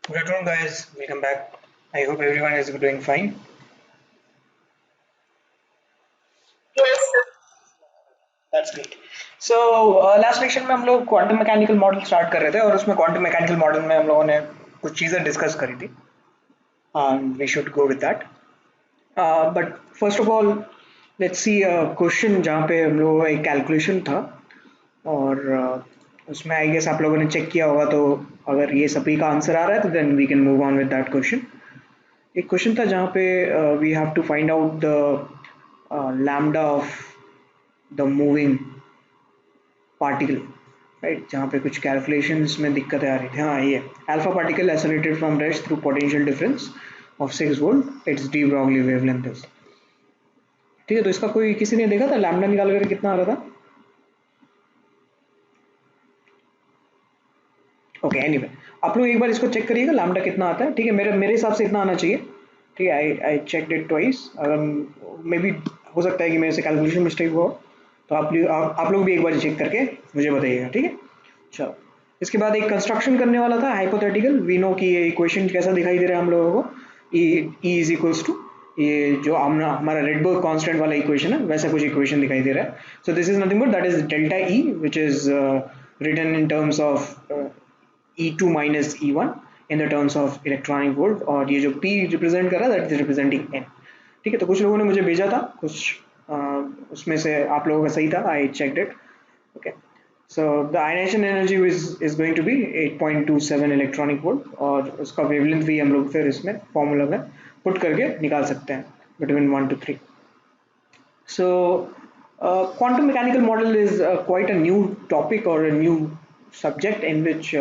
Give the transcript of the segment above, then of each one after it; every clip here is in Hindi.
Good afternoon, guys. Welcome back. I hope everyone is doing fine. That's great. So last lecture में हम लोग क्वांटम मैकेनिकल मॉडल स्टार्ट कर रहे थे और उसमें क्वांटम मैकेनिकल मॉडल में हम लोगों ने कुछ चीज़ें डिस्कस करी थी. We should go with that. But first of all, let's see a question जहाँ पे हम लोगों का एक कैलकुलेशन था और उसमें आई गेस आप लोगों ने चेक किया होगा, तो अगर ये सभी का आंसर आ रहा है तो then we can move on with that question. एक क्वेश्चन था जहाँ पे we have to find out the lambda of the moving particle, right, जहाँ पे कुछ कैलकुलेशंस में दिक्कतें आ रही थी. हाँ, ये alpha particle accelerated from rest through potential difference of 6 volt, it's de Broglie wavelength is. ठीक है, तो इसका कोई किसी ने देखा था लैम्डा निकाल कर कितना आ रहा था? ओके, एनीवे आप लोग एक बार इसको चेक करिएगा लैम्डा कितना आता है. ठीक है, मेरे मेरे हिसाब से इतना आना चाहिए. ठीक है, आई आई चेक इट ट्वाइस. अगर मे बी हो सकता है कि मेरे से कैलकुलेशन मिस्टेक हुआ हो, तो आप लोग भी एक बार चेक करके मुझे बताइएगा. ठीक है, चलो. इसके बाद एक कंस्ट्रक्शन करने वाला था हाइपोथेटिकल. वी नो कि ये इक्वेशन कैसा दिखाई दे रहा है हम लोगों को. ई इज इक्वल्स टू ये जो हमारा रेडबर्ग कांस्टेंट वाला इक्वेशन है, वैसा कुछ इक्वेशन दिखाई दे रहा है. So this is nothing but that is delta E which is written in terms of E2 minus E1 in the terms of electronic volt, और ये जो P रिप्रेजेंट कर रहा है दैट इज रिप्रेजेंटिंग N. ठीक है, तो कुछ लोगों ने मुझे भेजा था कुछ, उसमें से आप लोगों का सही था. I checked it. Okay, so the ionisation energy is going to be 8.27 electronic volt, और उसका वेवलेंथ भी हम लोग फिर इसमें फॉर्मूला में पुट करके निकाल सकते हैं between 1 to 3. So, quantum mechanical model is quite a new topic or a new subject in which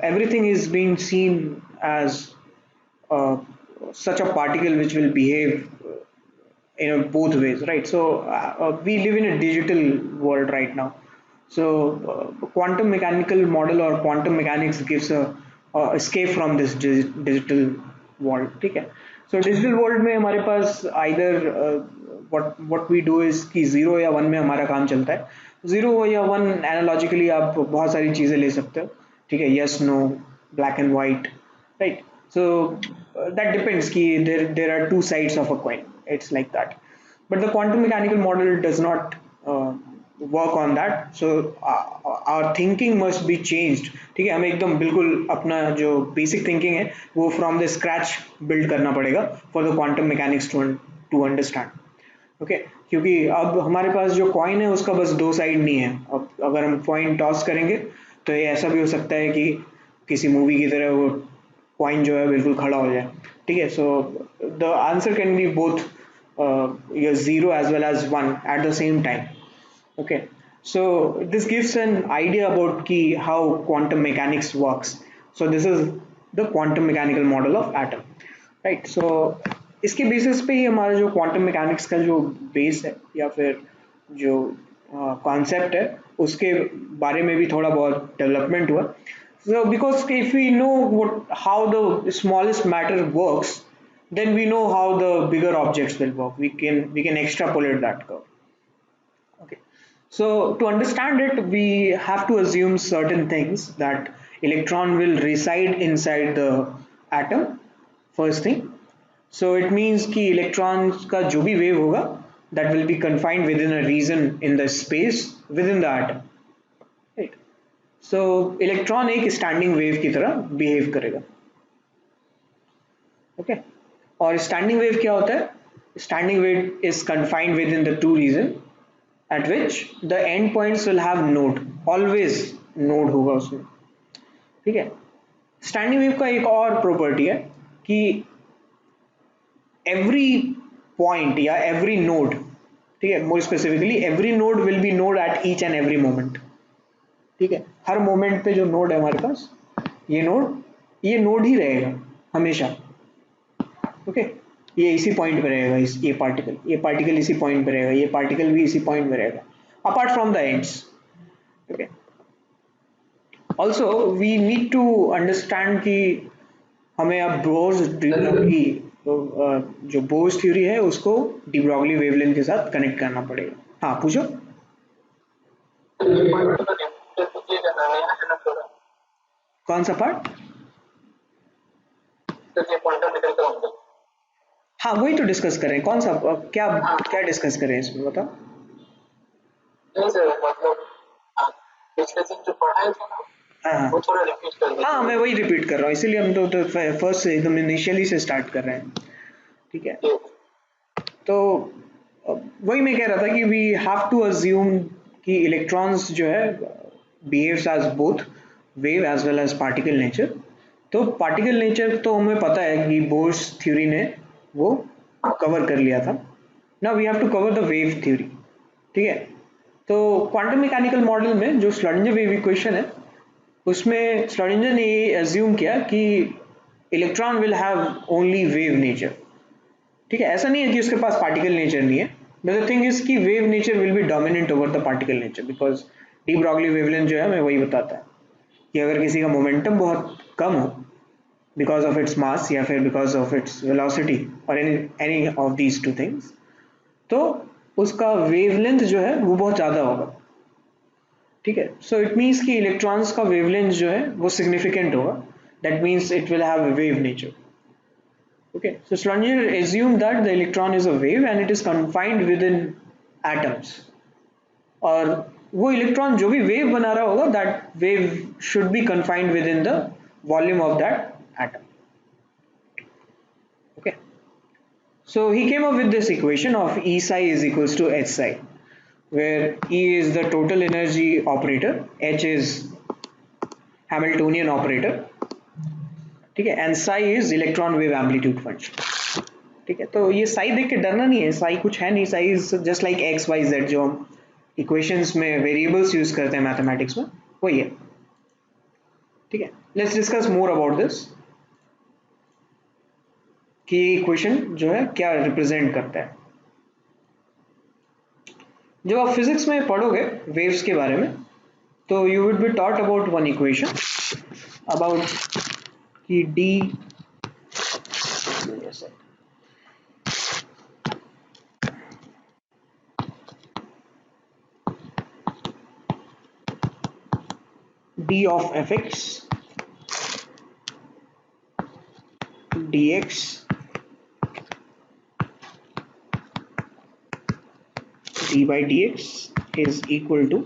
everything is being seen as uh, such a particle which will behave in both ways, right? So, we live in a digital world right now. So, quantum mechanical model or quantum mechanics gives a escape from this digital world. ठीक है, so digital world में हमारे पास either what we do is कि जीरो या वन में हमारा काम चलता है. जीरो या वन एनालॉजिकली आप बहुत सारी चीजें ले सकते हो. ठीक है, yes no, black and white, right. So that depends कि there are two sides of a coin. It's like that. But the quantum mechanical model does not work on that. So our thinking must be changed. ठीक है, हमें एकदम बिल्कुल अपना जो basic thinking है वो from the scratch build करना पड़ेगा for the quantum mechanics to understand. Okay, क्योंकि अब हमारे पास जो कॉइन है उसका बस दो साइड नहीं है. अब अगर हम कॉइन टॉस करेंगे तो ये ऐसा भी हो सकता है कि किसी मूवी की तरह वो कॉइन जो है बिल्कुल खड़ा हो जाए. ठीक है, so the answer can be both your zero as well as one at the same time. Okay, so this gives an idea about ki how quantum mechanics works. So this is the quantum mechanical model of atom, right? So इसके बेसिस पे ही हमारा जो क्वांटम मैकेनिक्स का जो बेस है या फिर जो कॉन्सेप्ट है उसके बारे में भी थोड़ा बहुत डेवलपमेंट हुआ. So because if we know how the smallest matter works, then we know how the bigger objects will work. We can extrapolate that curve. Okay. So to understand it, we have to assume certain things, that electron will reside inside the atom. First thing. So it means कि electrons का जो भी wave होगा, that will be confined within a region in the space within the atom. Right. So electron एक standing wave की तरह behave करेगा. Okay. और standing wave क्या होता है? Standing wave is confined within the two region at which the end points will have node. Always node होगा उसमें. ठीक है. Standing wave का एक और property है कि every point या every node, ठीक है, more specifically every node will be node at each and every moment. ठीक है, हर मोमेंट पे जो नोड है हमारे पास, ये नोड ही रहेगा हमेशा. ओके, ये इसी पॉइंट पे रहेगा. ये पार्टिकल इसी पॉइंट पे रहेगा, ये पार्टिकल भी इसी पॉइंट पे रहेगा, apart from the ends. Okay, also we need to understand कि हमें अब बोर्स की जो बोर्स थ्योरी है उसको डी ब्रॉगली वेवलेंथ के साथ कनेक्ट करना पड़ेगा. हाँ, पूछो. कौन सा पार्ट? हाँ वही तो डिस्कस कर रहे हैं। कौन सा क्या क्या डिस्कस कर रहे हैं इसमें बताओ। हाँ हाँ मैं वही रिपीट कर रहा हूँ, इसीलिए हम तो फर्स्ट से एकदम इनिशियली से स्टार्ट कर रहे हैं। ठीक है, तो वही मैं कह रहा था कि वी हैव टू अज्यूम कि इलेक्ट्रॉन्स जो है behaves as both wave as well as particle nature. तो पार्टिकल नेचर तो हमें पता है कि बोर्स थ्योरी ने वो कवर कर लिया था। Now we have to cover the wave theory. ठीक है, तो क्वांटम मैकेनिकल मॉडल में जो श्रोडिंगर वेव इक्वेशन है उसमें श्रोडिंगर ने ये अज्यूम किया कि electron will have only wave nature. ठीक है, ऐसा नहीं है कि उसके पास पार्टिकल नेचर नहीं है, बट द थिंग इज कि wave nature will be dominant over the particle nature, because de Broglie wavelength जो है हमें वही बताता है कि अगर किसी का मोमेंटम बहुत कम हो बिकॉज ऑफ इट्स मास या फिर बिकॉज ऑफ इट्स वेलोसिटी और any of these two things, तो उसका वेवलेंथ जो है वो बहुत ज़्यादा होगा। ठीक है, सो इट मीन्स कि इलेक्ट्रॉन्स का वेवलेंथ जो है वो सिग्निफिकेंट होगा, that means it will have wave nature. Okay, so Schrödinger assumed that the electron is a wave and it is confined within atoms. और वो इलेक्ट्रॉन जो भी वेव बना रहा होगा that wave should be confined within the volume of that atom. Okay, so he came up with this equation of E psi is equals to H psi, where E is the total energy operator, H is Hamiltonian operator, ठीक है, and Sai is electron wave amplitude function. ठीक है, तो ये साई देख के डरना नहीं है, साई कुछ है नहीं, psi is just like x Y Z जो हम इक्वेशंस में वेरिएबल्स यूज करते हैं मैथमेटिक्स में, वही है। ठीक है, let's discuss more about this कि इक्वेशन जो है क्या रिप्रेजेंट करता है। जब आप फिजिक्स में पढ़ोगे वेव्स के बारे में तो you would be taught about one equation about कि D d of fx dx d by dx is equal to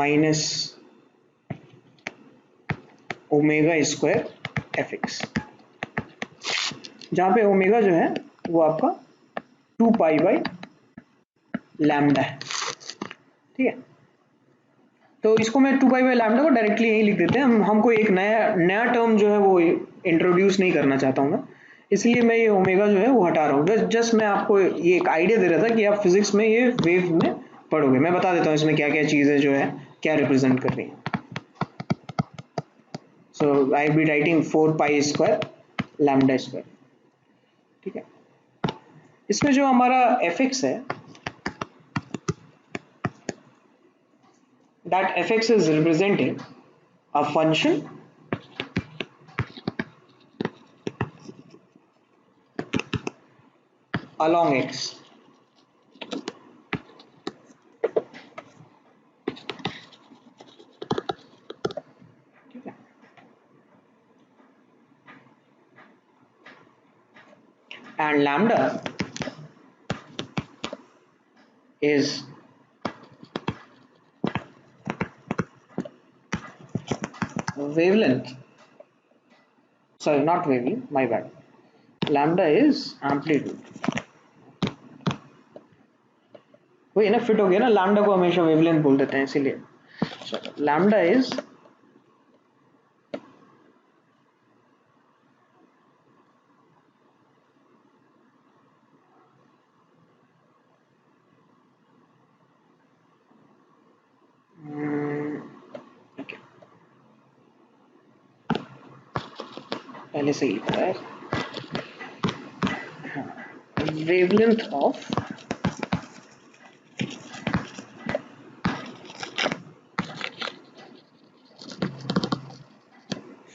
minus omega square F x, जहाँ पे ओमेगा जो है वो आपका 2 पाई बाई लैम्डा है। ठीक है, तो इसको मैं 2 पाई बाई लैम्डा को डायरेक्टली यहीं लिख देते हैं। हमको एक नया नया टर्म जो है वो इंट्रोड्यूस नहीं करना चाहता हूँ मैं, इसलिए मैं ये ओमेगा जो है वो हटा रहा हूँ। जस्ट मैं आपको ये एक आइडिया दे रहा था कि आप फिजिक्स में ये वेव में पढ़ोगे। मैं बता देता हूँ इसमें क्या क्या चीज़ें जो है क्या रिप्रेजेंट कर रही हैं। So I will be writing 4 pi square lambda square। ठीक है, इसमें जो हमारा fx है that fx is representing a function along x। ठीक है, and lambda is wavelength, sorry not wavelength, my bad, lambda is amplitude। वही ना, फिट हो गया ना, लैम्डा को हमेशा वेवलेंथ बोल देते हैं इसीलिए। लैम्डा इज पहले से ही लिखा है, wavelength of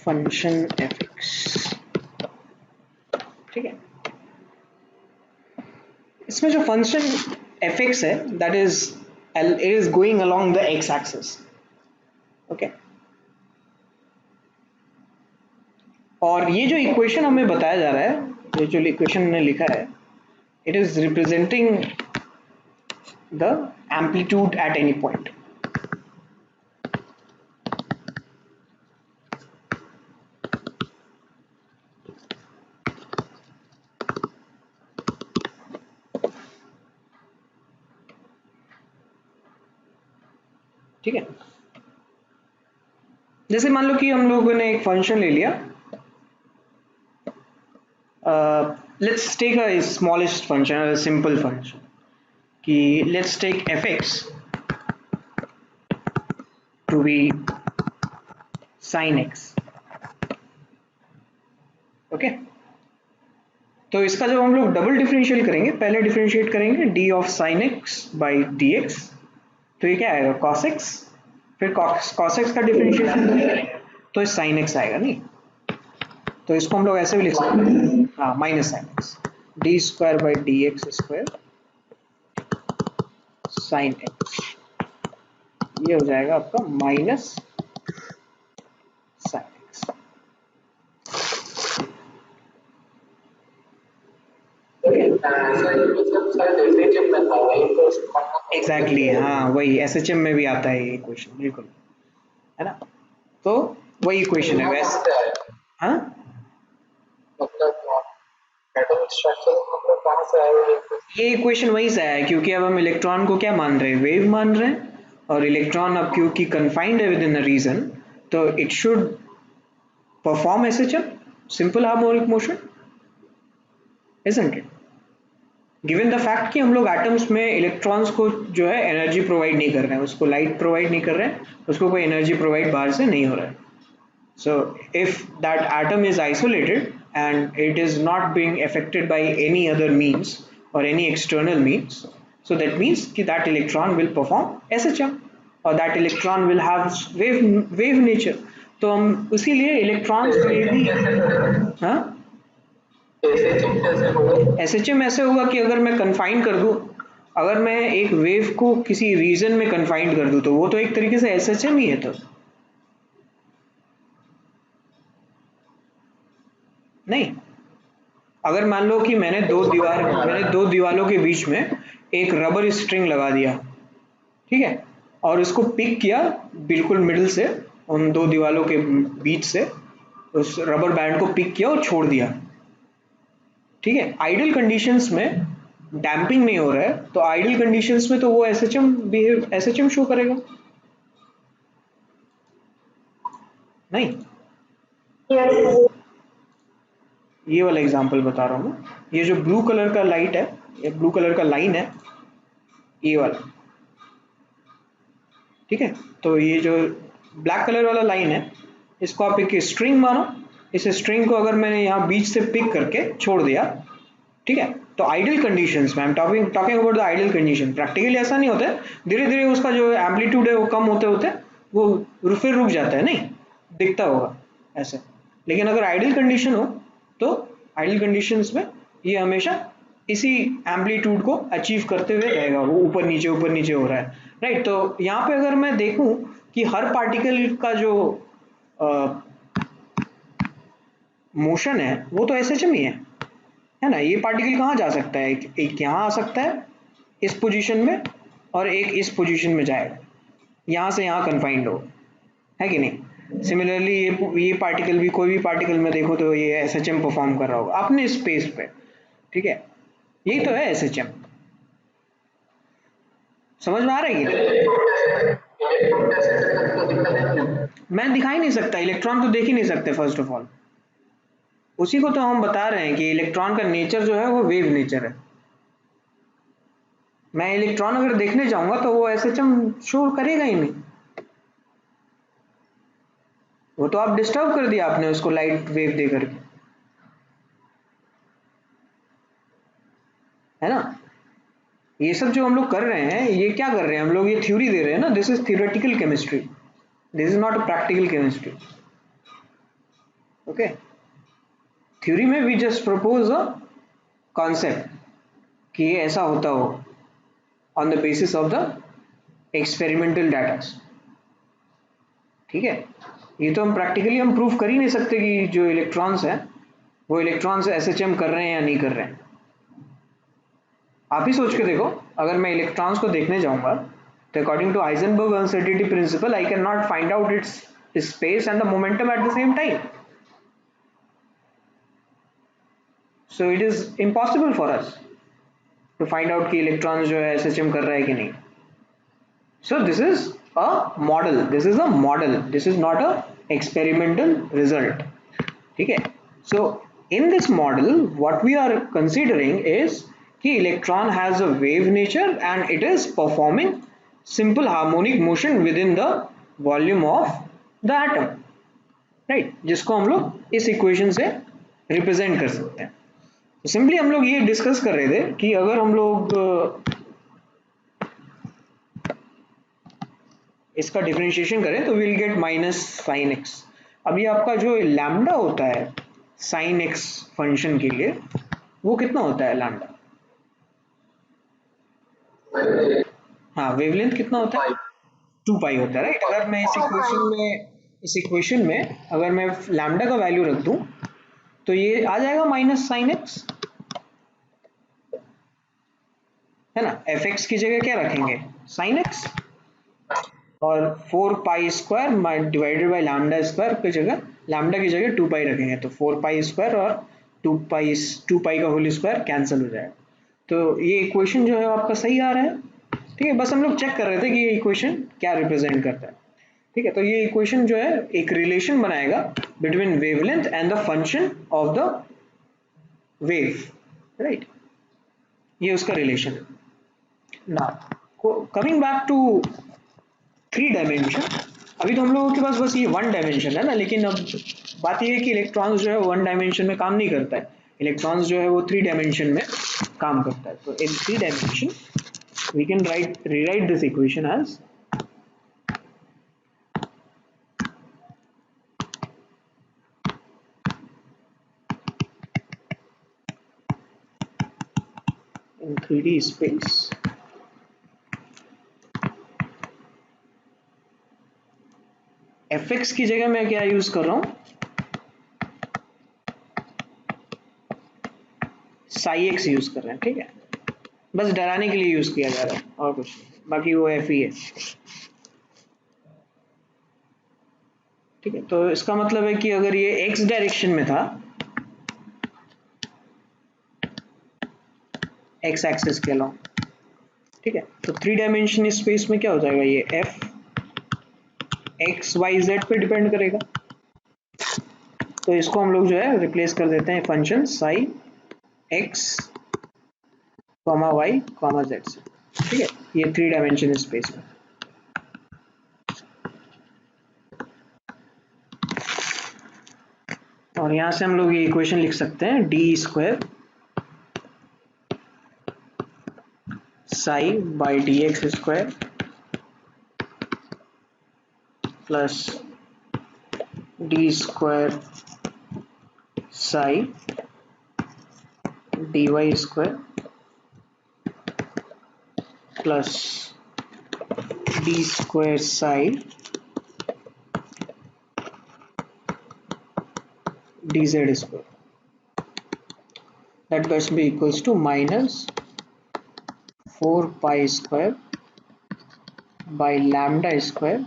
function F x. ठीक है, इसमें जो फंक्शन एफ एक्स है that is it is going along the x axis. Okay, और ये जो इक्वेशन हमें बताया जा रहा है, ये जो इक्वेशन ने लिखा है, it is representing the amplitude at any point. ठीक है, जैसे मान लो कि हम लोगों ने एक फंक्शन ले लिया, let's take a smallest function, a simple function, कि let's take fx to be sin x। Okay, तो इसका जब हम लोग डबल डिफरेंशियल करेंगे, पहले डिफरेंशिएट करेंगे d of sin x by dx, तो ये क्या आएगा cos x, फिर cos x का डिफरेंशिएशन करेंगे तो ये sin x आएगा। नहीं, तो इसको हम लोग ऐसे भी लिख सकते हैं, हाँ, minus sine x, D square by d x square sine x, ये हो जाएगा आपका माइनस साइन एक्स। एग्जैक्टली, हाँ, वही एसएचएम में भी आता है ये इक्वेशन, बिल्कुल, है ना। तो वही इक्वेशन है वैसे, हाँ, ये इक्वेशन वहीं से आया है, क्योंकि अब हम इलेक्ट्रॉन को क्या मान रहे हैं, वेव मान रहे हैं, और इलेक्ट्रॉन अब क्योंकि कन्फाइंड है विद इन अ रीजन, तो it should perform SHM, simple harmonic motion, isn't it? Given the fact कि हम लोग एटम्स में इलेक्ट्रॉन्स को जो है एनर्जी प्रोवाइड नहीं कर रहे हैं, उसको लाइट प्रोवाइड नहीं कर रहे हैं, उसको कोई एनर्जी प्रोवाइड बाहर से नहीं हो रहा है। So if that atom is isolated and it is not being affected by any other means or any external means, so that means कि that electron will perform SHM or that electron will have wave nature। तो हम उसी लिए इलेक्ट्रॉन्स में भी, हाँ, SHM ऐसे होगा कि अगर मैं कन्फाइन कर दूं, अगर मैं एक वेव को किसी रीजन में कन्फाइंड कर दूं, तो वो तो एक तरीके से SHM ही है। तो नहीं, अगर मान लो कि मैंने दो दीवारों के बीच में एक रबर स्ट्रिंग लगा दिया, ठीक है, और उसको पिक किया बिल्कुल मिडिल से, उन दो दीवारों के बीच से उस रबर बैंड को पिक किया और छोड़ दिया, ठीक है, आइडियल कंडीशंस में डैम्पिंग नहीं हो रहा है, तो आइडियल कंडीशंस में तो वो एसएचएम शो करेगा। नहीं, ये वाला एग्जांपल बता रहा हूँ मैं, ये जो ब्लू कलर का लाइट है, ये ब्लू कलर का लाइन है, ये वाला, ठीक है, तो ये जो ब्लैक कलर वाला लाइन है, इसको आप एक स्ट्रिंग मानो, इस स्ट्रिंग को अगर मैंने यहाँ बीच से पिक करके छोड़ दिया, ठीक है, तो आइडियल कंडीशंस में, I am talking about the ideal condition, practically ऐसा नहीं होता है, धीरे धीरे उसका जो एम्पलीट्यूड है वो कम होते होते वो फिर रुक जाता है, नहीं दिखता होगा ऐसे, लेकिन अगर आइडियल कंडीशन हो तो आइडियल कंडीशंस में ये हमेशा इसी एम्पलीट्यूड को अचीव करते हुए रहेगा, वो ऊपर नीचे हो रहा है, राइट। तो यहाँ पे अगर मैं देखूं कि हर पार्टिकल का जो मोशन है वो तो एसएचएम ही है ना। ये पार्टिकल कहाँ जा सकता है, एक यहाँ आ सकता है इस पोजीशन में, और एक इस पोजीशन में जाएगा, यहाँ से यहाँ कन्फाइंड हो, है कि नहीं। सिमिलरली ये पार्टिकल भी, कोई भी पार्टिकल में देखो तो ये एसएचएम परफॉर्म कर रहा होगा अपने स्पेस पे, ठीक है, यही तो है एसएचएम। समझ में आ रहा है कि मैं दिखाई नहीं सकता, इलेक्ट्रॉन तो देख ही नहीं सकते फर्स्ट ऑफ ऑल, उसी को तो हम बता रहे हैं कि इलेक्ट्रॉन का नेचर जो है वो वेव नेचर है। मैं इलेक्ट्रॉन अगर देखने जाऊंगा तो वो एसएचएम शो करेगा ही नहीं, वो तो आप डिस्टर्ब कर दिया आपने उसको लाइट वेव दे करके, है ना। ये सब जो हम लोग कर रहे हैं, ये क्या कर रहे हैं हम लोग, ये थ्योरी दे रहे हैं ना, this is theoretical chemistry, this is not a practical chemistry. Okay, theory में we just propose a concept कि ये ऐसा होता हो on the basis of the experimental data, ठीक है। ये तो हम प्रैक्टिकली हम प्रूफ कर ही नहीं सकते कि जो इलेक्ट्रॉन्स हैं वो इलेक्ट्रॉन्स एसएचएम कर रहे हैं या नहीं कर रहे हैं। आप ही सोच के देखो, अगर मैं इलेक्ट्रॉन्स को देखने जाऊंगा तो according to Heisenberg uncertainty principle I can not find out its space and the momentum at the same time, so it is impossible for us to find out कि इलेक्ट्रॉन जो है एसएचएम कर रहा है कि नहीं। So this is a model, this is a model, this is not a experimental result, ठीक है। So in this model what we are considering is कि electron has a wave nature and it is performing simple harmonic motion with in the volume of the atom, right, जिसको हम लोग इस इक्वेशन से रिप्रेजेंट कर सकते हैं। तो सिंपली हम लोग ये डिस्कस कर रहे थे कि अगर हम लोग इसका डिफरेंशिएशन करें तो will get minus sine x. अब ये आपका जो लैम्डा होता है साइन एक्स फंक्शन के लिए वो कितना होता है लैम्डा? हाँ, वेवलेंथ कितना होता है? 2 पाई होता है, राइट। अगर मैं इस इक्वेशन में अगर मैं लैम्डा का वैल्यू रख दूं तो ये आ जाएगा माइनस साइन एक्स, है ना। एफ एक्स की जगह क्या रखेंगे? साइन एक्स, और 4 pi square divided by lambda square की जगह, लैम्डा की जगह 2 पाई रखेंगे तो 4 पाई स्क्वायर और 2 पाई का होल स्क्वायर कैंसिल हो जाएगा। तो ये इक्वेशन जो है आपका सही आ रहा है, ठीक है। बस हम लोग चेक कर रहे थे कि ये इक्वेशन क्या रिप्रेजेंट करता है, ठीक है। तो ये इक्वेशन जो है एक रिलेशन बनाएगा between wavelength and the function of the wave, right, ये उसका रिलेशन है। Now coming back to 3 dimension, अभी तो हम लोगों के पास बस ये 1 डायमेंशन है ना, लेकिन अब बात ये है कि इलेक्ट्रॉन्स जो है 1 डायमेंशन में काम नहीं करता है, इलेक्ट्रॉन्स जो है वो 3 डायमेंशन में काम करता है। तो in 3 dimension we can rewrite this equation as in 3D space fx की जगह मैं क्या यूज कर रहा हूं? साई एक्स यूज कर रहे हैं, ठीक है। बस डराने के लिए यूज किया जा रहा है और कुछ नहीं, बाकी वो एफ ही है, ठीक है। तो इसका मतलब है कि अगर ये एक्स डायरेक्शन में था, एक्स एक्सिस के अलॉन्ग, ठीक है, तो 3 डायमेंशन स्पेस में क्या हो जाएगा? ये एफ एक्स वाई जेड पे डिपेंड करेगा। तो इसको हम लोग जो है रिप्लेस कर देते हैं function psi X comma Y comma Z से, ठीक है, ये 3 डायमेंशन स्पेस में। और यहां से हम लोग ये इक्वेशन लिख सकते हैं d square psi by d x square plus d square psi d y square plus d square psi dz square, that gets be equals to minus 4 pi square by lambda square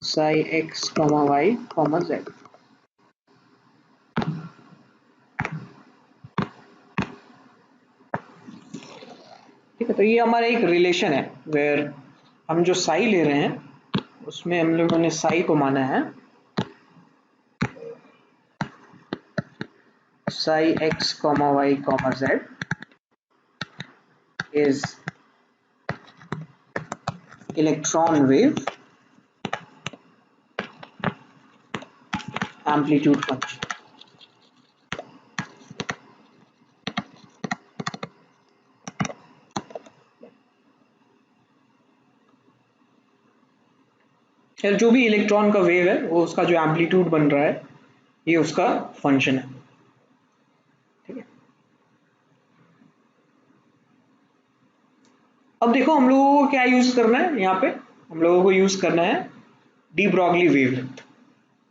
psi x comma y comma z, ठीक है। तो ये हमारा एक रिलेशन है वेयर हम जो साई ले रहे हैं उसमें हम लोगों ने साई को माना है psi x comma y comma z is electron wave amplitude function, जो भी इलेक्ट्रॉन का वेव है वो उसका जो एम्पलीट्यूड बन रहा है ये उसका फंक्शन है, ठीक है। अब देखो हम लोगों को क्या यूज करना है, यहाँ पे हम लोगों को यूज करना है de Broglie wavelength,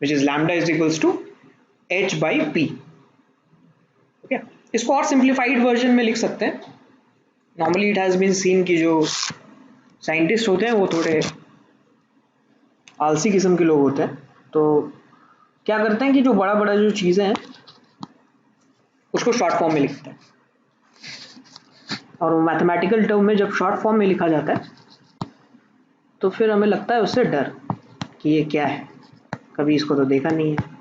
which is lambda is equals to h by p. Okay, इसको और सिंप्लीफाइड वर्जन में लिख सकते हैं. Normally it has been seen कि जो साइंटिस्ट होते हैं वो थोड़े आलसी किस्म के लोग होते हैं, तो क्या करते हैं कि जो बड़ा बड़ा जो चीज़ें हैं उसको शॉर्ट फॉर्म में लिखते हैं, और मैथमेटिकल टर्म में जब शॉर्ट फॉर्म में लिखा जाता है तो फिर हमें लगता है उससे डर कि ये क्या है, कभी इसको तो देखा नहीं है.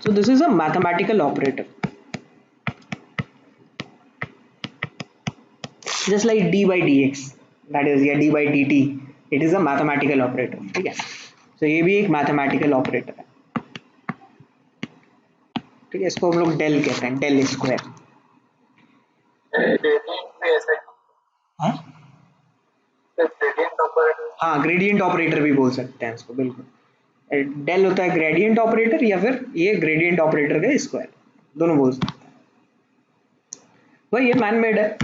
So this is a mathematical operator, just like d by dx, that is या d by dt, it is a mathematical operator. ठीक है, so ये भी एक mathematical operator है. ठीक है, इसको हम लोग डेल कहते हैं, डेल स्क्वायर. हाँ, ग्रेडियंट ऑपरेटर भी बोल सकते हैं इसको, बिल्कुल. डेल होता है ग्रेडियंट ऑपरेटर, या फिर ये ग्रेडियंट ऑपरेटर का स्क्वायर, दोनों बोल सकते हैं. भाई ये मैन मेड है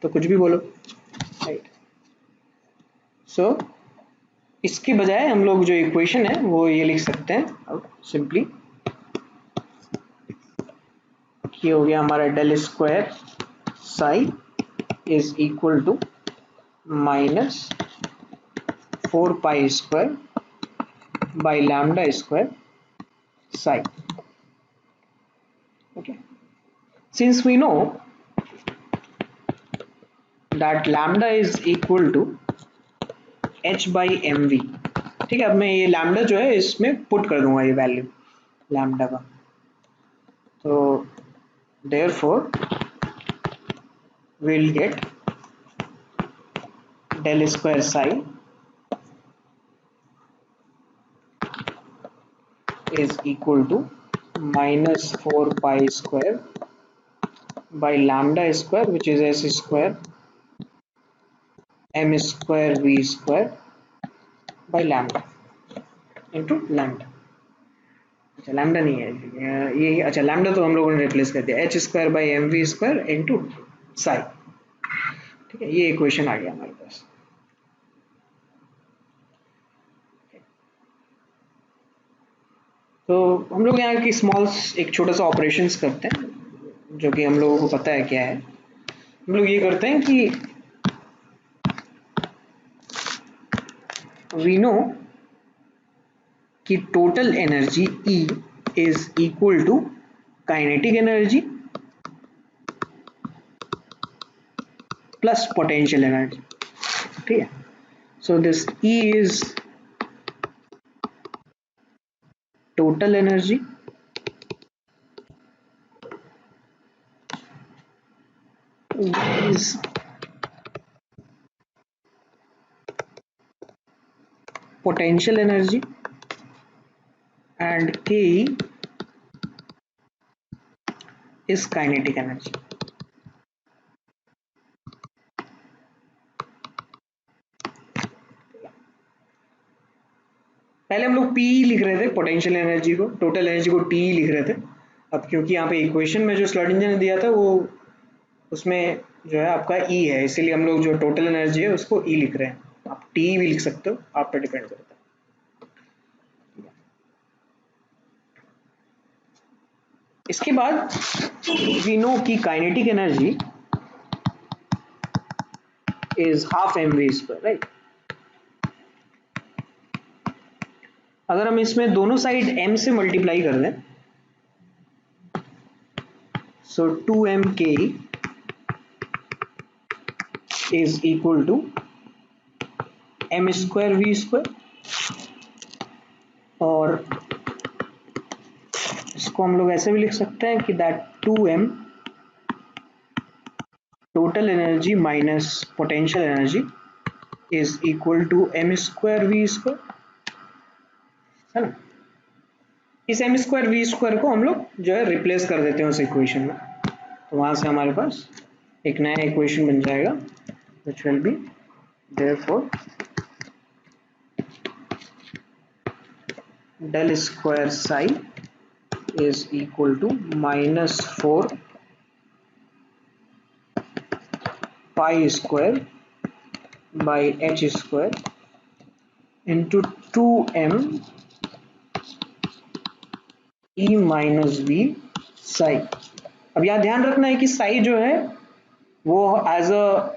तो कुछ भी बोलो, राइट. सो इसके बजाय हम लोग जो इक्वेशन है वो ये लिख सकते हैं सिंपली, ये हो गया हमारा del square psi is equal to minus 4 pi square by lambda square psi. Okay, since we know that lambda is equal to h by mv, ठीक है, अब मैं ये lambda जो है इसमें पुट कर दूंगा ये वैल्यू lambda का, तो therefore we'll get del square psi is equal to minus 4 pi square by lambda square, which is s square m square v square by lambda into lambda. अच्छा लैम्डा नहीं है ये, अच्छा लैम्डा तो हम लोगों ने रिप्लेस कर दिया, h square by m v square into psi. ठीक है, ये इक्वेशन आ गया हमारे पास. तो हम लोग यहाँ की स्मॉल एक छोटा सा ऑपरेशंस करते हैं जो कि हम लोगों को पता है क्या है. हम लोग ये करते हैं कि वी नो कि total energy E is equal to kinetic energy plus potential energy. ठीक है, so this E is total energy is potential energy and Ke is kinetic energy. पहले हम लोग P लिख रहे थे पोटेंशियल एनर्जी को, टोटल एनर्जी को T लिख रहे थे. अब क्योंकि यहाँ पे इक्वेशन में जो स्लॉटिंजर ने दिया था वो उसमें जो है आपका E है, इसीलिए हम लोग जो टोटल एनर्जी है उसको E लिख रहे हैं. आप T भी लिख सकते हो, आप पे डिपेंड करता है. इसके बाद वी नो कि kinetic energy is half mv square, right. अगर हम इसमें दोनों साइड m से मल्टीप्लाई कर दें, so 2mk is equal to m square v square, और इसको हम लोग ऐसे भी लिख सकते हैं कि that 2m total energy minus potential energy is equal to m square v square, है ना. इस m स्क्वायर v स्क्वायर को हम लोग जो है रिप्लेस कर देते हैं उस इक्वेशन में, तो वहां से हमारे पास एक नया इक्वेशन बन जाएगा which will be therefore del square psi is equal to minus 4 pi square by h square into 2m e minus v psi. अब यहाँ ध्यान रखना है कि साई जो है वो एज अ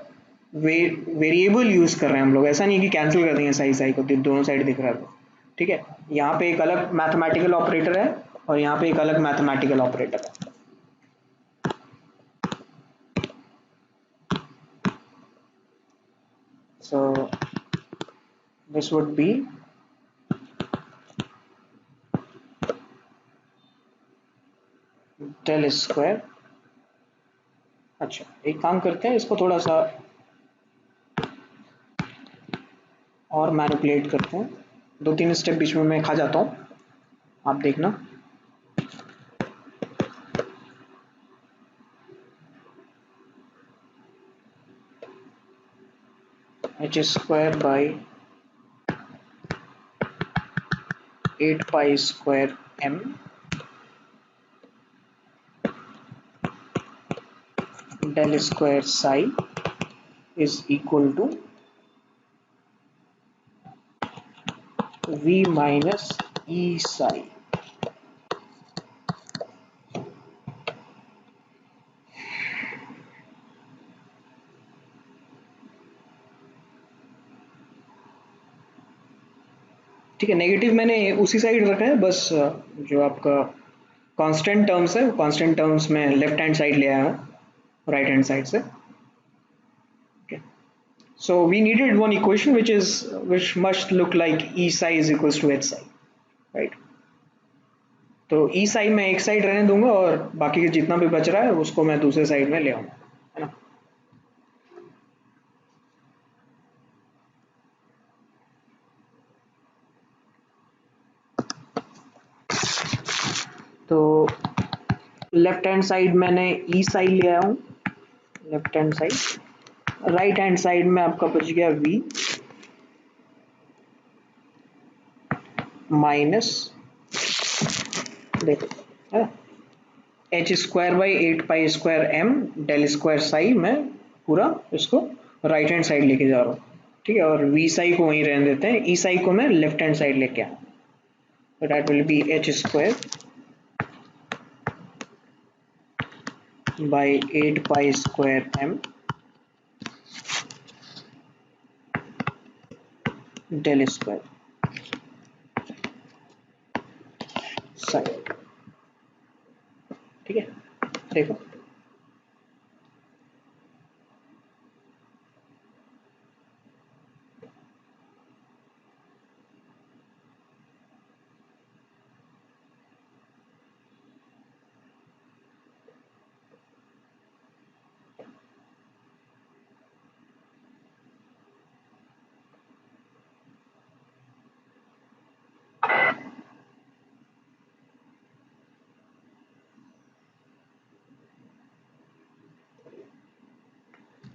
वेरिएबल यूज कर रहे हैं हम लोग, ऐसा नहीं कि कैंसिल कर देंगे साई साई को, दोनों साइड दिख रहा है तो ठीक है। यहाँ पे एक अलग मैथमेटिकल ऑपरेटर है और यहाँ पे एक अलग मैथमेटिकल ऑपरेटर है। So this would be del square. अच्छा एक काम करते हैं, इसको थोड़ा सा और मैनिपुलेट करते हैं, 2-3 स्टेप बीच में मैं खा जाता हूँ, आप देखना। H square by 8 pi square m del square Sai is equal to v minus e Sai. ठीक है, नेगेटिव मैंने उसी साइड रखा है, बस जो आपका कांस्टेंट टर्म्स है, कांस्टेंट टर्म्स में लेफ्ट हैंड साइड ले आया हूँ राइट हैंड साइड से। okay. So we needed one equation which must look like E psi is equals to H psi, right? तो E psi मैं एक साइड रहने दूंगा और बाकी का जितना भी बच रहा है उसको मैं दूसरे साइड में ले आऊंगा, है ना। तो लेफ्ट हैंड साइड मैंने E psi ले आया हूँ, left hand side. Right hand side में आपका बच गया V माइनस, देखो है h square by 8 pi square m del square psi, मैं पूरा इसको राइट हैंड साइड लेके जा रहा हूँ, ठीक है। और v साई को वहीं रहने देते हैं, e साई को मैं लेफ्ट हैंड साइड लेके आया, तो that will be h square by 8 pi square m del square psi, ठीक है। देखो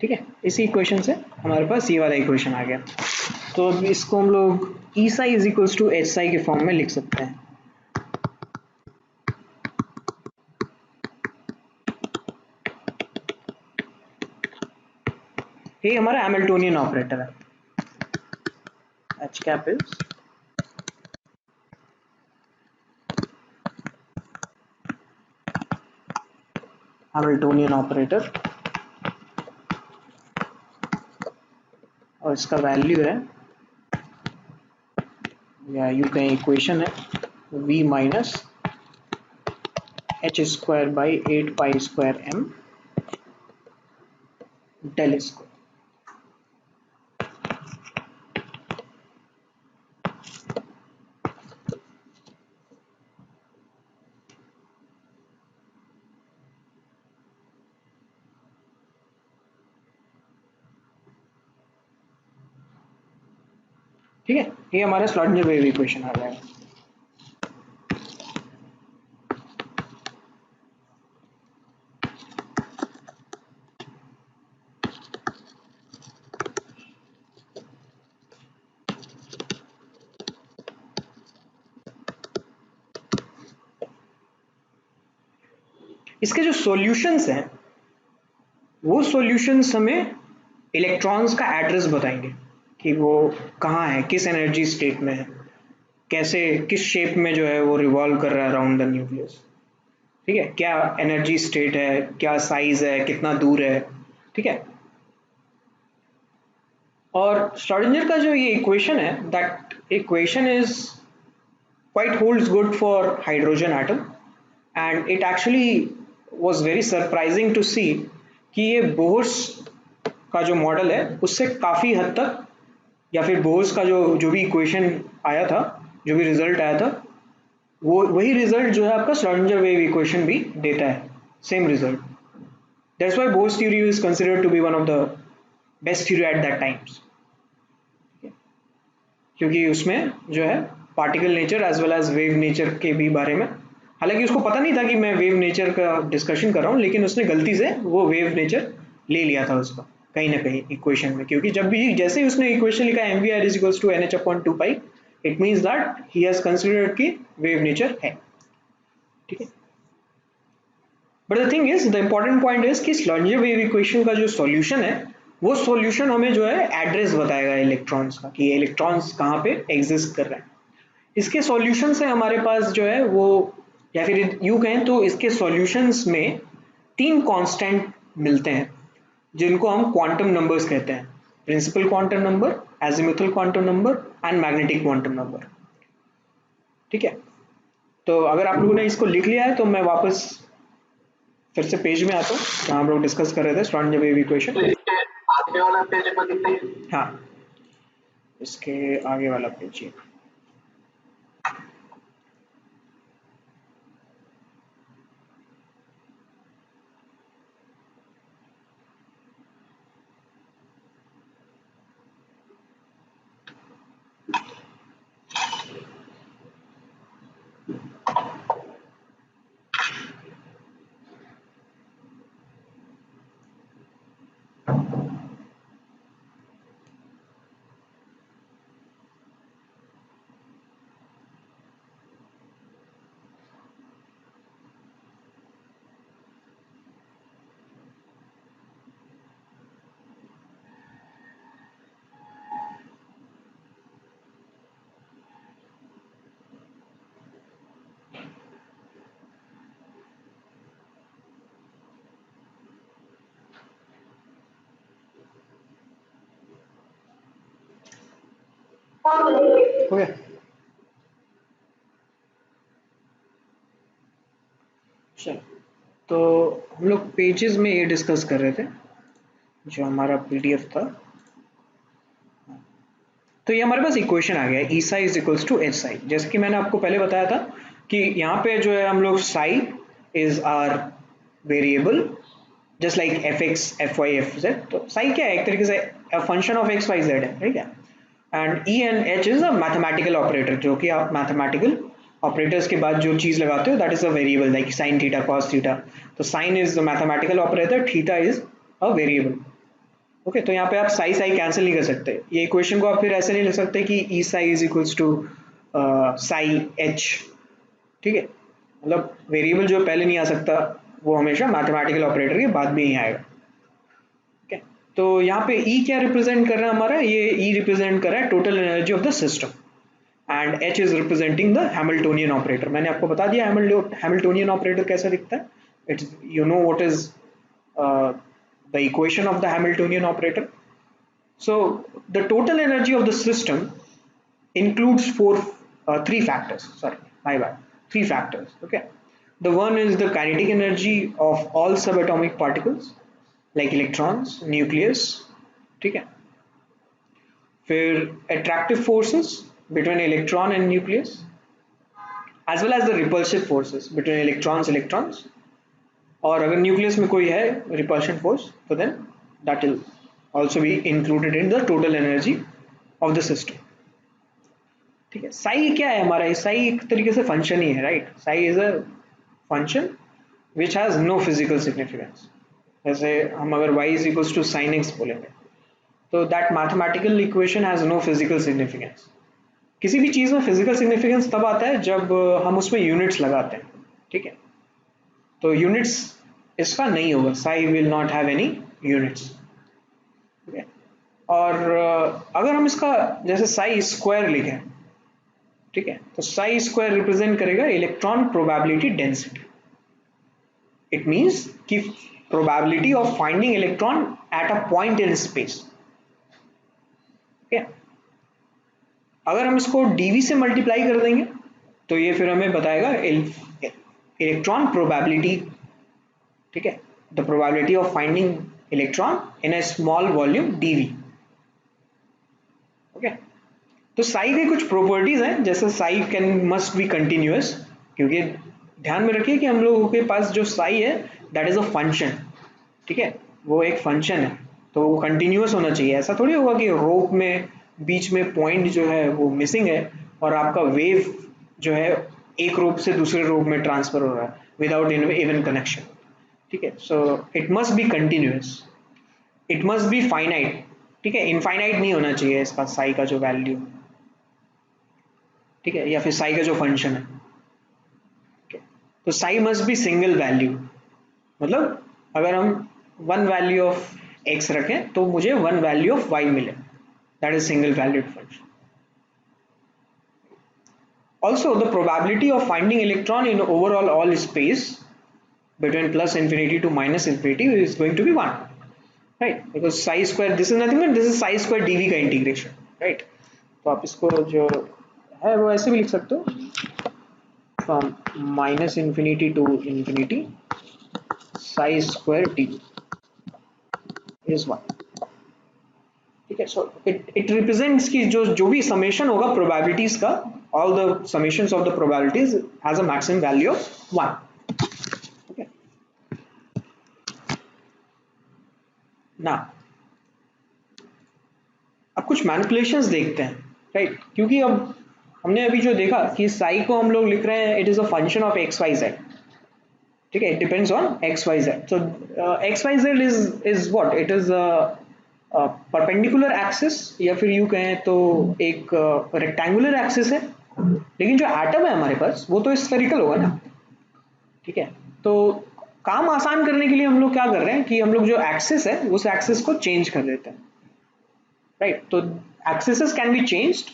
ठीक है, इसी इक्वेशन से हमारे पास ये वाला इक्वेशन आ गया। तो अब इसको हम लोग E psi is equals to H psi के फॉर्म में लिख सकते हैं। ये हमारा हैमिल्टोनियन ऑपरेटर है, H cap is Hamiltonian operator और इसका वैल्यू है, या यू कहें इक्वेशन है, v minus h square by 8 pi square m del square. ठीक है, ये हमारा श्रोडिंगर वेव इक्वेशन आ गया है। इसके जो सॉल्यूशंस हैं वो सॉल्यूशंस हमें इलेक्ट्रॉन्स का एड्रेस बताएंगे कि वो कहाँ है, किस एनर्जी स्टेट में है, कैसे किस शेप में जो है वो रिवॉल्व कर रहा है अराउंड द न्यूक्लियस। ठीक है, क्या एनर्जी स्टेट है, क्या साइज है, कितना दूर है। ठीक है, और श्रोडिंगर का जो ये इक्वेशन है, that equation is quite holds good for hydrogen atom, and it actually was very surprising to see कि ये बोर्स का जो मॉडल है उससे काफ़ी हद तक, या फिर बोर्स का जो जो भी इक्वेशन आया था, जो भी रिजल्ट आया था, वो वही रिजल्ट जो है आपका श्रोडिंगर वेव इक्वेशन भी देता है, same result. That's why Bohr's theory is considered to be one of the best theory at that times, क्योंकि उसमें जो है particle nature as well as wave nature के भी बारे में, हालांकि उसको पता नहीं था कि मैं वेव नेचर का डिस्कशन कर रहा हूँ, लेकिन उसने गलती से वो वेव नेचर ले लिया था उसका कहीं ना कहीं इक्वेशन में, क्योंकि जब भी जैसे ही उसने इक्वेशन लिखा m we are is equals to N H upon two pi, it means that he has considered कि वेव नेचर है। ठीक है, but the thing is, the important point is कि श्रोडिंगर वेव इक्वेशन का जो सॉल्यूशन है, वो सॉल्यूशन हमें जो है एड्रेस बताएगा इलेक्ट्रॉन्स का, कि इलेक्ट्रॉन्स कहाँ पे एग्जिस्ट कर रहे हैं। इसके सॉल्यूशन से हमारे पास जो है वो, या फिर यूं कहें तो इसके सॉल्यूशंस में तीन कांस्टेंट मिलते हैं, जिनको हम क्वांटम नंबर्स कहते हैं: principal quantum number, azimuthal quantum number and magnetic quantum number. ठीक है, तो अगर आप लोगों ने इसको लिख लिया है तो मैं वापस फिर से पेज में आता हूँ जहाँ हम लोग डिस्कस कर रहे थे श्रोडिंगर वेव इक्वेशन। आगे वाला पेज पर दिखाइए। हाँ, इसके आगे वाला पेज ये। हो गया? चलो, तो हम लोग पेजेस में ये डिस्कस कर रहे थे जो हमारा पीडीएफ था। तो ये हमारे पास इक्वेशन आ गया है, E psi is equals to H psi. जैसे कि मैंने आपको पहले बताया था कि यहाँ पे जो है हम लोग psi is our variable, just like f x, f y, f z. तो साई क्या है? एक तरीके से function of x Y z है, ठीक है। And e and h is a mathematical operator, जो कि आप मैथमेटिकल ऑपरेटर्स के बाद जो चीज लगाते हो that is a variable, like sine theta, cos theta. तो sine is the mathematical operator, theta is a variable. Okay, तो यहाँ पे आप साई साई कैंसिल नहीं कर सकते। ये इक्वेशन को आप फिर ऐसे नहीं लिख सकते कि E psi is equals to psi H. ठीक है, मतलब वेरिएबल जो पहले नहीं आ सकता वो हमेशा मैथमेटिकल ऑपरेटर के बाद में ही आएगा। ठीक है, तो यहाँ पे ई क्या रिप्रेजेंट कर रहा है हमारा? ये ई रिप्रेजेंट कर रहा है total energy of the system, and h is representing the Hamiltonian operator. मैंने आपको बता दिया हैमिल्टोनियन ऑपरेटर कैसा दिखता है। It's, you know what is the equation of the Hamiltonian operator. So the total energy of the system includes three factors. Sorry, my bad. Three factors. Okay. The one is the kinetic energy of all subatomic particles, like electrons, nucleus. ठीक है, फिर attractive forces between electron and nucleus, as well as the repulsive forces between electrons, और अगर न्यूक्लियस में कोई है रिपल्शन फोर्स, तो then that will also be included in the total energy of the system. ठीक है, साई क्या है हमारा? साई एक तरीके से फंक्शन ही है, right? Psi is a function which has no physical significance. जैसे हम अगर y is equals to sine x बोलेंगे, तो that mathematical equation has no physical significance. किसी भी चीज़ में फिजिकल सिग्निफिकेंस तब आता है जब हम उसमें यूनिट्स लगाते हैं। ठीक है, तो यूनिट्स इसका नहीं होगा, Sai will not have any units. और अगर हम इसका जैसे साई स्क्वायर लिखें, ठीक है, तो साई स्क्वायर रिप्रेजेंट करेगा electron probability density. It means कि probability of finding electron at a point in space. ठीक है, अगर हम इसको डीवी से मल्टीप्लाई कर देंगे तो ये फिर हमें बताएगा इलेक्ट्रॉन प्रोबेबिलिटी। ठीक है, the probability of finding electron in a small volume d v. Okay, तो साई के कुछ प्रॉपर्टीज हैं, जैसे psi can must be continuous, क्योंकि ध्यान में रखिए कि हम लोगों के पास जो साई है दैट इज अ फंक्शन। ठीक है, वो एक फंक्शन है, तो वो कंटिन्यूअस होना चाहिए। ऐसा थोड़ी होगा कि रोप में बीच में पॉइंट जो है वो मिसिंग है और आपका वेव जो है एक रोप से दूसरे रोप में ट्रांसफर हो रहा है विदाउट इवन कनेक्शन। ठीक है, so it must be continuous, it must be finite. ठीक है, इनफाइनाइट नहीं होना चाहिए इसका साई का जो वैल्यू। ठीक है, या फिर साई का जो फंक्शन है। ठीक है, तो Sai must be single value, मतलब अगर हम वन वैल्यू ऑफ एक्स रखें तो मुझे वन वैल्यू ऑफ वाई मिले, that is single valued function. Also, the probability of finding electron in overall all space between plus infinity to minus infinity is going to be 1, right? Because psi square, this is nothing but this is psi square dv का integration, right? तो आप इसको जो है वो ऐसे भी लिख सकते हो, from minus infinity to infinity psi square dv is 1। ठीक है, सो इट रिप्रेजेंट्स कि जो भी समेशन होगा प्रोबेबिलिटीज का, all the summations of the probabilities has a maximum value of 1। Okay, ना अब कुछ मैनिपुलेशंस देखते हैं, राइट? क्योंकि अब हमने अभी जो देखा कि साई को हम लोग लिख रहे हैं it is a function of x Y z. ठीक है, it depends on x Y z. So x Y z is what, it is perpendicular axis, या फिर यूं कहें तो एक रेक्टेंगुलर एक्सिस है, लेकिन जो एटम है हमारे पास वो तो स्फेरिकल होगा ना। ठीक है, तो काम आसान करने के लिए हम लोग क्या कर रहे हैं कि हम लोग जो एक्सिस है उस एक्सिस को चेंज कर देते हैं, राइट? तो एक्सिस कैन बी चेंज्ड।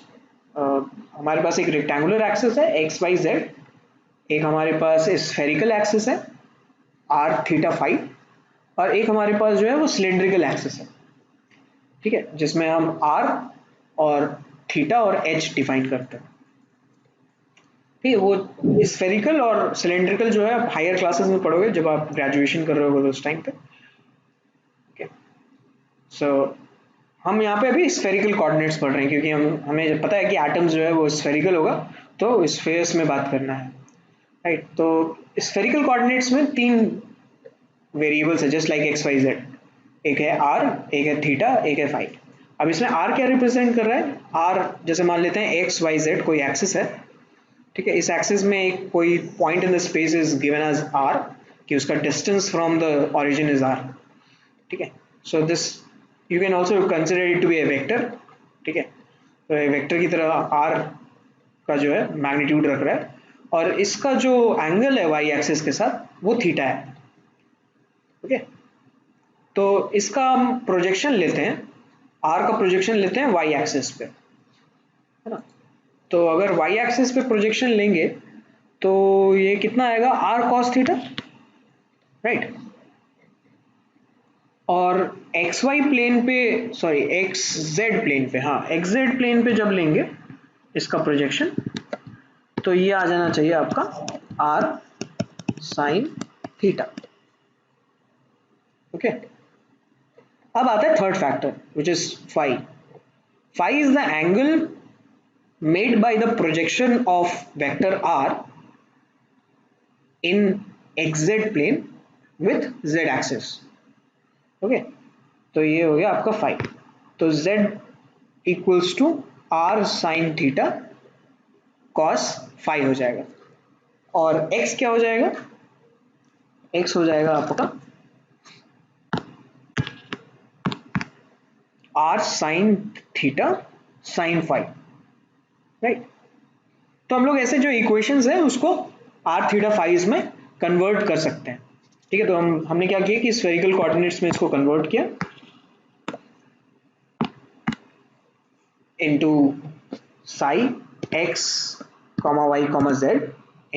हमारे पास एक रेक्टेंगुलर एक्सिस है एक्स वाई जेड, एक हमारे पास स्फेरिकल एक्सिस है आर थीटा फाइव, और एक हमारे पास जो है वो सिलेंड्रिकल एक्सिस है। ठीक है, जिसमें हम आर और थीटा और एच डिफाइन करते हैं। ठीक है, वो स्फेरिकल और सिलेंड्रिकल जो है आप हायर क्लासेस में पढ़ोगे जब आप ग्रेजुएशन कर रहे हो उस टाइम पे। ठीक है, सो हम यहाँ पे अभी स्फेरिकल कोऑर्डिनेट्स पढ़ रहे हैं क्योंकि हमें जब पता है कि एटम्स जो है वो स्फेरिकल होगा तो स्फेयर्स में बात करना है, राइट? तो स्फेरिकल कोऑर्डिनेट्स में तीन वेरिएबल्स है just like x Y z, एक है आर, एक है थीटा, एक है फाइव। अब इसमें आर क्या रिप्रेजेंट कर रहा है? आर जैसे मान लेते हैं एक्स वाई जेड कोई एक्सिस है। ठीक है, इस एक्सिस में एक कोई point in the space is given as r, कि उसका distance from the origin is r. ठीक है, so this you can also consider it to be a vector. ठीक है, तो वेक्टर की तरह आर का जो है मैग्नीट्यूड रख रहा है, और इसका जो एंगल है वाई एक्सिस के साथ वो थीटा है। ओके, तो इसका हम प्रोजेक्शन लेते हैं, आर का प्रोजेक्शन लेते हैं वाई एक्सिस पे, है ना? तो अगर वाई एक्सिस पे प्रोजेक्शन लेंगे तो ये कितना आएगा, आर कॉस थीटा, राइट? और एक्स वाई प्लेन पे, सॉरी एक्स जेड प्लेन पे, हाँ एक्स जेड प्लेन पे जब लेंगे इसका प्रोजेक्शन तो ये आ जाना चाहिए आपका आर साइन थीटा। ओके, अब आता है third factor which is phi. Phi is the angle made by the projection of vector r in xz plane with z axis। Okay, तो ये हो गया आपका फाई। तो z equals to r sine theta cos phi हो जाएगा, और x क्या हो जाएगा? x हो जाएगा आपका r sine theta sine phi, right? तो हम लोग ऐसे जो इक्वेशंस है उसको आर थीटा फाइव में कन्वर्ट कर सकते हैं। ठीक है, तो हमने क्या किया कि स्फेरिकल कोऑर्डिनेट्स में इसको कन्वर्ट किया, into psi x comma y comma z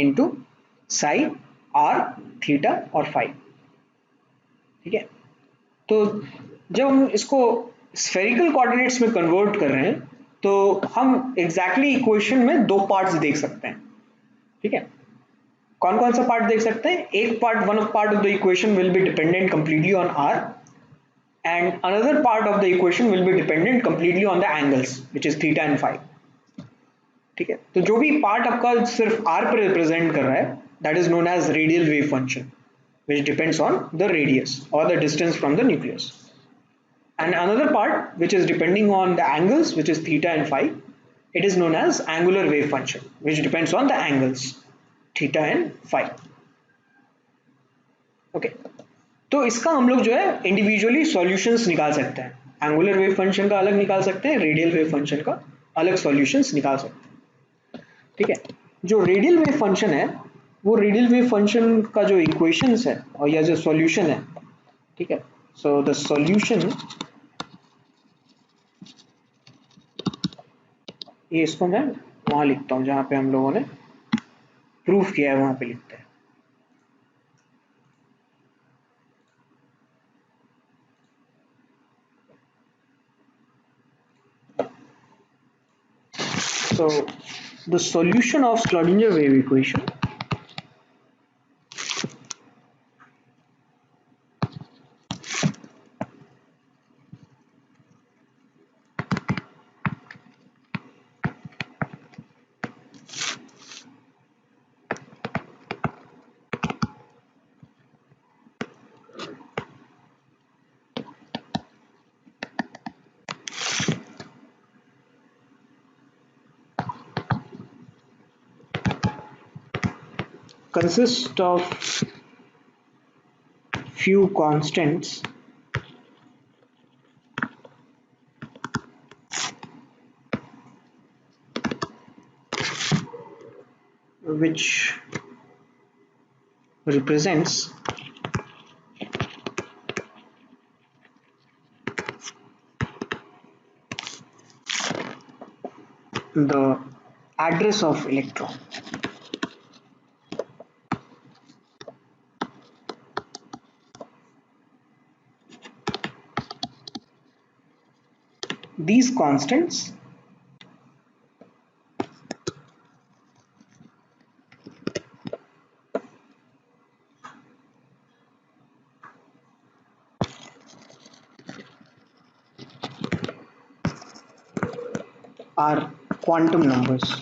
into psi r theta और phi, ठीक है। तो जब हम इसको स्फेरिकल कोऑर्डिनेट्स में कन्वर्ट कर रहे हैं तो हम एग्जैक्टली इक्वेशन में दो पार्ट्स देख सकते हैं, ठीक है। कौन कौन सा पार्ट देख सकते हैं? एक part, one of part of the equation will be dependent completely on r and another part of the equation will be dependent completely on the angles which is theta and phi, ठीक है। तो जो भी पार्ट आपका सिर्फ r पर रिप्रेजेंट कर रहा है that is known as radial wave function which depends on the radius or the distance from the nucleus, and another part which is depending on the angles which is theta and phi, it is known as angular wave function which depends on the angles theta and phi, okay। तो इसका हम लोग जो है इंडिविजुअली सॉल्यूशंस निकाल सकते हैं, एंगुलर वेव फंक्शन का अलग निकाल सकते हैं, रेडियल वेव फंक्शन का अलग सॉल्यूशंस निकाल सकते हैं, ठीक है। जो रेडियल वेव फंक्शन है वो रेडियल वेव फंक्शन का जो इक्वेशंस है और या जो सॉल्यूशन है, ठीक है। सो द सॉल्यूशन, ये इसको मैं वहां लिखता हूं जहां पे हम लोगों ने प्रूफ किया है, वहां पे लिखते हैं। So the solution of Schrodinger wave equation consists of few constants which represents the address of electron. These constants are quantum numbers.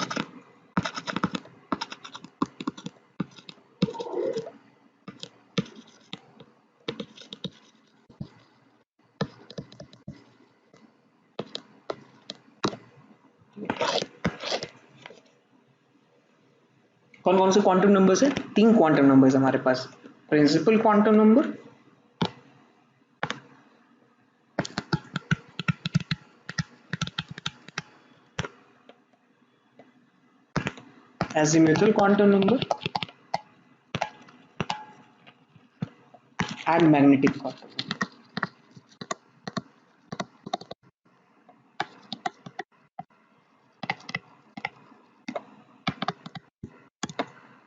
कौन कौन से क्वांटम नंबर्स है? तीन क्वांटम नंबर्स हमारे पास, principal quantum number, azimuthal quantum number and magnetic quantum number,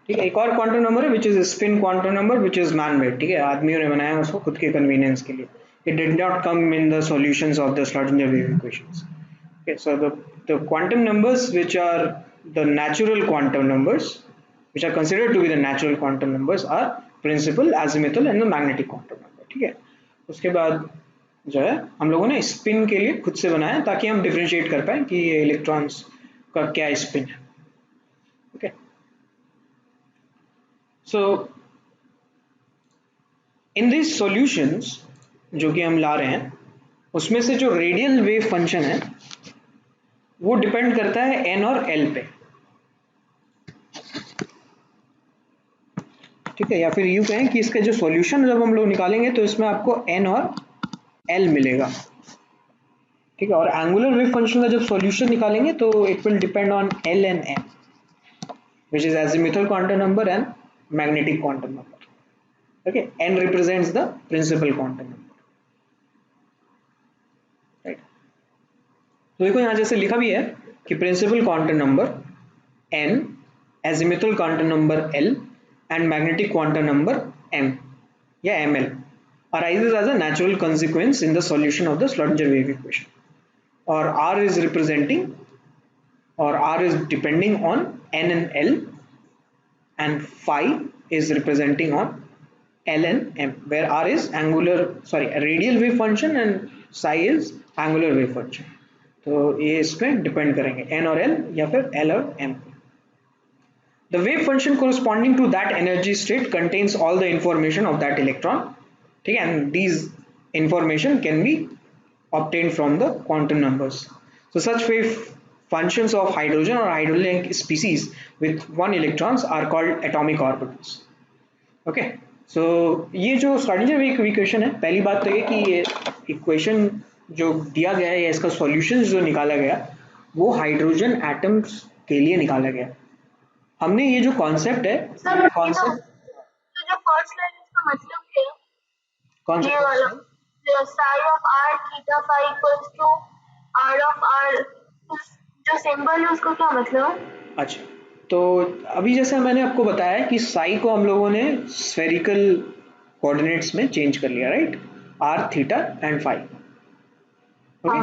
ठीक है। एक और क्वांटम नंबर है which is spin quantum number which is man made, ठीक है, आदमियों ने बनाया उसको खुद के कन्वीनियंस के लिए। It did not come in the solutions of the Schrodinger wave equations, okay। So the quantum numbers which are the natural quantum numbers which are considered to be the natural quantum numbers are principal, azimuthal and the magnetic quantum number, ठीक है। उसके बाद जो है हम लोगों ने स्पिन के लिए खुद से बनाया ताकि हम डिफरेंशिएट कर पाए कि ये इलेक्ट्रॉन्स का क्या स्पिन है, okay. So in this solutions जो कि हम ला रहे हैं उसमें से जो रेडियल वेव फंक्शन है वो डिपेंड करता है एन और एल पे, ठीक है। या फिर यूं कहें कि इसका जो सॉल्यूशन जब हम लोग निकालेंगे तो इसमें आपको एन और एल मिलेगा, ठीक है। और एंगुलर वेव फंक्शन का जब सॉल्यूशन निकालेंगे तो it will depend on l and n which is azimuthal quantum number and magnetic quantum number, okay। n represents the principal quantum number, right। तो देखो यहाँ जैसे लिखा भी है कि principal quantum number n, azimuthal quantum number l, and magnetic quantum number m या ml arises as a natural consequence in the solution of the Schrodinger wave equation, or r is representing, or r is depending on n and l, and phi is representing on l and m, where r is radial wave function and psi is angular wave function. तो ये इसमें डिपेंड करेंगे n और l या फिर l और m. The wave function corresponding to that energy state contains all the information of that electron, ठीक है, and these information can be obtained from the quantum numbers. So such wave functions of hydrogen or hydrogen species with one electrons are called atomic orbitals. Okay, so ये जो श्रोडिंगर वेव इक्वेशन है, पहली बात तो ये कि ये इक्वेशन जो दिया गया है या इसका सॉल्यूशन जो निकाला गया वो हाइड्रोजन एटम्स के लिए निकाला गया. हमने ये जो कॉन्सेप्ट है, कॉन्सेप्ट तो जो फर्स्ट लाइन इसका मतलब क्या है? कौन ये वाला psi of r theta phi equals to r of r, जो सिंबल है उसका क्या मतलब है? अच्छा, तो अभी जैसे मैंने आपको बताया कि साई को हम लोगों ने स्फेरिकल कोऑर्डिनेट्स में चेंज कर लिया, right, r theta and phi. Okay,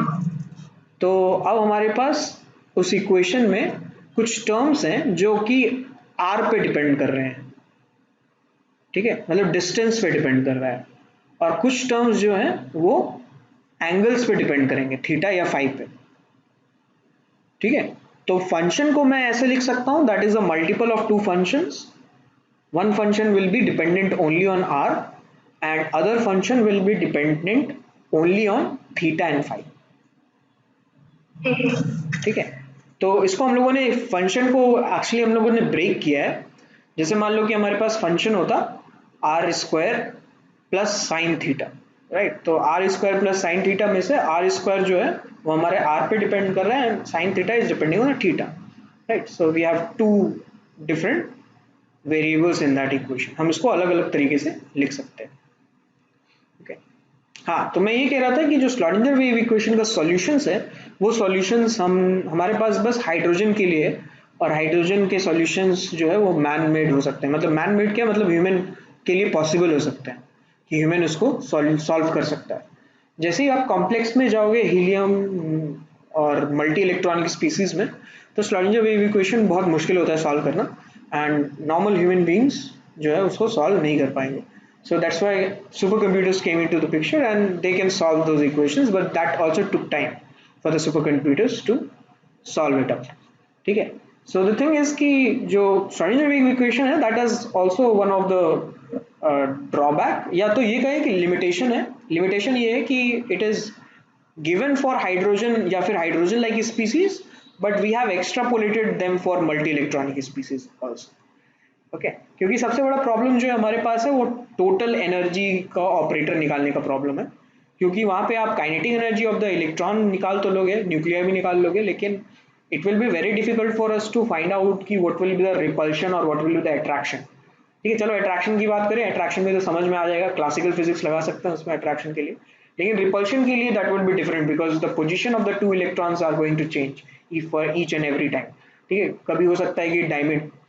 तो अब हमारे पास उस इक्वेशन में कुछ टर्म्स हैं जो कि आर पे डिपेंड कर रहे हैं, ठीक है, मतलब डिस्टेंस पे डिपेंड कर रहा है, और कुछ टर्म्स जो हैं वो एंगल्स पे डिपेंड करेंगे, थीटा या फाई पे, ठीक है. तो फंक्शन को मैं ऐसे लिख सकता हूं, that is a multiple of two functions. One function will be dependent only on r and other function will be dependent only on theta and phi, ठीक है. तो इसको हम लोगों ने फंक्शन को एक्चुअली हम लोगों ने ब्रेक किया है. जैसे मान लो कि हमारे पास फंक्शन होता R square plus sine theta, right. तो R square plus sine theta में से आर स्क्वायर जो है वो हमारे आर पे डिपेंड कर रहा है and sine theta is depending on theta, right. So we have two different variables in that equation. हम इसको अलग अलग तरीके से लिख सकते हैं. ओके, हाँ, तो मैं ये कह रहा था कि जो श्रोडिंगर वेव इक्वेशन का सॉल्यूशंस है वो सॉल्यूशंस हमारे पास बस हाइड्रोजन के लिए है, और हाइड्रोजन के सॉल्यूशंस जो है वो मैन मेड हो सकते हैं. मतलब मैन मेड क्या मतलब ह्यूमन के लिए पॉसिबल हो सकता है कि ह्यूमन उसको सॉल्व कर सकता है. जैसे ही आप कॉम्प्लेक्स में जाओगे हीलियम और मल्टी इलेक्ट्रॉनिक स्पीसीज में, तो श्रोडिंगर वेव इक्वेशन बहुत मुश्किल होता है सॉल्व करना, एंड नॉर्मल ह्यूमन बींग्स जो है उसको सॉल्व नहीं कर पाएंगे. So that's why supercomputers came into the picture and they can solve those equations, but that also took time for the supercomputers to solve it up. ठीक है. So the thing is कि जो Schrodinger wave equation है that is also one of the drawback, या तो ये कहें कि limitation है. Limitation ये है कि it is given for hydrogen या फिर hydrogen like species, but we have extrapolated them for multi electronic species also. Okay, क्योंकि सबसे बड़ा प्रॉब्लम जो है हमारे पास है वो टोटल एनर्जी का ऑपरेटर निकालने का प्रॉब्लम है, क्योंकि वहाँ पे आप kinetic energy of the electron निकाल तो लोगे, न्यूक्लियर भी निकाल लोगे, लेकिन it will be very difficult for us to find out कि what will be the repulsion और what will be the attraction. ठीक है, चलो अट्रैक्शन की बात करें, अट्रैक्शन में तो समझ में आ जाएगा, क्लासिकल फिजिक्स लगा सकते हैं उसमें अट्रैक्शन के लिए, लेकिन रिपल्शन के लिए that will be different because the position of the two electrons are going to change for each and every time. ठीक है, कभी हो सकता है कि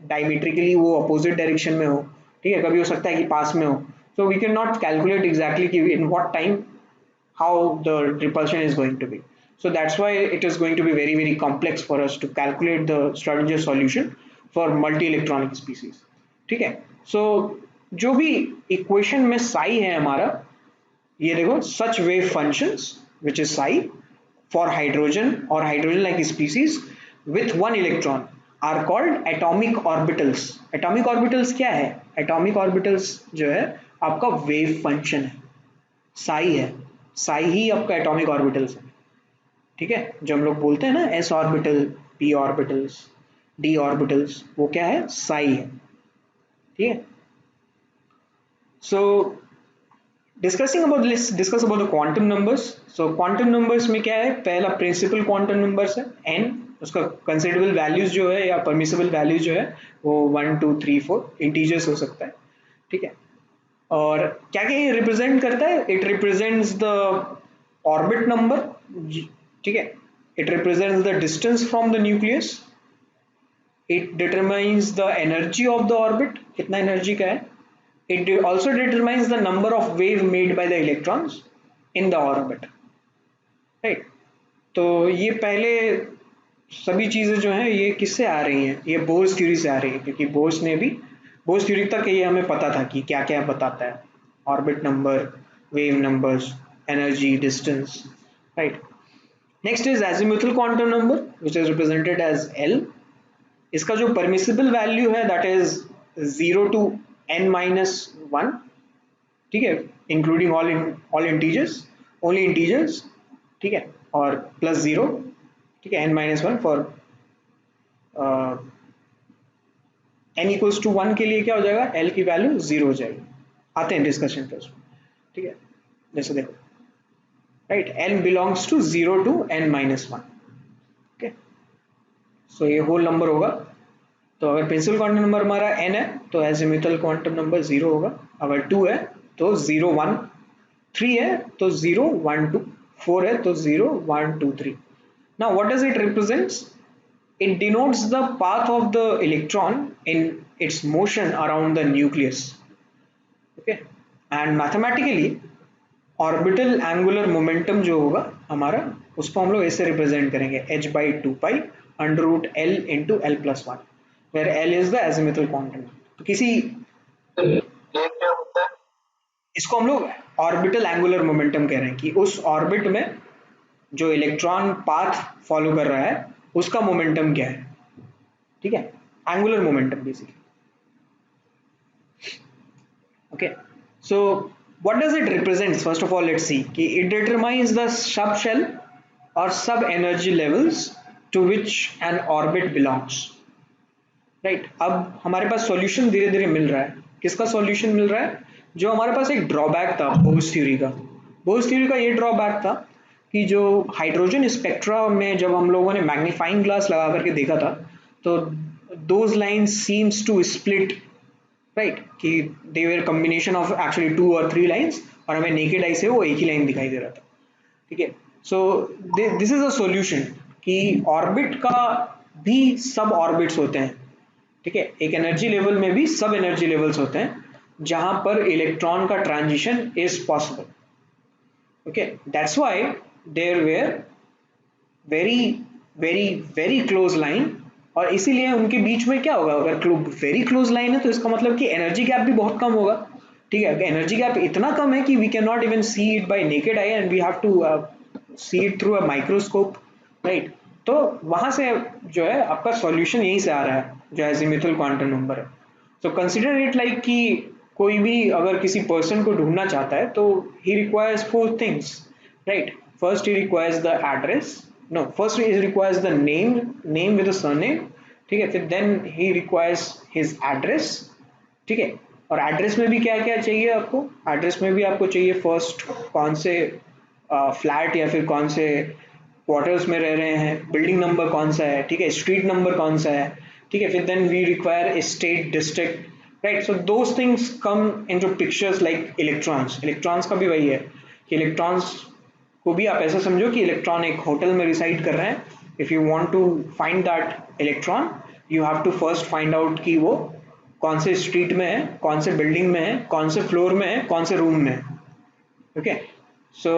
डायमेट्रिकली वो अपोजिट डायरेक्शन में हो, ठीक है, कभी हो सकता है कि पास में हो. So we can not calculate exactly कि in what time how the repulsion is going to be. So that's why it is going to be very very complex for us to calculate the Schrodinger solution for multi-electronic species. ठीक है, so जो भी equation में psi है हमारा, ये देखो such wave functions which is psi for hydrogen or hydrogen like species with one electron are called atomic orbitals. Atomic orbitals क्या है? Atomic orbitals जो है आपका wave function है, psi है, psi ही आपका एटॉमिक ऑर्बिटल्स है. ठीक है, जो हम लोग बोलते हैं ना s orbital, p orbitals, d orbitals, वो क्या है? psi है. ठीक है, सो discuss about the quantum numbers. So quantum numbers में क्या है? पहला प्रिंसिपल क्वांटम नंबर्स है n, उसका कंसिडरेबल वैल्यूज जो है या परमिसिबल वैल्यूज जो है वो 1 2 3 4 इंटीजर्स हो सकता है. ठीक है, और क्या क्या ये रिप्रेजेंट करता है? It represents the orbit number. ठीक है, it represents the distance from the nucleus, it determines the energy of the orbit, कितना energy का है, it also determines the number of wave made by the electrons in the orbit, right? तो ये पहले सभी चीज़ें जो हैं ये किससे आ रही हैं, ये बोर्स थ्योरी से आ रही है, क्योंकि बोर्स थ्योरी तक ये हमें पता था कि क्या क्या बताता है, orbit number, wave numbers, energy, distance, right. Next is azimuthal quantum number which is represented as l. इसका जो परमिसिबल वैल्यू है दैट इज 0 to n-1, ठीक है, including all integers, only integers, ठीक है, और प्लस 0, ठीक है, n-1 for n equals to 1 के लिए क्या हो जाएगा, l की वैल्यू 0 हो जाएगी। आते हैं डिस्कशन पे उसमें, ठीक है, जैसे देखो, right, n belongs to 0 to n-1, okay, so ये होल नंबर होगा। तो अगर प्रिंसिपल क्वांटम नंबर हमारा n है तो एजिमुथल क्वांटम नंबर 0 होगा, अगर 2 है तो 0 1, 3 है तो 0 1 2, 4 है तो 0 1 2 3। Now what does it represents? It denotes the path of the electron in its motion around the nucleus, okay, and mathematically orbital angular momentum जो होगा हमारा उसको हम लोग ऐसे रिप्रेजेंट करेंगे h/2 under root l into l+1, where l is the azimuthal quantum. तो किसी ये क्या होता है? इसको हम लोग ऑर्बिटल एंगुलर मोमेंटम कह रहे हैं कि उस ऑर्बिट में जो इलेक्ट्रॉन पाथ फॉलो कर रहा है उसका मोमेंटम क्या है, ठीक है, angular momentum basically, okay. So what does it represent? First of all, let's see कि it determines the subshell or sub energy levels to which an orbit belongs, right? अब हमारे पास सॉल्यूशन धीरे धीरे मिल रहा है, किसका सॉल्यूशन मिल रहा है, जो हमारे पास एक ड्रॉबैक था बोर्स थ्योरी का। बोर्स थ्योरी का ये ड्रॉबैक था कि जो हाइड्रोजन स्पेक्ट्रा में जब हम लोगों ने मैग्नीफाइंग ग्लास लगा करके देखा था तो those lines seems to split, right, कि they were combination of actually 2 और 3 लाइंस, और हमें नेकेड आई से वो एक ही लाइन दिखाई दे रहा था, ठीक है। So this is a solution कि ऑर्बिट का भी सब ऑर्बिट्स होते हैं, ठीक है, एक एनर्जी लेवल में भी सब एनर्जी लेवल्स होते हैं जहां पर इलेक्ट्रॉन का transition is possible, okay, that's why there were very very very close line, और इसीलिए उनके बीच में क्या होगा, अगर वेरी क्लोज लाइन है तो इसका मतलब कि एनर्जी गैप भी बहुत कम होगा, ठीक है, एनर्जी गैप इतना कम है कि we can not even see it by naked eye and we have to see it through a microscope, right. तो वहां से जो है आपका सॉल्यूशन यहीं से आ रहा है जो एजिमुथल क्वांटम नंबर है। सो कंसिडर इट लाइक कि कोई भी अगर किसी पर्सन को ढूंढना चाहता है तो he requires 4 things, right. First he requires the address, no, first he requires the name with a surname, ठीक है, फिर then he requires his address, ठीक है, और एड्रेस में भी क्या क्या चाहिए आपको, एड्रेस में भी आपको चाहिए फर्स्ट कौन से फ्लैट या फिर कौन से क्वार्टर्स में रह रहे हैं, बिल्डिंग नंबर कौन सा है, ठीक है, स्ट्रीट नंबर कौन सा है, ठीक है, फिर then we require state, district, right. So those things come into pictures like electrons का भी वही है कि इलेक्ट्रॉन्स को भी आप ऐसा समझो कि इलेक्ट्रॉन एक होटल में रिसाइड कर रहे हैं, if you want to find that electron you have to first find out कि वो कौन से स्ट्रीट में है, कौन से बिल्डिंग में है, कौन से फ्लोर में है, कौन से रूम में है, ओके। सो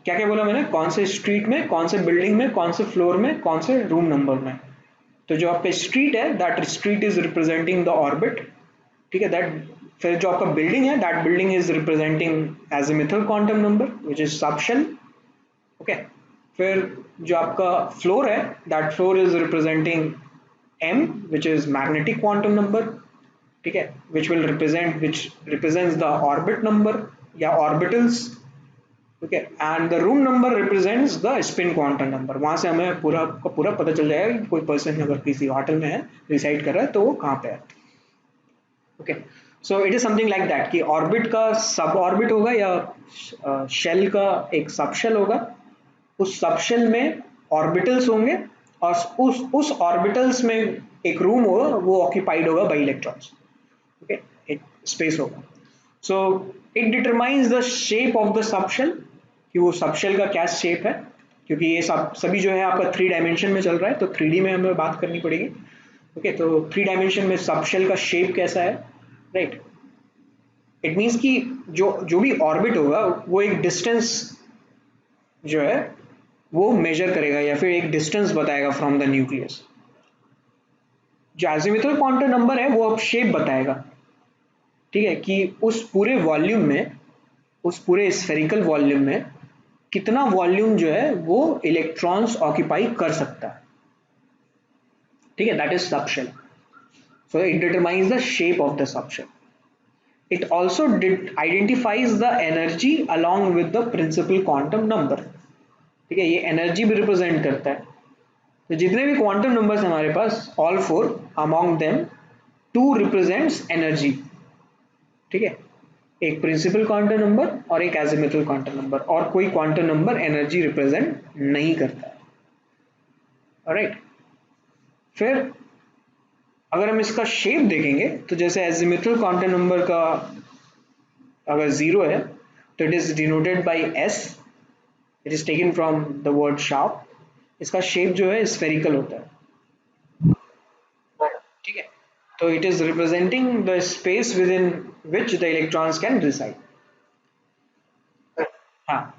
क्या क्या बोला मैंने, कौन से स्ट्रीट में, कौन से बिल्डिंग में, कौन से फ्लोर में, कौन से रूम नंबर में। तो जो आपका स्ट्रीट है that street is representing the orbit, ठीक है, दैट फिर जो आपका बिल्डिंग है that building is representing azimuthal quantum number which is subshell, okay. फिर जो आपका फ्लोर है that floor is representing m which is magnetic quantum number, ठीक है, which represents the orbit number या orbitals, okay, and the room number represents the spin quantum number। वहां से हमें पूरा का पूरा पता चल जाएगा कि कोई पर्सन अगर किसी होटल में है रिसाइड कर रहा है तो वो कहाँ पे है, okay. So it is something like that कि ऑर्बिट का सब ऑर्बिट होगा या शेल का एक सबशेल होगा, उस सबशेल में ऑर्बिटल्स होंगे और उस ऑर्बिटल्स में एक रूम होगा वो ऑक्यूपाइड होगा बाय इलेक्ट्रॉन्स, ओके, एक स्पेस होगा। सो it determines the shape of the subshell कि वो सबशेल का क्या शेप है, क्योंकि ये सब सभी जो है आपका 3 डायमेंशन में चल रहा है, तो 3D में हमें बात करनी पड़ेगी। ओके, तो 3 डायमेंशन में सब शेल का शेप कैसा है, राइट। इट मीन्स कि जो जो भी ऑर्बिट होगा वो एक डिस्टेंस जो है वो मेजर करेगा या फिर एक डिस्टेंस बताएगा फ्रॉम द न्यूक्लियस। जो एजिमुथल क्वांटम नंबर है वो अब शेप बताएगा, ठीक है, कि उस पूरे वॉल्यूम में, उस पूरे स्फेरिकल वॉल्यूम में कितना वॉल्यूम जो है वो इलेक्ट्रॉन्स ऑक्यूपाई कर सकता है, ठीक है, that is subshell. So it determines the shape of the subshell. It also identifies the energy along with the principal quantum number, ठीक है, ये एनर्जी भी रिप्रेजेंट करता है। तो जितने भी क्वांटम नंबर्स हमारे पास, all 4 among them 2 represents energy, ठीक है, एक प्रिंसिपल क्वांटम नंबर और एक एजिमुथल क्वांटम नंबर, और कोई क्वांटम नंबर एनर्जी रिप्रेजेंट नहीं करता है। ऑलराइट, फिर अगर हम इसका शेप देखेंगे तो जैसे एजिमुथल क्वांटम नंबर का अगर 0 है तो it is denoted by s, it is taken from the word sharp. इसका शेप जो है स्फेरिकल होता है, ठीक है, तो it is representing the space within which the electrons can reside. हाँ,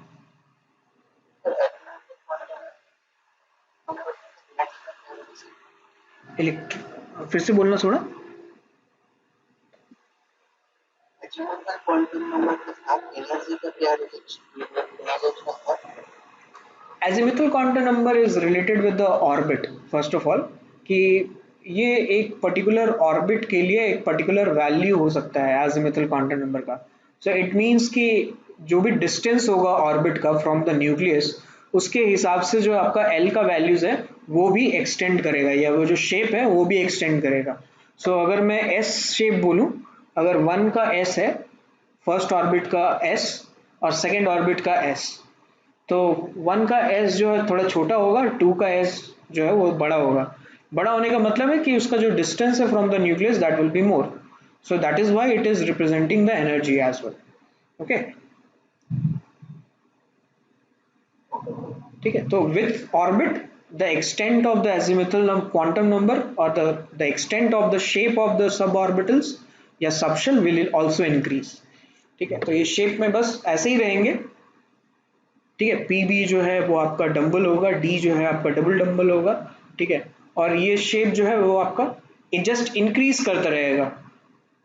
फिर से बोलना थोड़ा। क्वांटम नंबर के साथ एनर्जी का क्या रिलेशन है? Azimuthal quantum number is related with the orbit, first of all, कि ये एक पर्टिकुलर ऑर्बिट के लिए एक पर्टिकुलर वैल्यू हो सकता है एजिमुथल क्वांटम नंबर का। सो इट मीन्स कि जो भी डिस्टेंस होगा ऑर्बिट का फ्रॉम द न्यूक्लियस, उसके हिसाब से जो आपका एल का वैल्यूज है वो भी एक्सटेंड करेगा, या वो जो शेप है वो भी एक्सटेंड करेगा। सो अगर मैं एस शेप बोलूं, अगर 1 का एस है, फर्स्ट ऑर्बिट का एस और सेकेंड ऑर्बिट का एस, तो 1 का एस जो है थोड़ा छोटा होगा, 2 का एस जो है वो बड़ा होगा। बड़ा होने का मतलब है कि उसका जो डिस्टेंस है from the nucleus that will be more, so that is why it is representing the energy as well. Okay, ठीक है, तो with orbit the extent of the azimuthal quantum number और the extent of the shape of the sub orbitals या सबशेल विल आल्सो इंक्रीज, ठीक है। तो ये शेप में बस ऐसे ही रहेंगे, ठीक है। पी बी जो है वो आपका डंबल होगा, डी जो है आपका डबल डंबल होगा, ठीक है, और ये शेप जो है वो आपका जस्ट इंक्रीज करता रहेगा,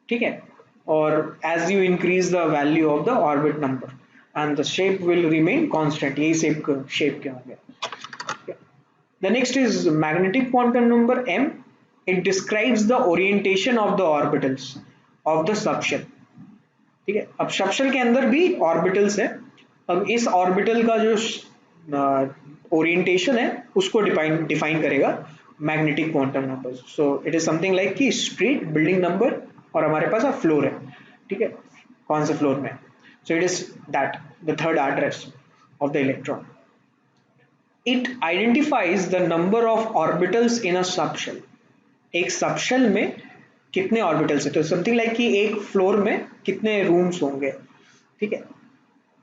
ठीक है, और as you increase the value of the orbit number and the shape will remain constant, यही शेप के होंगे। The next is magnetic quantum number m। It describes the orientation of the orbitals of the subshell, ठीक है। अब सबशेल के अंदर भी ऑर्बिटल्स है, अब इस ऑर्बिटल का जो ओरिएंटेशन है उसको डिफाइन करेगा magnetic quantum number. So it is something like कि स्ट्रीट, बिल्डिंग नंबर, और हमारे पास फ्लोर है, ठीक है, कौन से फ्लोर में। सो it is that the third address of the electron. It identifies the number of orbitals in a subshell, एक सबशेल में कितने ऑर्बिटल्स है, तो समथिंग लाइक कि एक फ्लोर में कितने रूम्स होंगे, ठीक है,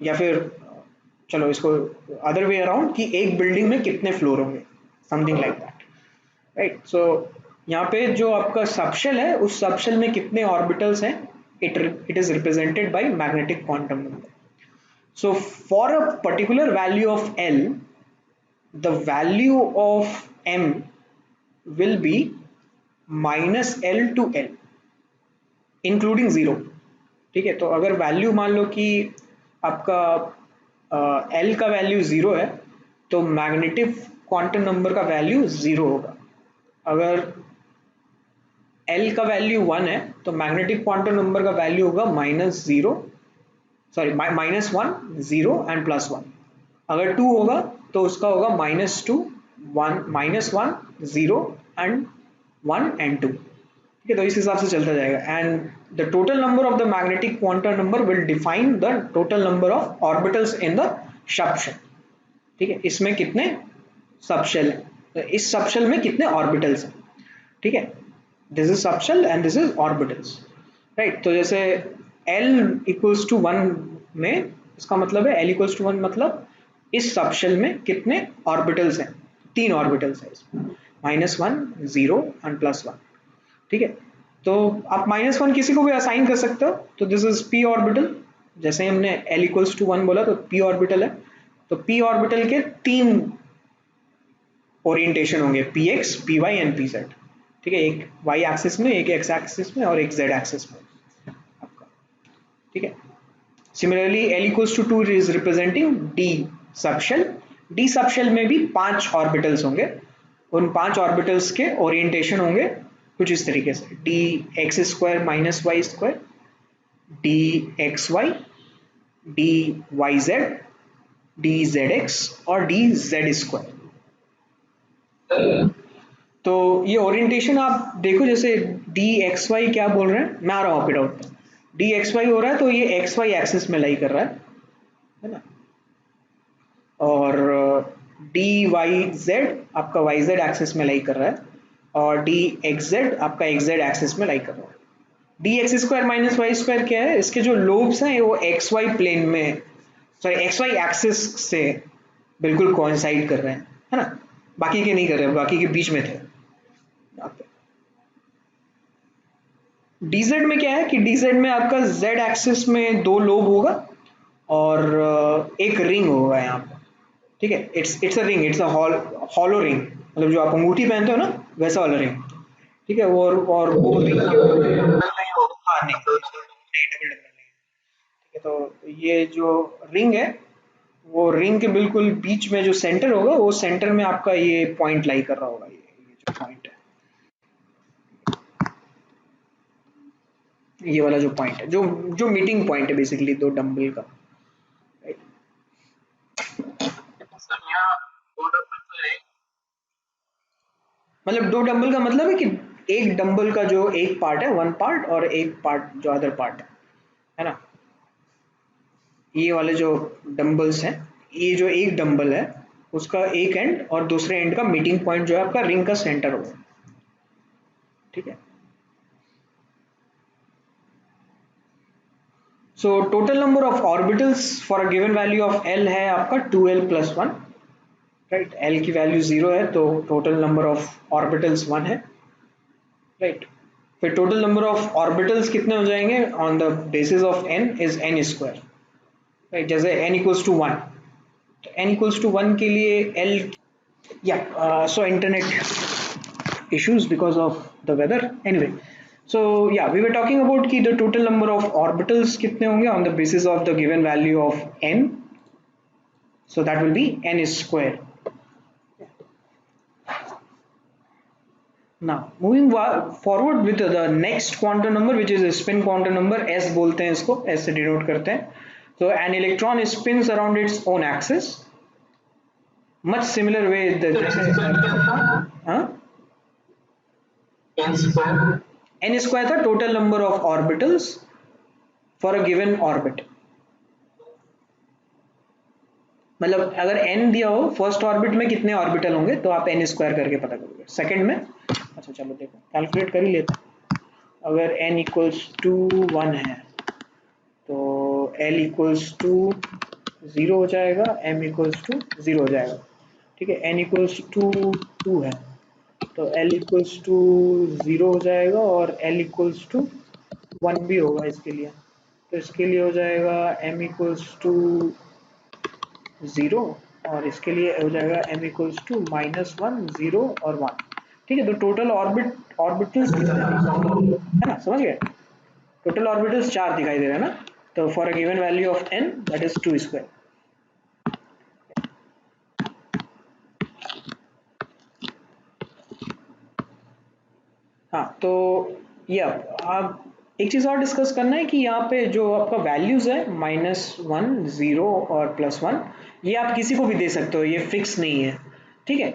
या फिर चलो इसको अदर वे अराउंड कि एक बिल्डिंग में कितने फ्लोर होंगे, समथिंग लाइक दैट, राइट। सो यहाँ पे जो आपका सबशेल है उस सबशेल में कितने ऑर्बिटल्स हैं, it is represented by magnetic quantum number. So for a particular value of l, the value of m will be -L to L including zero, ठीक है। तो अगर वैल्यू मान लो कि आपका एल का वैल्यू जीरो है तो मैग्नेटिक क्वांटम नंबर का वैल्यू जीरो होगा। अगर एल का वैल्यू 1 है तो मैग्नेटिक क्वांटम नंबर का वैल्यू होगा -0, सॉरी -1 0 एंड +1। अगर 2 होगा तो उसका होगा -2 1 -1 0 एंड 1 एंड 2, ठीक है। तो इस हिसाब से चलता जाएगा and the total number of the magnetic quantum number will define the total number of orbitals in the subshell, ठीक है। इसमें कितने सबशेल है, तो इस सबशेल में कितने ऑर्बिटल्स हैं, ठीक है। This is subshell and this is orbitals, right. तो जैसे L इक्वल्स टू 1 में इसका मतलब है L इक्वल्स टू 1 मतलब इस सबशेल में कितने ऑर्बिटल्स हैं, 3 ऑर्बिटल्स हैं इसमें, -1 0 एंड +1, ठीक है। तो आप -1 किसी को भी असाइन कर सकते हो, तो दिस इज p ऑर्बिटल, जैसे हमने l इक्वल्स टू 1 बोला तो p ऑर्बिटल है, तो p ऑर्बिटल के 3 ओरिएंटेशन होंगे, px py एंड pz, ठीक है, एक y एक्सिस में, एक x एक्सिस में और एक z एक्सिस में आपका, ठीक है। Similarly l equals to 2 is representing d subshell, d subshell में भी 5 ऑर्बिटल्स होंगे, उन 5 ऑर्बिटल्स के ओरिएंटेशन होंगे कुछ इस तरीके से, d x square minus y square, d x y, d y z, d z x और डी जेड स्क्वायर। तो ये ओरिएंटेशन आप देखो, जैसे डी एक्स वाई क्या बोल रहे हैं, मैं आ रहा हूँ आपके डाउट पे, डी एक्स वाई हो रहा है तो ये एक्स वाई एक्सिस में लाई कर रहा है ना, और डी वाई जेड आपका वाई जेड एक्सिस में लाई कर रहा है, और डी एक्स जेड आपका एक्स जेड एक्सिस में लाई कर रहा है। D x square minus y square क्या है, इसके जो लोब्स हैं वो एक्स वाई प्लेन में, सॉरी एक्स वाई एक्सिस से बिल्कुल कोइंसाइड कर रहे हैं, है ना, बाकी के नहीं कर रहे, बाकी के बीच में थे। डीजेड में क्या है कि डीजेड में आपका जेड एक्सिस में 2 लोब होगा और एक रिंग होगा यहाँ पर, ठीक है, it's a ring, it's a hollow ring, मतलब जो आप अंगूठी पहनते हो ना वैसा वाला रिंग, ठीक है। और वो रिंग हाँ नहीं डबल नहीं, ठीक है। तो ये जो रिंग है, वो रिंग के बिल्कुल बीच में जो सेंटर होगा, वो सेंटर में आपका ये पॉइंट लाई कर रहा होगा, ये जो पॉइंट है, ये वाला जो पॉइंट है, जो जो मीटिंग पॉइंट है बेसिकली दो डंबल का, right? मतलब 2 डंबल का मतलब है कि एक डंबल का जो एक पार्ट है, वन पार्ट, और एक पार्ट जो अदर पार्ट है ना, ये वाले जो डंबल्स हैं, ये जो एक डंबल है उसका एक एंड और दूसरे एंड का मीटिंग पॉइंट जो है आपका रिंग का सेंटर होगा, ठीक है। So total number of orbitals for a given value of L है आपका 2L + 1, राइट, L की वैल्यू 0 है तो टोटल नंबर ऑफ ऑर्बिटल्स 1 है, राइट। फिर टोटल नंबर ऑफ ऑर्बिटल्स कितने हो जाएंगे on the basis of n is n square, right, जैसे n इक्वल्स टू 1, तो n इक्वल्स टू 1 के लिए L, या so internet issues because of the weather, anyway, so yeah, we were talking about कि the total number of orbitals कितने होंगे on the basis of the given value of n, so that will be n square. Now moving forward with the next quantum number which is a spin quantum number, s बोलते हैं इसको, s से denote करते हैं, so an electron spins around its own axis much similar way the हाँ n square था total number of orbitals for a given orbit, मतलब अगर n दिया हो फर्स्ट ऑर्बिट में कितने ऑर्बिटल होंगे तो आप n स्क्वायर करके पता करोगे, सेकंड में, अच्छा चलो देखो कैलकुलेट कर ही लेते हैं, अगर n इक्वल्स टू 1 है तो l इक्वल्स टू 0 हो जाएगा, m इक्वल्स टू 0 हो जाएगा, ठीक है, n इक्वल्स टू 2 है तो l इक्वल्स टू 0 हो जाएगा और l इक्वल्स टू 1 भी होगा इसके लिए, तो इसके लिए हो जाएगा m इक्वल्स टू 0 और इसके लिए हो जाएगा m इक्वल्स टू -1 0 और 1, ठीक है। तो टोटल ऑर्बिटल्स है ना, समझ गए, टोटल ऑर्बिटल्स 4 दिखाई दे रहा है ना, तो for a given value of n that is 2 square. हाँ तो ये आप एक चीज़ और डिस्कस करना है कि यहाँ पे जो आपका वैल्यूज़ है -1 0 और +1, ये आप किसी को भी दे सकते हो, ये फिक्स नहीं है, ठीक है।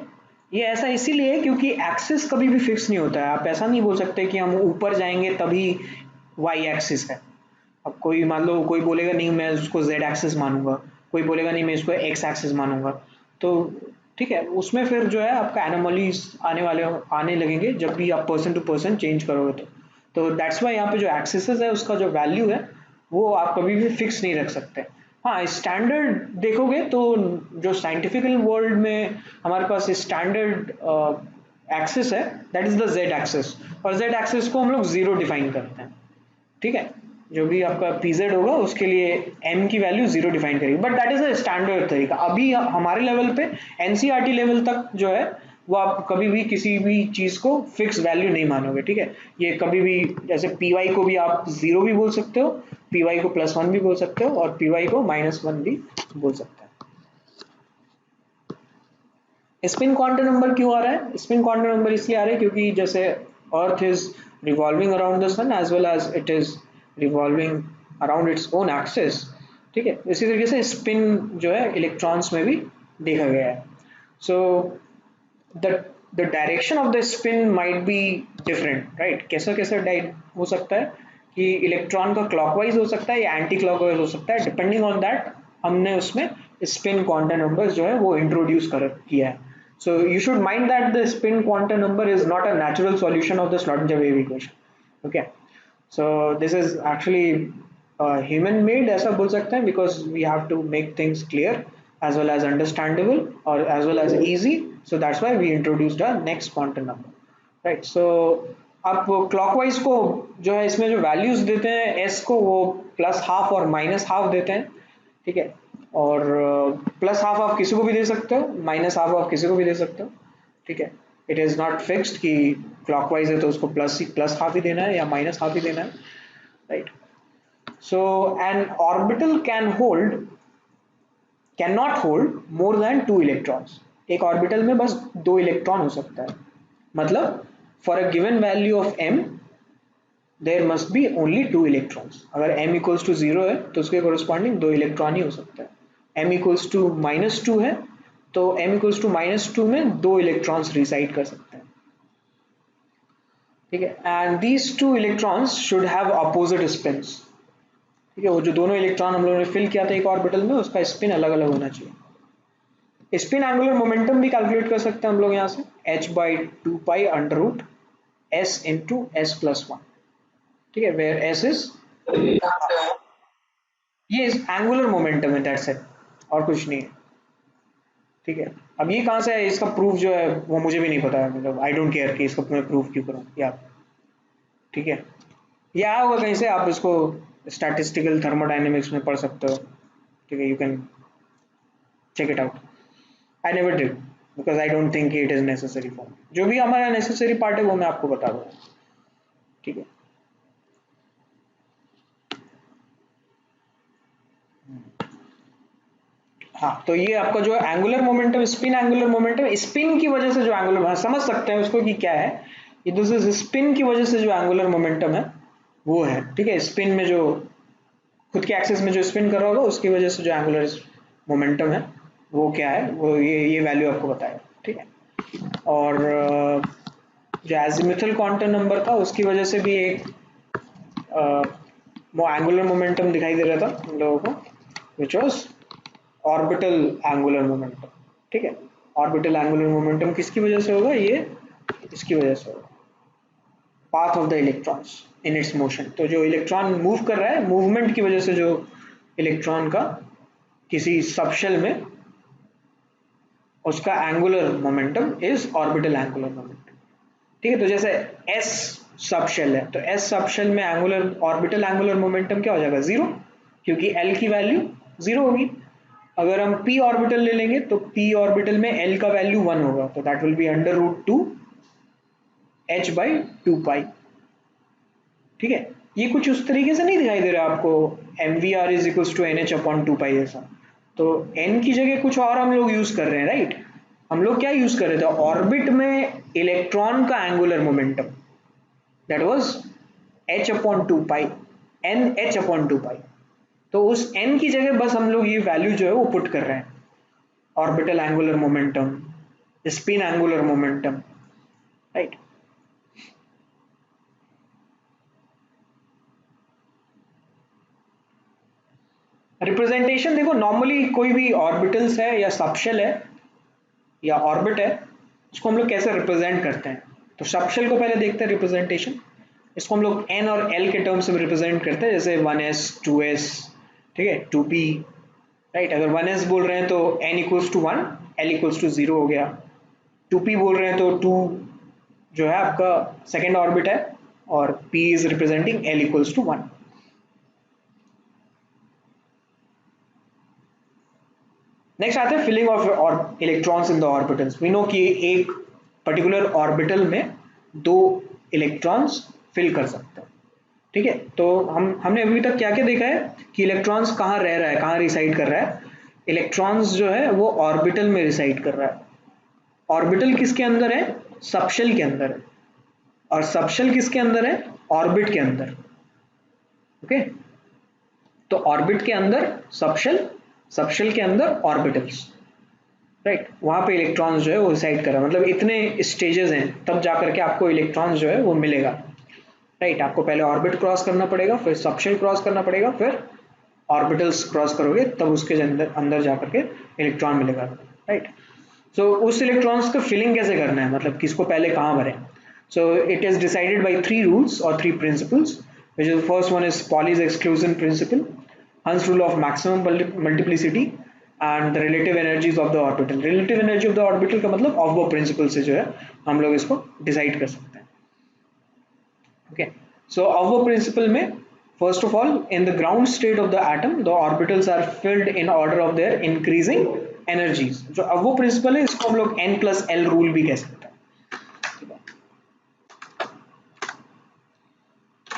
ये ऐसा इसीलिए है क्योंकि एक्सिस कभी भी फिक्स नहीं होता है, आप ऐसा नहीं बोल सकते कि हम ऊपर जाएंगे तभी वाई एक्सिस है, अब कोई मान लो कोई बोलेगा नहीं मैं उसको जेड एक्सिस मानूंगा, कोई बोलेगा नहीं मैं इसको एक्स एक्सिस मानूंगा, तो ठीक है उसमें फिर जो है आपका एनोमलीज आने लगेंगे जब भी आप पर्सन टू पर्सन चेंज करोगे, तो दैट्स वाई यहाँ पे जो एक्सिस है उसका जो वैल्यू है वो आप कभी भी फिक्स नहीं रख सकते, हाँ, स्टैंडर्ड देखोगे तो जो साइंटिफिकल वर्ल्ड में हमारे पास स्टैंडर्ड एक्सिस है, that is the Z axis, और जेड एक्सिस को हम लोग जीरो डिफाइन करते हैं, ठीक है। जो भी आपका पी जेड होगा उसके लिए एम की वैल्यू जीरो डिफाइन करेगी, but that is a standard तरीका। अभी हमारे लेवल पे एनसीईआरटी लेवल तक जो है वो आप कभी भी किसी भी चीज को फिक्स वैल्यू नहीं मानोगे, ठीक है। ये कभी भी जैसे पी वाई को भी आप जीरो भी बोल सकते हो, पी वाई को प्लस वन भी बोल सकते हो, और पी वाई को माइनस वन भी बोल सकते हैं। स्पिन क्वांटम नंबर क्यों आ रहा है? स्पिन क्वांटम नंबर इसलिए आ रहा है क्योंकि जैसे earth is revolving around the sun as well as it is revolving around its own axis, ठीक है। इसी तरीके से स्पिन जो है इलेक्ट्रॉन्स में भी देखा गया है। So the the direction of the spin might be different, right. कैसा कैसा हो सकता है कि इलेक्ट्रॉन का क्लॉकवाइज हो सकता है या एंटी क्लॉकवाइज हो सकता है, डिपेंडिंग ऑन दैट हमने उसमें स्पिन क्वांटम नंबर्स जो है वो इंट्रोड्यूस कर किया है। So you should mind that the spin quantum number is not a natural solution of the Schrodinger wave equation, okay. So this is actually human made, ऐसा बोल सकते हैं, because we have to make things clear as well as understandable or as well as easy, so that's why we introduced a next quantum number, right? So आप क्लॉकवाइज को जो है इसमें जो वैल्यूज देते हैं एस को, वो प्लस हाफ और माइनस हाफ देते हैं, ठीक है। और प्लस हाफ आप किसी को भी दे सकते हो, माइनस हाफ आप किसी को भी दे सकते हो, ठीक है। इट इज नॉट फिक्स्ड कि क्लॉकवाइज है तो उसको प्लस हाफ ही देना है या माइनस हाफ ही देना है, right. So an orbital can not hold more than two electrons. एक ऑर्बिटल में बस दो इलेक्ट्रॉन हो सकता है, मतलब for a given value of m there must be only two electrons. अगर एम इक्वल्स टू जीरो है तो उसके कोरस्पॉन्डिंग दो इलेक्ट्रॉन ही हो सकता है। M equals to minus two है तो m equals to minus two में दो इलेक्ट्रॉन्स रिसाइड कर सकते हैं, ठीक है। And these two electrons should have opposite spins, ठीक है। वो जो दोनों इलेक्ट्रॉन हम लोगों ने फिल किया था एक ऑर्बिटल में, उसका स्पिन अलग अलग होना चाहिए। स्पिन एंगुलर मोमेंटम भी कैलकुलेट कर सकते हैं हम लोग यहाँ से, h by two pi under root s into s plus one, ठीक है, वेयर एस इज, ये एंगुलर मोमेंटम है, दैट्स इट, और कुछ नहीं है, ठीक है। अब ये कहाँ से है, इसका प्रूफ जो है वो मुझे भी नहीं पता है, मतलब आई डोंट केयर कि इसका मैं प्रूफ क्यों करूँ यार, ठीक है। ये आया होगा कहीं से, आप इसको स्टैटिस्टिकल थर्मोडाइनमिक्स में पढ़ सकते हो, ठीक है। You can check it out. I never did because I don't think it is necessary for me. जो भी हमारा necessary part है वो मैं आपको बता दूंगा, ठीक है। हाँ, तो ये आपका जो angular momentum, spin angular momentum, spin की वजह से जो एंगुलर, हाँ, समझ सकते हैं उसको कि क्या है ये, दूसरे स्पिन की वजह से जो एंगुलर मोमेंटम है वो है, ठीक है। स्पिन में जो खुद के एक्सिस में जो स्पिन कर रहा होगा उसकी वजह से जो एंगुलर मोमेंटम है वो क्या है, वो ये वैल्यू आपको बताएगा, ठीक है। और जो एजिमुथल क्वांटम नंबर था उसकी वजह से भी एक वो एंगुलर मोमेंटम दिखाई दे रहा था हम लोगों को, which was orbital angular momentum, ठीक है। ऑर्बिटल एंगुलर मोमेंटम किसकी वजह से होगा, ये इसकी वजह से होगा, path of the electrons in its motion. तो जो इलेक्ट्रॉन मूव कर रहा है, मूवमेंट की वजह से जो इलेक्ट्रॉन का किसी सबशेल में, उसका angular momentum is orbital angular momentum, ठीक है। तो जैसे एस सबशेल है तो एस सबशेल में एंगुलर ऑर्बिटल एंगुलर मोमेंटम क्या हो जाएगा, जीरो, क्योंकि एल की वैल्यू जीरो होगी। अगर हम पी ऑर्बिटल ले लेंगे तो पी ऑर्बिटल में एल का वैल्यू वन होगा, तो that will be under root two H by two pi, ठीक है। ये कुछ उस तरीके से नहीं दिखाई दे रहा आपको, M we are is equal to N H upon two pi ऐसा, तो एन की जगह कुछ और हम लोग यूज कर रहे हैं, राइट। हम लोग क्या यूज कर रहे थे, ऑर्बिट में इलेक्ट्रॉन का angular momentum, that was h upon two pi, n H upon two pi. तो उस एन की जगह बस हम लोग ये वैल्यू जो है वो पुट कर रहे हैं, orbital angular momentum, spin angular momentum, right. Representation देखो, नॉर्मली कोई भी ऑर्बिटल्स है या सबशेल है या ऑर्बिट है, उसको हम लोग कैसे रिप्रेजेंट करते हैं। तो सबशेल को पहले देखते हैं रिप्रेजेंटेशन, इसको हम लोग एन और एल के टर्म्स में रिप्रेजेंट करते हैं, जैसे वन एस, टू एस, ठीक है, टू पी, राइट। अगर 1s बोल रहे हैं तो n equals to 1, l equals to 0 हो गया। 2p बोल रहे हैं तो 2 जो है आपका सेकेंड ऑर्बिट है और p is representing l equals to 1। Next आते हैं फिलिंग ऑफ और electrons in the orbitals. We know कि एक पर्टिकुलर ऑर्बिटल में 2 इलेक्ट्रॉन्स फिल कर सकते हैं, ठीक है। तो हमने अभी तक क्या क्या देखा है कि इलेक्ट्रॉन्स कहाँ रह रहा है, कहाँ रिसाइड कर रहा है। इलेक्ट्रॉन्स जो है वो ऑर्बिटल में रिसाइड कर रहा है। ऑर्बिटल किसके अंदर है? सबशेल के अंदर है। और सबशेल किसके अंदर है? ऑर्बिट के अंदर। ओके, तो ऑर्बिट के अंदर सबशेल, सबशेल के अंदर ऑर्बिटल्स, राइट। वहां पे इलेक्ट्रॉन्स जो है वो रिसाइड कर रहा है। मतलब इतने स्टेजेस हैं तब जाकर के आपको इलेक्ट्रॉन्स जो है वो मिलेगा, राइट। आपको पहले ऑर्बिट क्रॉस करना पड़ेगा, फिर सबशेल क्रॉस करना पड़ेगा, फिर ऑर्बिटल्स क्रॉस करोगे तब उसके अंदर अंदर जाकर के इलेक्ट्रॉन मिलेगा, राइट। सो उस इलेक्ट्रॉन्स का फिलिंग कैसे करना है, मतलब किसको पहले कहाँ भरें। सो it is decided by 3 rules और 3 principles, which is the first one is Pauli's exclusion principle, Hunt's rule of maximum multiplicity and the relative energies of the orbital। relative energy of the orbital का मतलब of वो principle से जो है हम लोग इसको डिसाइड कर सकते हैं। ओके, सो of वो principle में first of all in the ground state of the atom the orbitals are filled in order of their increasing energies। जो अब वो principle है इसको हम लोग n plus l rule भी कह सकते हैं,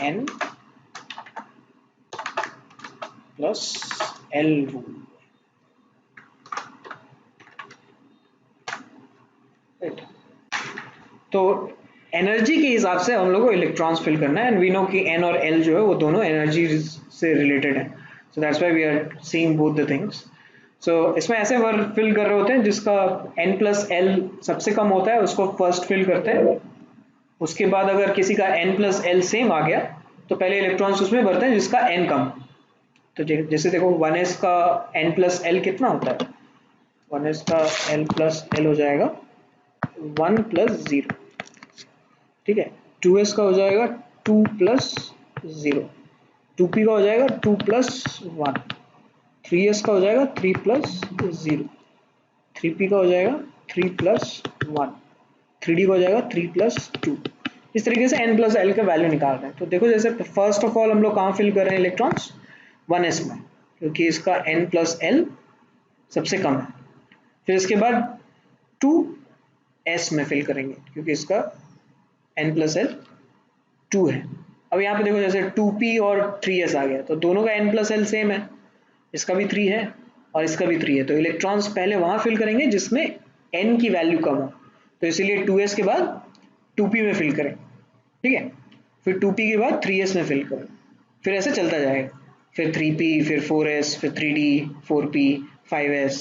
n plus l rule, right. तो एनर्जी के हिसाब से हम लोग को इलेक्ट्रॉन्स फिल करना है एंड वी नो कि एन और एल जो है वो दोनों एनर्जी से रिलेटेड है। So that's why we are seeing both the things. सो इसमें ऐसे वर्क फिल कर रहे होते हैं जिसका एन प्लस एल सबसे कम होता है उसको फर्स्ट फिल करते हैं। उसके बाद अगर किसी का एन प्लस एल सेम आ गया तो पहले इलेक्ट्रॉन्स उसमें भरते हैं जिसका एन कम। तो जैसे देखो 1s का एन प्लस एल कितना होता है? 1s का एल प्लस एल हो जाएगा 1 प्लस 0, ठीक है। 2s का हो जाएगा 2 प्लस 0, 2p का हो जाएगा 2 प्लस 1, 3s का हो जाएगा 3 प्लस 0, 3p का हो जाएगा 3 प्लस 1, 3d का हो जाएगा 3 प्लस 2। इस तरीके से n प्लस एल का वैल्यू निकाल रहे हैं। तो देखो जैसे फर्स्ट ऑफ ऑल हम लोग कहाँ फिल कर रहे हैं इलेक्ट्रॉन्स? 1s में, क्योंकि इसका n प्लस एल सबसे कम है। फिर इसके बाद 2s में फिल करेंगे क्योंकि इसका n प्लस एल 2 है। अब यहाँ पे देखो जैसे 2p और 3s आ गया तो दोनों का n प्लस एल सेम है, इसका भी 3 है और इसका भी 3 है। तो इलेक्ट्रॉन्स पहले वहां फिल करेंगे जिसमें n की वैल्यू कम हो, तो इसीलिए 2s के बाद 2p में फिल करें, ठीक है। फिर 2p के बाद 3s में फिल करें, फिर ऐसे चलता जाएगा। फिर 3p, फिर 4s, फिर 3d, 4p, 5s,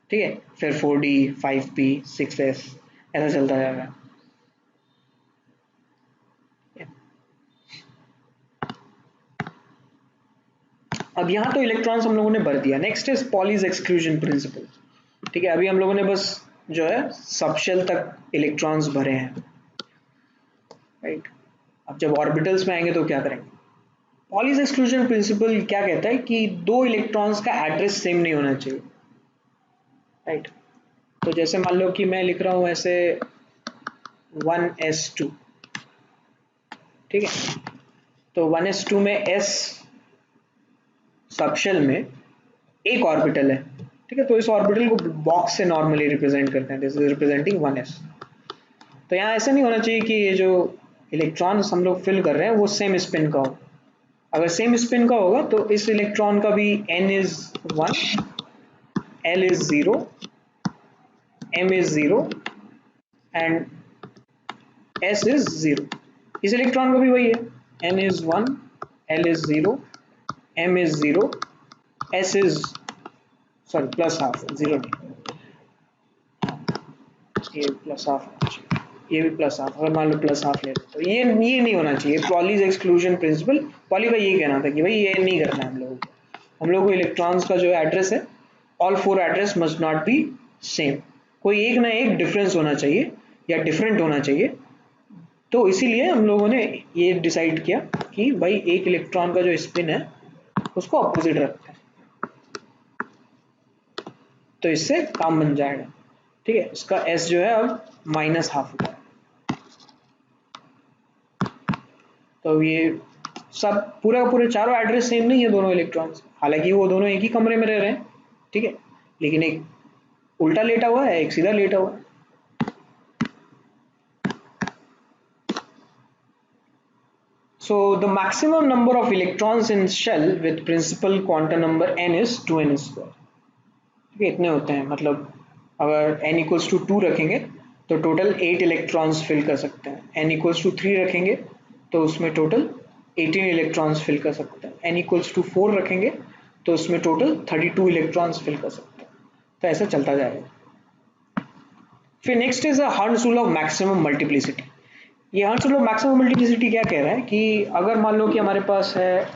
ठीक है। फिर 4d, 5p, 6s, ऐसा चलता जाएगा। अब यहाँ तो इलेक्ट्रॉन्स हम लोगों ने भर दिया। Next is Pauli's exclusion principle, ठीक है। अभी हम लोगों ने बस जो है सबशेल तक इलेक्ट्रॉन्स भरे हैं, राइट। अब जब ऑर्बिटल्स में आएंगे तो क्या करेंगे? पॉलीज एक्सक्लूजन प्रिंसिपल क्या कहता है कि 2 इलेक्ट्रॉन्स का एड्रेस सेम नहीं होना चाहिए, राइट। तो जैसे मान लो कि मैं लिख रहा हूँ ऐसे 1s2, ठीक है। तो 1s2 में s सबशेल में एक ऑर्बिटल है, ठीक है। तो इस ऑर्बिटल को बॉक्स से नॉर्मली रिप्रेजेंट करते हैं, दिस इज रिप्रेजेंटिंग 1s। तो यहाँ ऐसा नहीं होना चाहिए कि ये जो इलेक्ट्रॉन्स हम लोग फिल कर रहे हैं वो सेम स्पिन का हो। अगर सेम स्पिन का होगा तो इस इलेक्ट्रॉन का भी n is 1, l is 0, m is 0 and s is 0। इस इलेक्ट्रॉन का भी वही है, n is 1, l is 0, m is 0, s is sorry plus half, 0 नहीं, ये प्लस हाफ, ये भी प्लस हाफ। अगर मान लो प्लस हाफ ले तो ये नहीं होना चाहिए। पॉलीज एक्सक्लूजन प्रिंसिपल, पॉली का ये कहना था कि भाई ये नहीं करना है हम लोगों को। हम लोग को इलेक्ट्रॉन्स का जो एड्रेस है, all 4 address must not be same, कोई एक ना एक डिफरेंस होना चाहिए या डिफरेंट होना चाहिए। तो इसीलिए हम लोगों ने ये डिसाइड किया कि भाई एक इलेक्ट्रॉन का जो स्पिन है उसको अपोजिट रखते हैं। तो इससे काम बन जाएगा। ठीक है, इसका s जो है अब -12 हो जाएगा। तो ये सब पूरा पूरे चारों एड्रेस सेम नहीं है दोनों इलेक्ट्रॉन्स, हालांकि वो दोनों एक ही कमरे में रह रहे हैं। ठीक है, लेकिन एक उल्टा लेटा हुआ है, एक सीधा लेटा हुआ है। So the maximum number of electrons in shell with principal quantum number n is 2n square। ठीक है, इतने होते हैं, मतलब अगर n इक्वल्स टू 2 रखेंगे तो टोटल 8 इलेक्ट्रॉन्स फिल कर सकते हैं, n इक्वल्स टू 3 रखेंगे तो उसमें टोटल 18 इलेक्ट्रॉन्स फिल कर सकते हैं, n इक्वल्स टू 4 रखेंगे तो उसमें टोटल 32 इलेक्ट्रॉन्स फिल कर सकते हैं। तो ऐसा चलता जाएगा। फिर next is Hertz rule of maximum multiplicity. ये Hertz rule of maximum multiplicity क्या कह रहा है कि अगर मान लो कि हमारे पास है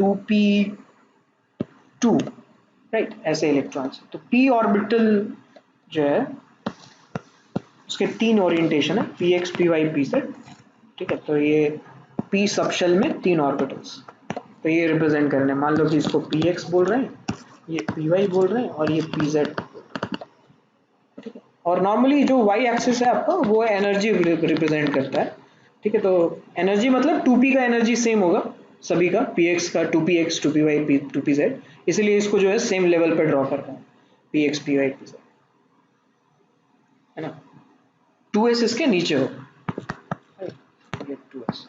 2p2 राइट, ऐसे इलेक्ट्रॉन्स, तो p ऑर्बिटल जो है उसके 3 ओरिएंटेशन है, px py pz। ठीक है, तो ये p सबशेल में 3 ऑर्बिटल्स, तो ये रिप्रेजेंट करने, मान लो कि इसको px बोल रहे हैं, ये py बोल रहे हैं और ये pz। ठीक है, और नॉर्मली जो y एक्सिस है आपका वो एनर्जी रिप्रेजेंट करता है। ठीक है, तो एनर्जी मतलब 2p का एनर्जी सेम होगा सभी का, px का 2px 2py 2pz, इसलिए इसको जो है सेम लेवल पे ड्रॉ करता है, px py pz, है ना। 2s इसके नीचे हो, ये 2s।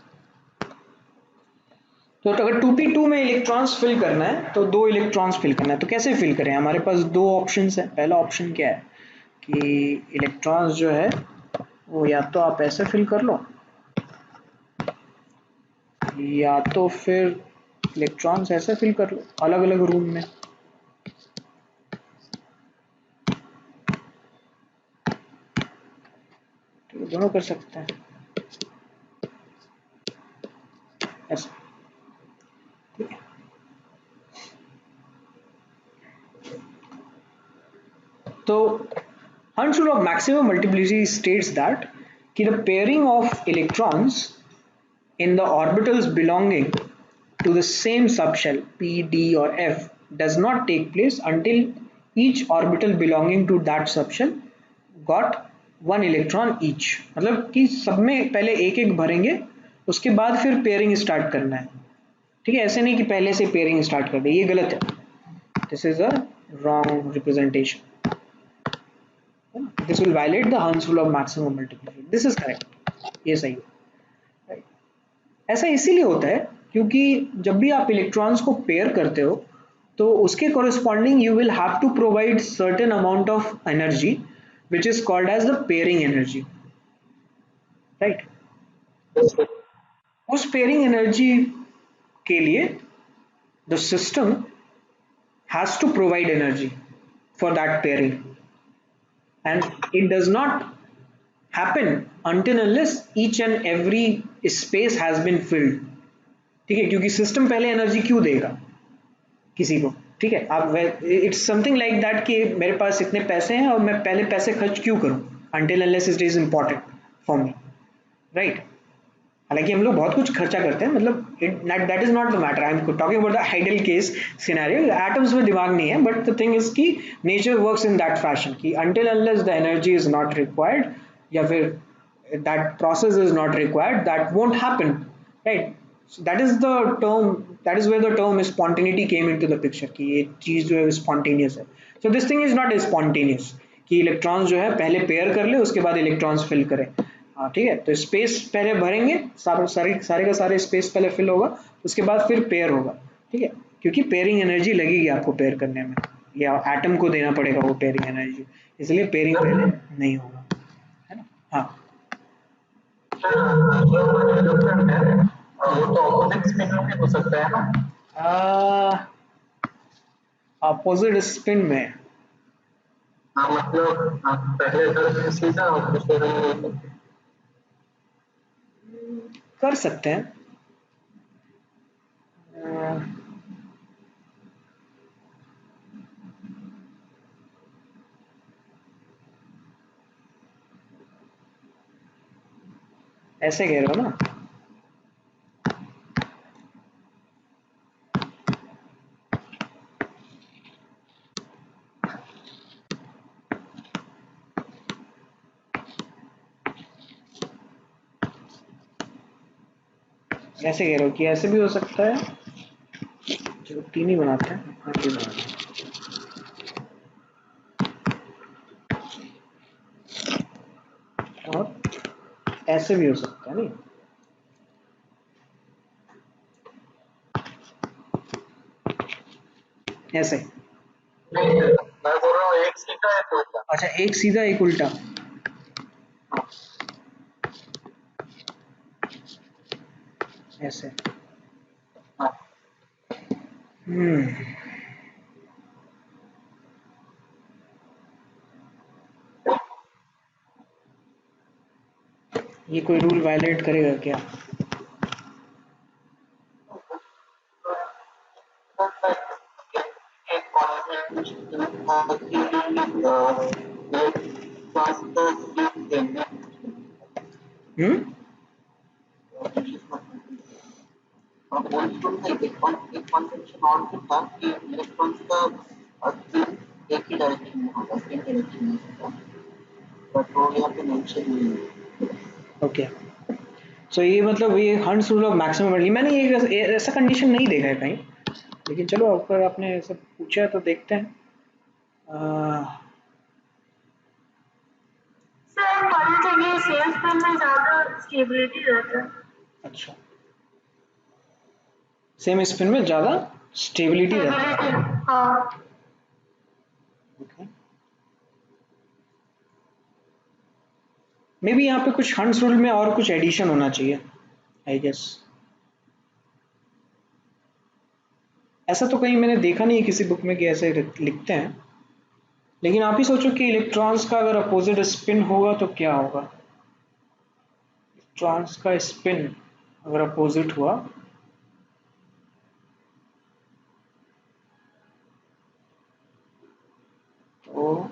तो अगर 2p2 में इलेक्ट्रॉन्स फिल करना है तो 2 इलेक्ट्रॉन्स फिल करना है, तो कैसे फिल करें? हमारे पास 2 ऑप्शंस हैं। पहला ऑप्शन क्या है कि इलेक्ट्रॉन्स जो है वो या तो आप ऐसे फिल कर लो, या तो फिर इलेक्ट्रॉन्स ऐसे फिल कर लो अलग अलग रूम में। तो दोनों कर सकते हैं ऐसे। ठीक है, तो Hund's rule of maximum multiplicity states that the pairing of electrons in the orbitals belonging to the same subshell p, d or f does not take place until each orbital belonging to that subshell got 1 electron each। मतलब कि सब में पहले एक एक भरेंगे, उसके बाद फिर पेयरिंग स्टार्ट करना है। ठीक है, ऐसे नहीं कि पहले से पेयरिंग स्टार्ट कर दे, ये गलत है। This is a wrong representation. This will violate the Hund's rule of maximum multiplication. This is correct. ये सही है। ऐसा इसीलिए होता है क्योंकि जब भी आप इलेक्ट्रॉन्स को पेयर करते हो तो उसके corresponding you will have to provide certain amount of energy which is called as the pairing energy, right? उस pairing energy के लिए the system has to provide energy for that pairing, and it does not happen until unless each and every space has been filled। ठीक है, क्योंकि सिस्टम पहले एनर्जी क्यों देगा किसी को? ठीक है, आप इट्स समथिंग लाइक दैट कि मेरे पास इतने पैसे हैं और मैं पहले पैसे खर्च क्यों करूं until unless it is important for me, right? हालांकि हम लोग बहुत कुछ खर्चा करते हैं, मतलब that is not the matter, I am talking about the ideal case scenario. Atoms में दिमाग नहीं है, बट द थिंग इज कि nature works in that fashion कि until unless the energy is not required या फिर that process is not required, that won't happen, right? So that is the term, that is where the term spontaneity came into the picture कि ये चीज जो है spontaneous है। So this thing is not spontaneous कि इलेक्ट्रॉन्स जो है पहले पेयर कर ले उसके बाद इलेक्ट्रॉन्स फिल करें। हाँ, ठीक है, तो स्पेस पहले भरेंगे, सारे का सारे स्पेस पहले फिल होगा, उसके बाद फिर पेयर होगा। ठीक है, क्योंकि पेयरिंग एनर्जी लगेगी आपको पेयर करने में, या एटम को देना पड़ेगा वो पेयरिंग एनर्जी, इसलिए पेयरिंग पहले नहीं होगा, है ना। हाँ, जो हमारे इलेक्ट्रॉन है वो तो ऑपोजिट स्पिन में भी हो सकता है ना। अपोजिट स्पिन में हाँ मतलब पहले इधर सीधा और फिर कर सकते हैं। अ, ऐसे कह रहे हो ना? ऐसे कह रहे हो कि ऐसे भी हो सकता है, चलो 3 ही बनाते हैं, हाँ ये बनाते हैं। और ऐसे भी हो सकता है, नहीं ऐसे। नहीं, मैं बोल रहा हूँ एक सीधा एक उल्टा। अच्छा, एक सीधा एक उल्टा, ऐसे। हाँ, हम्म, ये कोई रूल वायलेट करेगा क्या? एक कॉन्वेंशन था कि एक फास्टर स्पीड देंगे, हम्म, और मॉलिक्यूल का एक कॉन्वेंशन और भी था कि इलेक्ट्रॉन्स का स्पीड एक ही डायरेक्शन में होगा, सेम डायरेक्शन में होगा, बट वो यहाँ पे मेंशन नहीं है। ओके। सो ये मतलब ये हंट्स रूल ऑफ मैक्सिमम, मैंने ये ऐसा कंडीशन नहीं देखा है कहीं, लेकिन चलो अगर आपने ऐसा पूछा है तो देखते हैं। सर पता चलिए सेम स्पिन में ज्यादा स्टेबिलिटी रहता है। अच्छा, सेम स्पिन में ज़्यादा स्टेबिलिटी रहता है। स्टेबिलिटी हाँ। ओके, मे बी यहाँ पे कुछ हंट्स रूल में और कुछ एडिशन होना चाहिए, आई गेस। ऐसा तो कहीं मैंने देखा नहीं है किसी बुक में कि ऐसे लिखते हैं, लेकिन आप ही सोचो कि इलेक्ट्रॉन्स का अगर अपोजिट स्पिन होगा तो क्या होगा। इलेक्ट्रॉन्स का स्पिन अगर अपोजिट हुआ तो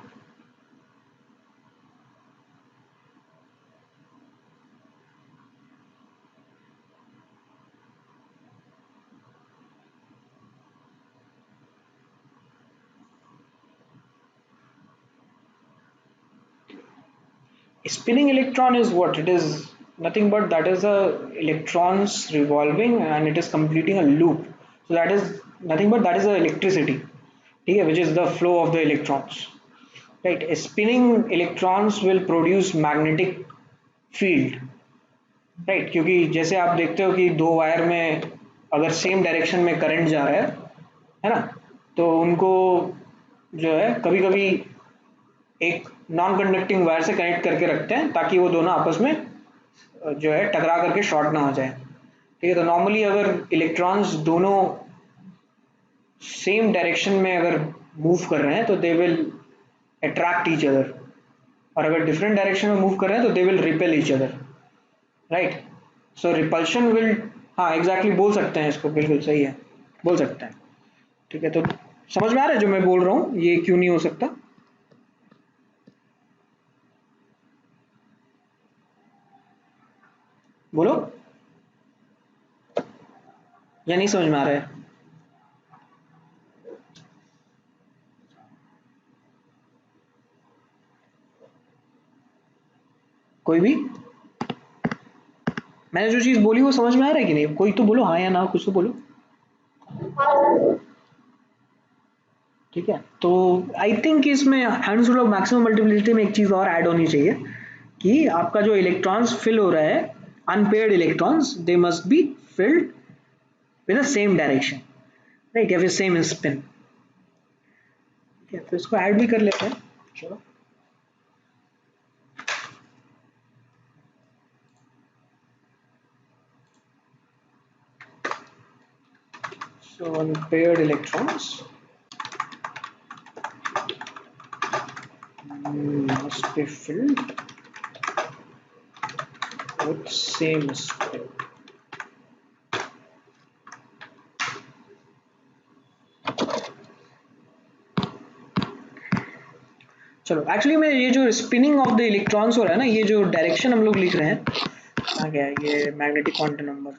spinning electron is what it is, nothing but that is a electrons revolving and it is completing a loop, so that is nothing but that is a electricity, okay, which is the flow of the electrons, right? Spinning electrons will produce magnetic field, right, क्योंकि जैसे आप देखते हो कि दो वायर में अगर सेम डायरेक्शन में करंट जा रहा है ना, तो उनको जो है कभी कभी एक नॉन कंडक्टिंग वायर से कनेक्ट करके रखते हैं ताकि वो दोनों आपस में जो है टकरा करके शॉर्ट ना हो जाए, ठीक है। तो नॉर्मली अगर इलेक्ट्रॉन्स दोनों सेम डायरेक्शन में अगर मूव कर रहे हैं तो they will attract each other, और अगर डिफरेंट डायरेक्शन में मूव कर रहे हैं तो they will repel each other, right. So repulsion will, हाँ एग्जैक्टली बोल सकते हैं इसको, बिल्कुल सही है, बोल सकते हैं, ठीक है। तो समझ में आ रहा है जो मैं बोल रहा हूँ, ये क्यों नहीं हो सकता? बोलो, या नहीं समझ में आ रहा है? कोई भी, मैंने जो चीज बोली वो समझ में आ रहा है कि नहीं? कोई तो बोलो हाँ या ना, कुछ तो बोलो, ठीक है। तो आई थिंक इसमें hands rule of maximum multiplicity में एक चीज और ऐड होनी चाहिए कि आपका जो इलेक्ट्रॉन्स फिल हो रहा है, unpaired electrons they must be filled with the same direction, right, या फिर सेम स्पिन, ठीक है। तो इसको ऐड भी कर लेते हैं, चलो। So unpaired electrons must be filled with same spin. चलो, एक्चुअली में ये जो स्पिनिंग ऑफ द इलेक्ट्रॉन्स हो रहा है ना, ये जो डायरेक्शन हम लोग लिख रहे हैं, कहाँ गया ये magnetic quantum number,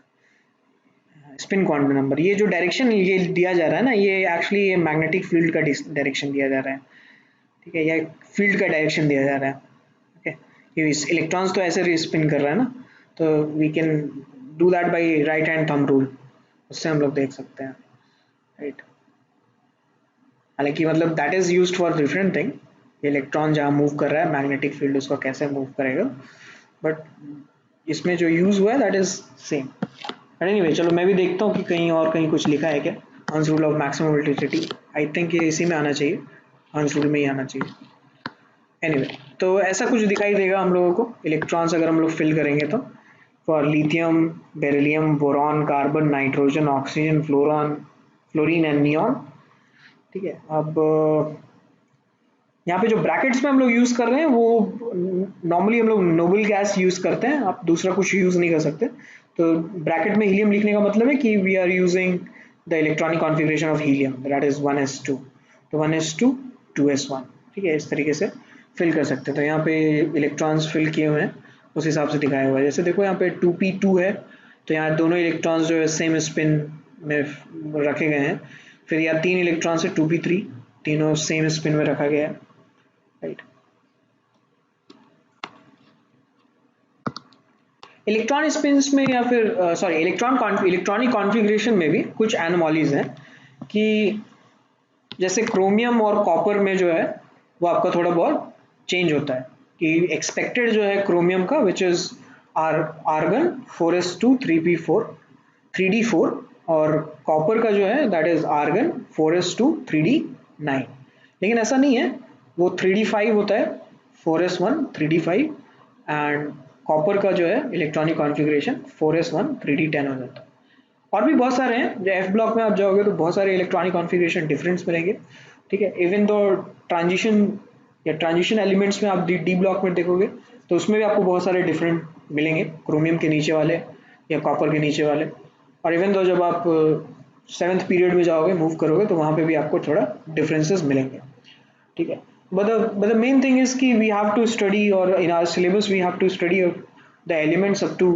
spin quantum number, ये जो डायरेक्शन ये दिया जा रहा है ना, ये एक्चुअली ये मैग्नेटिक फील्ड का डायरेक्शन दिया जा रहा है, ठीक है, या फील्ड का डायरेक्शन दिया जा रहा है, ओके। ये इलेक्ट्रॉन्स तो ऐसे स्पिन कर रहा है ना, तो we can do that by right hand thumb rule, उससे हम लोग देख सकते हैं, राइट। हालांकि मतलब that is used for different thing, electron जहाँ मूव कर रहा है मैग्नेटिक फील्ड उसको कैसे मूव करेगा, बट इसमें जो यूज हुआ है दैट इज सेम। एनीवे चलो मैं भी देखता हूँ कि कहीं और कहीं कुछ लिखा है क्या, Hund's rule of maximum volatility, I think ये इसी में आना चाहिए, हंस रूल में ही आना चाहिए। एनीवे तो ऐसा कुछ दिखाई देगा हम लोगों को इलेक्ट्रॉन्स अगर हम लोग फिल करेंगे तो, for lithium, beryllium, boron, carbon, nitrogen, oxygen, fluorine and neon. ठीक है, अब यहाँ पे जो ब्रैकेट्स में हम लोग यूज कर रहे हैं वो नॉर्मली हम लोग नोबल गैस यूज करते हैं, आप दूसरा कुछ यूज नहीं कर सकते। तो ब्रैकेट में हीलियम लिखने का मतलब है कि we are using the electronic configuration of helium, that is 1s2, तो 1s2 2s1। ठीक है, इस तरीके से फिल कर सकते हैं। तो यहाँ पे इलेक्ट्रॉन्स फिल किए हुए हैं उस हिसाब से दिखाया हुआ है। जैसे देखो यहाँ पे 2p2 है, तो यहाँ दोनों इलेक्ट्रॉन्स जो है सेम स्पिन में रखे गए हैं। फिर यहाँ 3 इलेक्ट्रॉन्स है 2p3, तीनों सेम स्पिन में रखा गया है, राइट। इलेक्ट्रॉन स्पिन्स में या फिर सॉरी इलेक्ट्रॉनिक कॉन्फ़िगरेशन में भी कुछ एनोमॉलीज हैं कि जैसे क्रोमियम और कॉपर में जो है वो आपका थोड़ा बहुत चेंज होता है कि एक्सपेक्टेड जो है क्रोमियम का which is argon 4s2 3p4 3d4, और कॉपर का जो है that is argon 4s2 3d9। लेकिन ऐसा नहीं है, वो 3d5 होता है, 4s1 3d5, एंड कॉपर का जो है इलेक्ट्रॉनिक कॉन्फ़िगरेशन 4s1 3d10 हो जाता है। और भी बहुत सारे हैं, जो एफ ब्लॉक में आप जाओगे तो बहुत सारे इलेक्ट्रॉनिक कॉन्फ़िगरेशन डिफरेंस मिलेंगे। ठीक है, इवन दो ट्रांजिशन या ट्रांजिशन एलिमेंट्स में आप डी ब्लॉक में देखोगे तो उसमें भी आपको बहुत सारे डिफरेंट मिलेंगे, क्रोमियम के नीचे वाले या कॉपर के नीचे वाले। और इवन दो जब आप 7th पीरियड में जाओगे मूव करोगे तो वहाँ पे भी आपको थोड़ा डिफरेंसेस मिलेंगे। ठीक है, but the main thing is कि we have to study, or in our syllabus we have to study the elements up to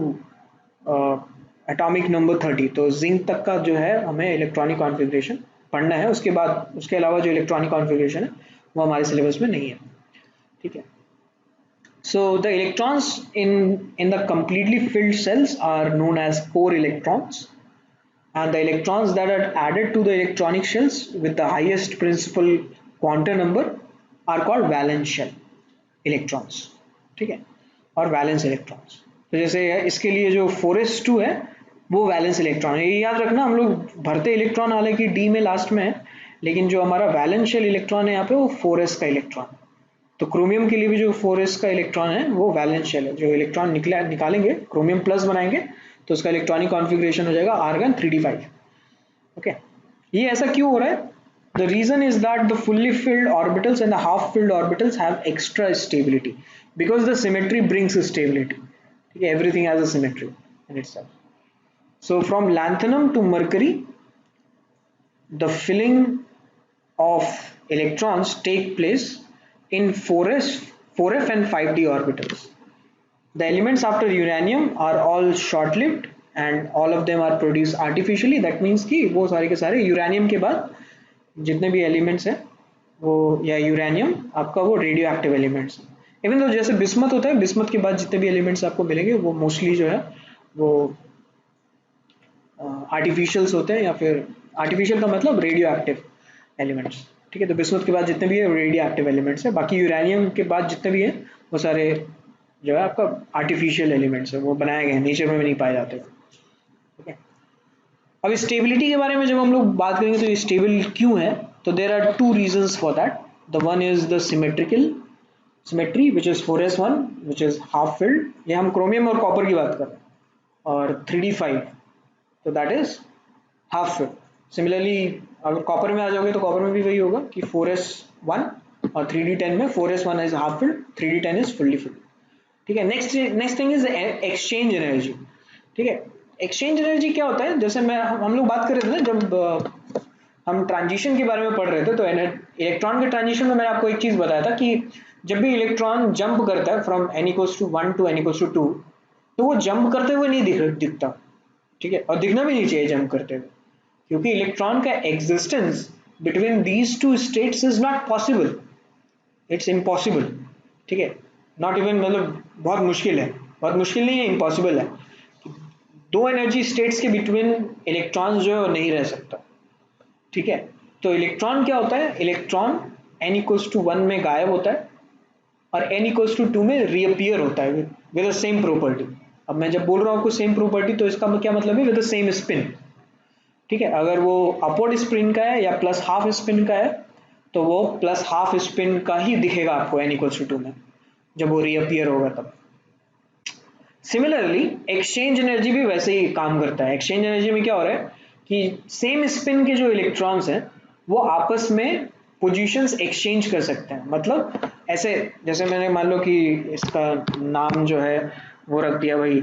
atomic number 30। तो जिंक तक का जो है हमें इलेक्ट्रॉनिक कॉन्फ़िगरेशन पढ़ना है, उसके बाद उसके अलावा जो इलेक्ट्रॉनिक कॉन्फ़िगरेशन है वो हमारे सिलेबस में नहीं है। ठीक है, so the electrons in the completely filled cells are known as core electrons, and the electrons that are added to the electronic shells with the highest principal quantum number are called valence shell electrons। ठीक है, और वैलेंस इलेक्ट्रॉन्स, तो जैसे इसके लिए जो 4s2 है वो वैलेंस इलेक्ट्रॉन है। ये याद रखना, हम लोग भरते इलेक्ट्रॉन हालांकि डी में लास्ट में है, लेकिन जो हमारा वैलेंस शेल इलेक्ट्रॉन है यहाँ पे वो 4s का इलेक्ट्रॉन। तो क्रोमियम के लिए भी जो 4s का इलेक्ट्रॉन है वो वैलेंस शेल है, जो इलेक्ट्रॉन निकालेंगे क्रोमियम प्लस बनाएंगे तो उसका इलेक्ट्रॉनिक कॉन्फ़िगरेशन हो जाएगा आर्गन 3d5। ओके, ये ऐसा क्यों हो रहा है? The reason is that the fully filled orbitals and the half filled orbitals have extra stability because the symmetry brings stability. Okay, everything has a symmetry in itself. So from lanthanum to mercury, the filling of electrons take place in 4f and 5d orbitals. The elements after uranium are all short-lived and all of them are produced artificially. That means कि वो सारे के सारे यूरेनियम के बाद जितने भी एलिमेंट्स हैं वो, या यूरेनियम आपका वो रेडियो एक्टिव एलिमेंट्स हैं। इवन तो जैसे बिस्मथ होता है, बिस्मथ के बाद जितने भी एलिमेंट्स आपको मिलेंगे वो मोस्टली जो है वो आर्टिफिशियल्स होते हैं, या फिर आर्टिफिशियल का मतलब रेडियो एक्टिव एलिमेंट्स। ठीक है, तो बिस्मथ के बाद जितने भी है रेडियो एक्टिव एलिमेंट्स है, बाकी यूरेनियम के बाद जितने भी हैं वो सारे जो है आपका आर्टिफिशियल एलिमेंट्स है, वो बनाए गए हैं, नेचर में भी नहीं पाए जाते। ठीक है, अब स्टेबिलिटी के बारे में जब हम लोग बात करेंगे तो ये स्टेबल क्यों है, तो there are two reasons for that. The one is the symmetry which is 4s1 which is half filled, ये हम क्रोमियम और कॉपर की बात कर रहे हैं, और 3d5 तो that is half field. Similarly अगर कॉपर में आ जाओगे तो कॉपर में भी वही होगा कि 4s1 और 3d10 में 4s1 is half field, 3d10 is fully filled. ठीक है, next thing is exchange energy. ठीक है, एक्सचेंज एनर्जी क्या होता है, जैसे हम लोग बात कर रहे थे ना जब हम ट्रांजिशन के बारे में पढ़ रहे थे, तो इलेक्ट्रॉन के ट्रांजिशन में मैंने आपको एक चीज बताया था कि जब भी इलेक्ट्रॉन जंप करता है फ्रॉम n=1 टू n=2, तो वो जंप करते हुए नहीं दिखता। ठीक है, और दिखना भी नहीं चाहिए जंप करते हुए, क्योंकि इलेक्ट्रॉन का existence between these two states is not possible, it's impossible. ठीक है, नॉट इवन, मतलब बहुत मुश्किल है, बहुत मुश्किल नहीं है, इम्पॉसिबल है। दो एनर्जी स्टेट्स के बिटवीन इलेक्ट्रॉन जो है वो नहीं रह सकता, ठीक है। तो इलेक्ट्रॉन क्या होता है, इलेक्ट्रॉन n इक्वल्स टू 1 में गायब होता है और n इक्वल्स टू 2 में रीअपियर होता है विद द सेम प्रॉपर्टी। अब मैं जब बोल रहा हूँ आपको सेम प्रॉपर्टी, तो इसका क्या मतलब है, विद द सेम स्पिन, ठीक है। अगर वो अपवर्ड स्पिन का है या प्लस हाफ स्पिन का है, तो वो प्लस हाफ स्पिन का ही दिखेगा आपको n इक्वल्स टू 2 में, जब वो रीअपियर होगा तब। सिमिलरली एक्सचेंज एनर्जी भी वैसे ही काम करता है। एक्सचेंज एनर्जी में क्या हो रहा है कि सेम स्पिन के जो इलेक्ट्रॉन्स हैं वो आपस में पोजीशंस एक्सचेंज कर सकते हैं। मतलब ऐसे, जैसे मैंने मान लो कि इसका नाम जो है वो रख दिया भाई,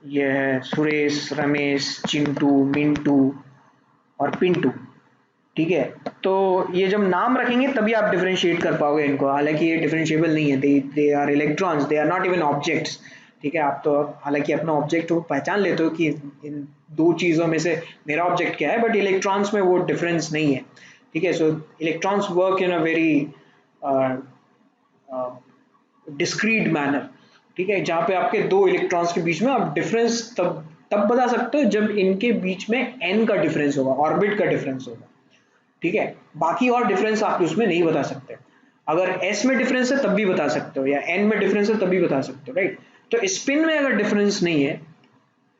ये है सुरेश, रमेश, चिंटू, मिंटू और पिंटू, ठीक है। तो ये जब नाम रखेंगे तभी आप डिफरेंशिएट कर पाओगे इनको, हालांकि ये डिफरेंशिएबल नहीं है, they are electrons, they are not even objects, ठीक है। आप तो हालांकि अपना ऑब्जेक्ट को पहचान लेते हो कि इन दो चीज़ों में से मेरा ऑब्जेक्ट क्या है, बट इलेक्ट्रॉन्स में वो डिफरेंस नहीं है, ठीक है। सो electrons work in a very discrete manner, ठीक है, जहाँ पे आपके दो इलेक्ट्रॉन्स के बीच में आप डिफरेंस तब तब बता सकते हो जब इनके बीच में n का डिफरेंस होगा, ऑर्बिट का डिफरेंस होगा, ठीक है। बाकी और डिफरेंस आप उसमें नहीं बता सकते। अगर s में डिफरेंस है तब भी बता सकते हो, या n में डिफरेंस है तब भी बता सकते हो, राइट। तो स्पिन में अगर डिफरेंस नहीं है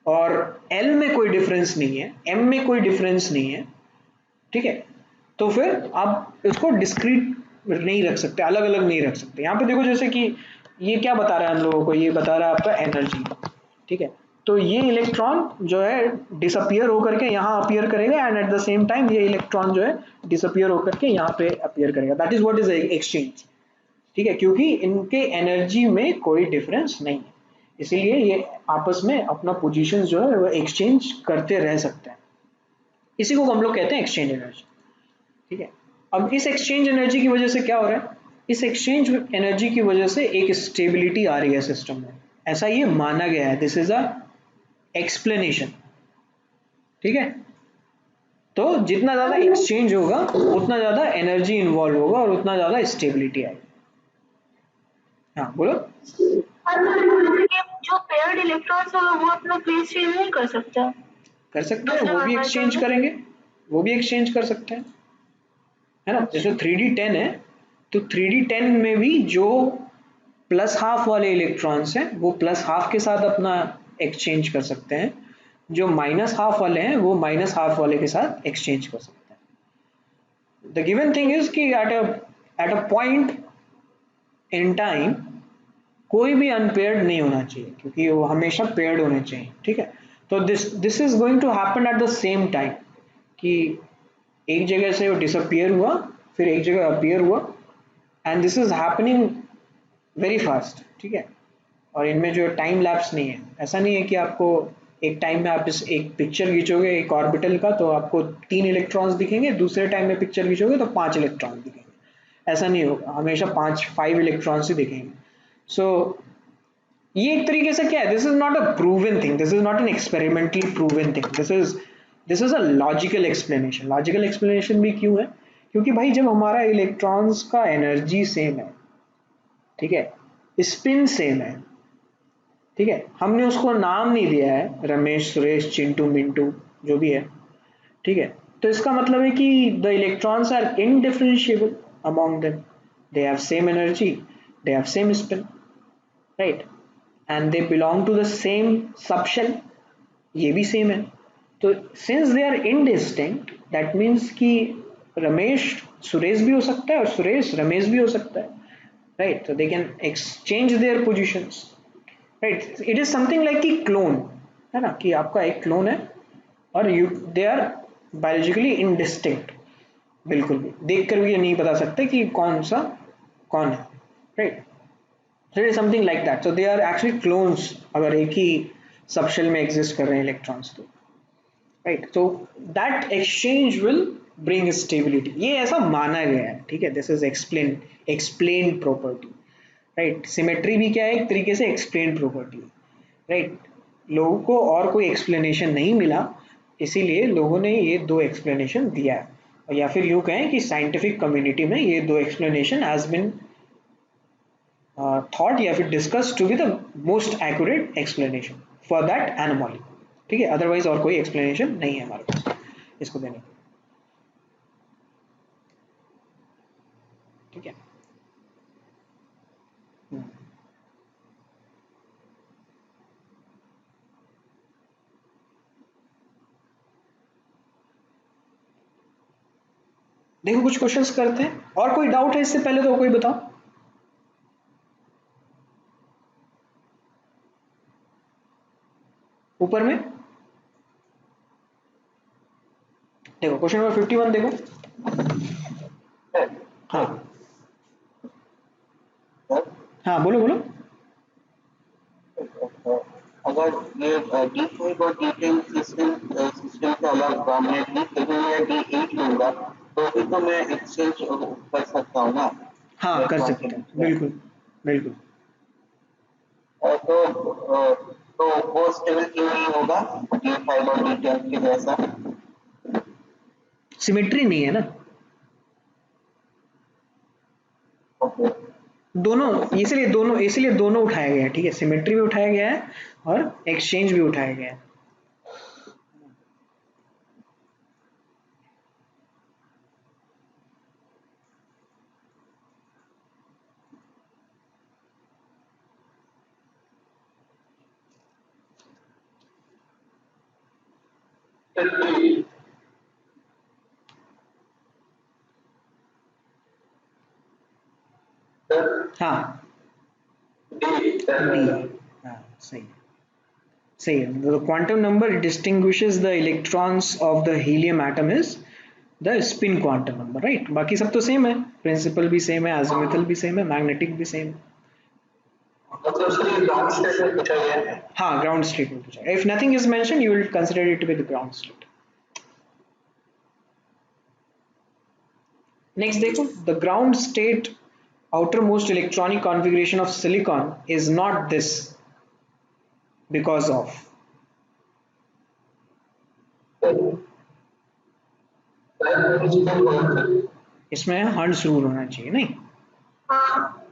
और l में कोई डिफरेंस नहीं है, m में कोई डिफरेंस नहीं है, ठीक है, तो फिर आप इसको डिस्क्रीट नहीं रख सकते, अलग अलग नहीं रख सकते। यहाँ पे देखो जैसे कि ये क्या बता रहा है हम लोगों को, ये बता रहा है आपका एनर्जी, ठीक है। तो ये इलेक्ट्रॉन जो है डिसअपियर होकर के यहाँ अपीयर करेगा, and eight the same time ये इलेक्ट्रॉन जो है डिसअपियर होकर के यहाँ पे अपीयर करेगा। That is what is exchange, ठीक है, क्योंकि इनके एनर्जी में कोई डिफरेंस नहीं है, इसीलिए ये आपस में अपना पोजीशन जो है वो एक्सचेंज करते रह सकते हैं। इसी को हम लोग कहते हैं एक्सचेंज एनर्जी, ठीक है। अब इस एक्सचेंज एनर्जी की वजह से क्या हो रहा है, इस एक्सचेंज एनर्जी की वजह से एक स्टेबिलिटी आ रही है सिस्टम में, ऐसा ये माना गया है। दिस इज अ एक्सप्लेनेशन, ठीक है। तो जितना ज्यादा एक्सचेंज होगा उतना ज्यादा एनर्जी इन्वॉल्व होगा और उतना ज्यादा स्टेबिलिटी आएगी। हाँ बोलो। कि जो पेयर्ड इलेक्ट्रॉन्स होगा वो अपना प्लेस चेंज नहीं कर सकता। कर सकते हैं, दूसरे वो भी ऑर्बिटल एक्सचेंज में करेंगे, वो भी एक्सचेंज कर सकते हैं, है ना। जैसे 3D10 है, तो 3D10 में भी जो प्लस हाफ वाले इलेक्ट्रॉन्स हैं वो प्लस हाफ के साथ अपना एक्सचेंज कर सकते हैं, जो माइनस हाफ वाले हैं वो माइनस हाफ वाले के साथ एक्सचेंज कर सकते हैं। द गिवन थिंग इज कि eight a point in time कोई भी अनपेयर्ड नहीं होना चाहिए, क्योंकि वो हमेशा पेयर्ड होने चाहिए, ठीक है। तो this is going to happen at the same time, कि एक जगह से वो डिसअपियर हुआ, फिर एक जगह अपीयर हुआ, and this is happening very fast, ठीक है। और इनमें जो टाइम लैप्स नहीं है, ऐसा नहीं है कि आपको एक टाइम में आप इस एक पिक्चर खींचोगे एक ऑर्बिटल का तो आपको 3 इलेक्ट्रॉन्स दिखेंगे, दूसरे टाइम में पिक्चर खींचोगे तो 5 इलेक्ट्रॉन्स दिखेंगे, ऐसा नहीं होगा, हमेशा 5 इलेक्ट्रॉन्स ही दिखेंगे। सो ये एक तरीके से क्या है, this is not a proven thing, this is not an experimentally proven thing, this is a logical explanation. Logical explanation भी क्यों है, क्योंकि भाई जब हमारा इलेक्ट्रॉन्स का एनर्जी सेम है, ठीक है, स्पिन सेम है, ठीक है, हमने उसको नाम नहीं दिया है रमेश, सुरेश, चिंटू, मिंटू, जो भी है, ठीक है, तो इसका मतलब है कि the electrons are indifferentiable among them, they have same energy, they have same spin, right, and they belong to the same subshell, ये भी सेम है। तो since they are indistinct, that means कि रमेश सुरेश भी हो सकता है और सुरेश रमेश भी हो सकता है, right. so they can exchange their positions, right, it is something like कि क्लोन है ना, कि आपका एक क्लोन है और you they are biologically indistinct, बिल्कुल भी देख कर भी ये नहीं बता सकते कि कौन सा कौन है, right. so it is something like that, so they are actually clones अगर एक ही सबशेल में एग्जिस्ट कर रहे हैं इलेक्ट्रॉन्स तो, right. so that exchange will bring stability, ये ऐसा माना गया है, ठीक है। This is explain property, right. Symmetry भी क्या है, एक तरीके से एक्सप्लेन प्रॉपर्टी, राइट। लोगों को और कोई एक्सप्लेनेशन नहीं मिला, इसीलिए लोगों ने ये दो एक्सप्लेनेशन दिया है, और या फिर यूँ कहें कि साइंटिफिक कम्युनिटी में ये दो एक्सप्लेनेशन हैज बिन थॉट या फिर discuss to be the most accurate explanation for that anomaly, ठीक है, अदरवाइज और कोई एक्सप्लेनेशन नहीं है हमारे पास इसको देने की, ठीक है। हम्म। देखो कुछ क्वेश्चंस करते हैं, और कोई डाउट है इससे पहले तो कोई बताओ। ऊपर में देखो क्वेश्चन नंबर 51 देखो। हाँ हाँ बोलो बोलो। अगर ये D5 और D10 सिस्टम सिस्टम से अलग परमानेंटली फिर मैं D8 लूंगा तो फिर तो मैं एक्सचेंज कर सकता हूँ ना हाँ कर इलेक्ट्रॉन के सकते हैं, बीच में। बिल्कुल बिल्कुल। तो वो स्टेबल क्यों नहीं होगा D5 और D10 के जैसा? सिमेट्री नहीं है ना, ओके दोनों इसलिए दोनों उठाया गया है, ठीक है, सिमेट्री भी उठाया गया है और एक्सचेंज भी उठाया गया है। हाँ डी, हाँ सही है सही है। The quantum number distinguishes the electrons of the helium atom is the spin quantum number, right? बाकी सब तो सेम है, प्रिंसिपल भी सेम है, azimuthal भी सेम है, मैग्नेटिक भी सेम है। मतलब उसके ग्राउंड स्टेट में पूछा गया है। हाँ ग्राउंड स्टेट में पूछा, if nothing is mentioned you will consider it to be the ground state। Next देखो, the ground state outermost electronic configuration of silicon is not this because of, इसमें हंड्स रूल होना चाहिए नहीं, हाँ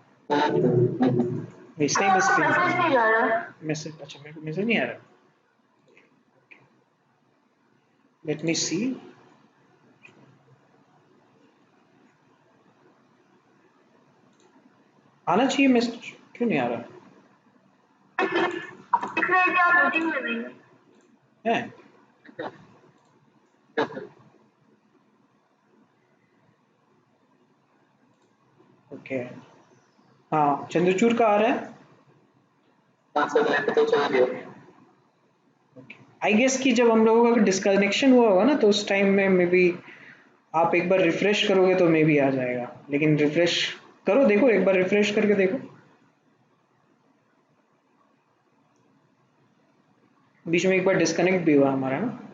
इसलिए मैं स्पिन मैसेज नहीं जा रहा। मैसेज, अच्छा मेरे को मैसेज नहीं आ रहा, लेट मी सी। आना चाहिए मैसेज, क्यों नहीं आ रहा दिख रहा है कि आप मीटिंग में नहीं है? ओके हाँ चंद्रचूड़ का आ रहा है। आई गेस कि जब हम लोगों का डिस्कनेक्शन हुआ होगा ना तो उस टाइम में मे बी आप एक बार रिफ्रेश करोगे तो मे बी आ जाएगा, लेकिन रिफ्रेश करो, देखो एक बार रिफ्रेश करके देखो, बीच में एक बार डिस्कनेक्ट भी हुआ हमारा ना।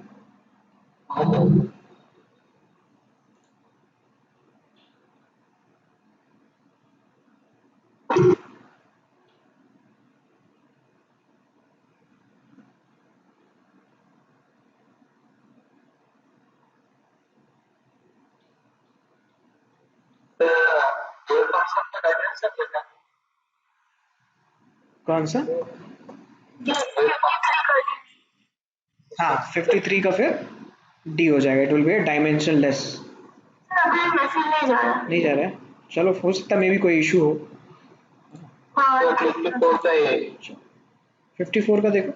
कौन सा? हाँ 53 का फिर डी हो जाएगा, it will B dimension less. अभी मैसेज नहीं जा रहा। नहीं जा रहा है, चलो हो सकता है मे बी कोई इशू हो। हाँ 54 का देखो,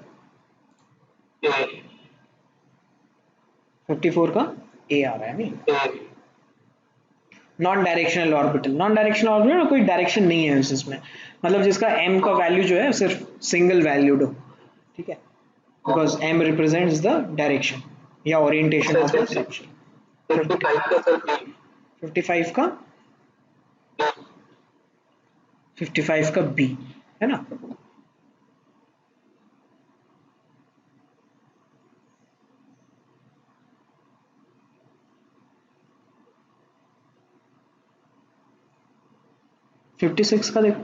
54 का ए आ रहा है नहीं, नॉन डायरेक्शनल ऑर्बिटल कोई डायरेक्शन नहीं है इसमें, मतलब जिसका एम का वैल्यू जो है सिर्फ सिंगल वैल्यूड हो, ठीक है, because m represents the direction या ओरिएंटेशन ऑफ द सेक्शन। 55 का 55 का बी है ना। फिफ्टी सिक्स का देखो,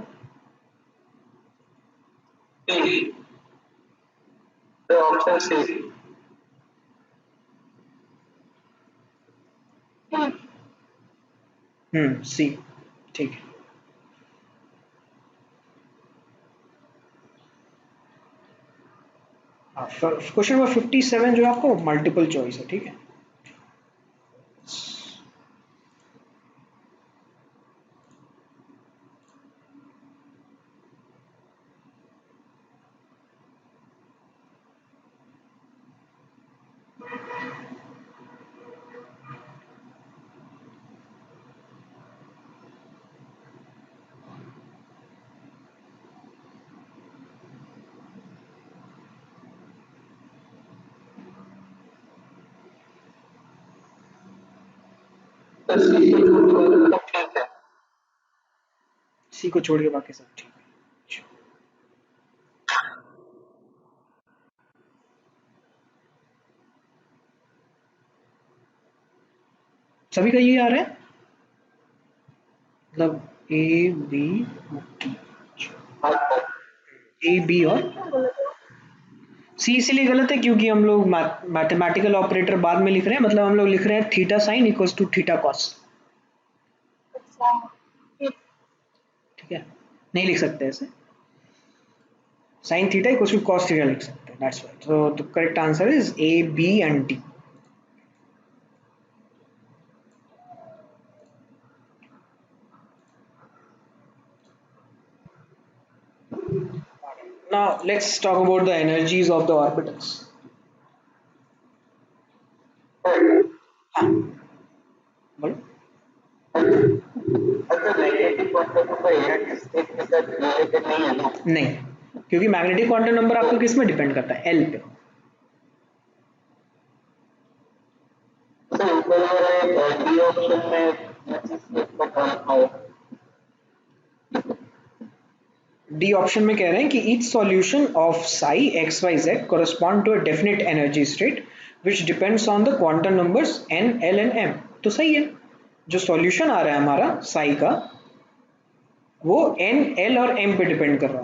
ऑप्शन सी। सी, ठीक है। हाँ, क्वेश्चन नंबर 57 जो है आपको मल्टीपल चॉइस है, ठीक है। ठीक है। सी को छोड़ के बाकी सब ठीक है। सभी का ये आ रहा है, मतलब A B T, A B और सी इसलिए गलत है क्योंकि हम लोग मैथमेटिकल ऑपरेटर बाद में लिख रहे हैं, मतलब हम लोग लिख रहे हैं theta sine equals to theta cos, अच्छा, फिर ठीक है। नहीं लिख सकते ऐसे, sine theta equals to cos theta लिख सकते हैं, that's why. So the correct answer is A B and D. Now let's talk about the energies of the orbitals. हाँ, बोलो। अच्छा, negative quantum number energy state के साथ रिलेटेड नहीं है ना? नहीं, क्योंकि मैग्नेटिक क्वांटम नंबर आपका किस में डिपेंड करता है, एल पे। तो ऊपर वाले डी ऑप्शन में एनर्जी स्टेट का काम है। डी ऑप्शन में कह रहे हैं कि each solution of psi x y z correspond to a definite energy state which depends on the quantum numbers n l and m। तो सही है, जो सॉल्यूशन आ रहा है हमारा psi का वो n l और m पे डिपेंड कर रहा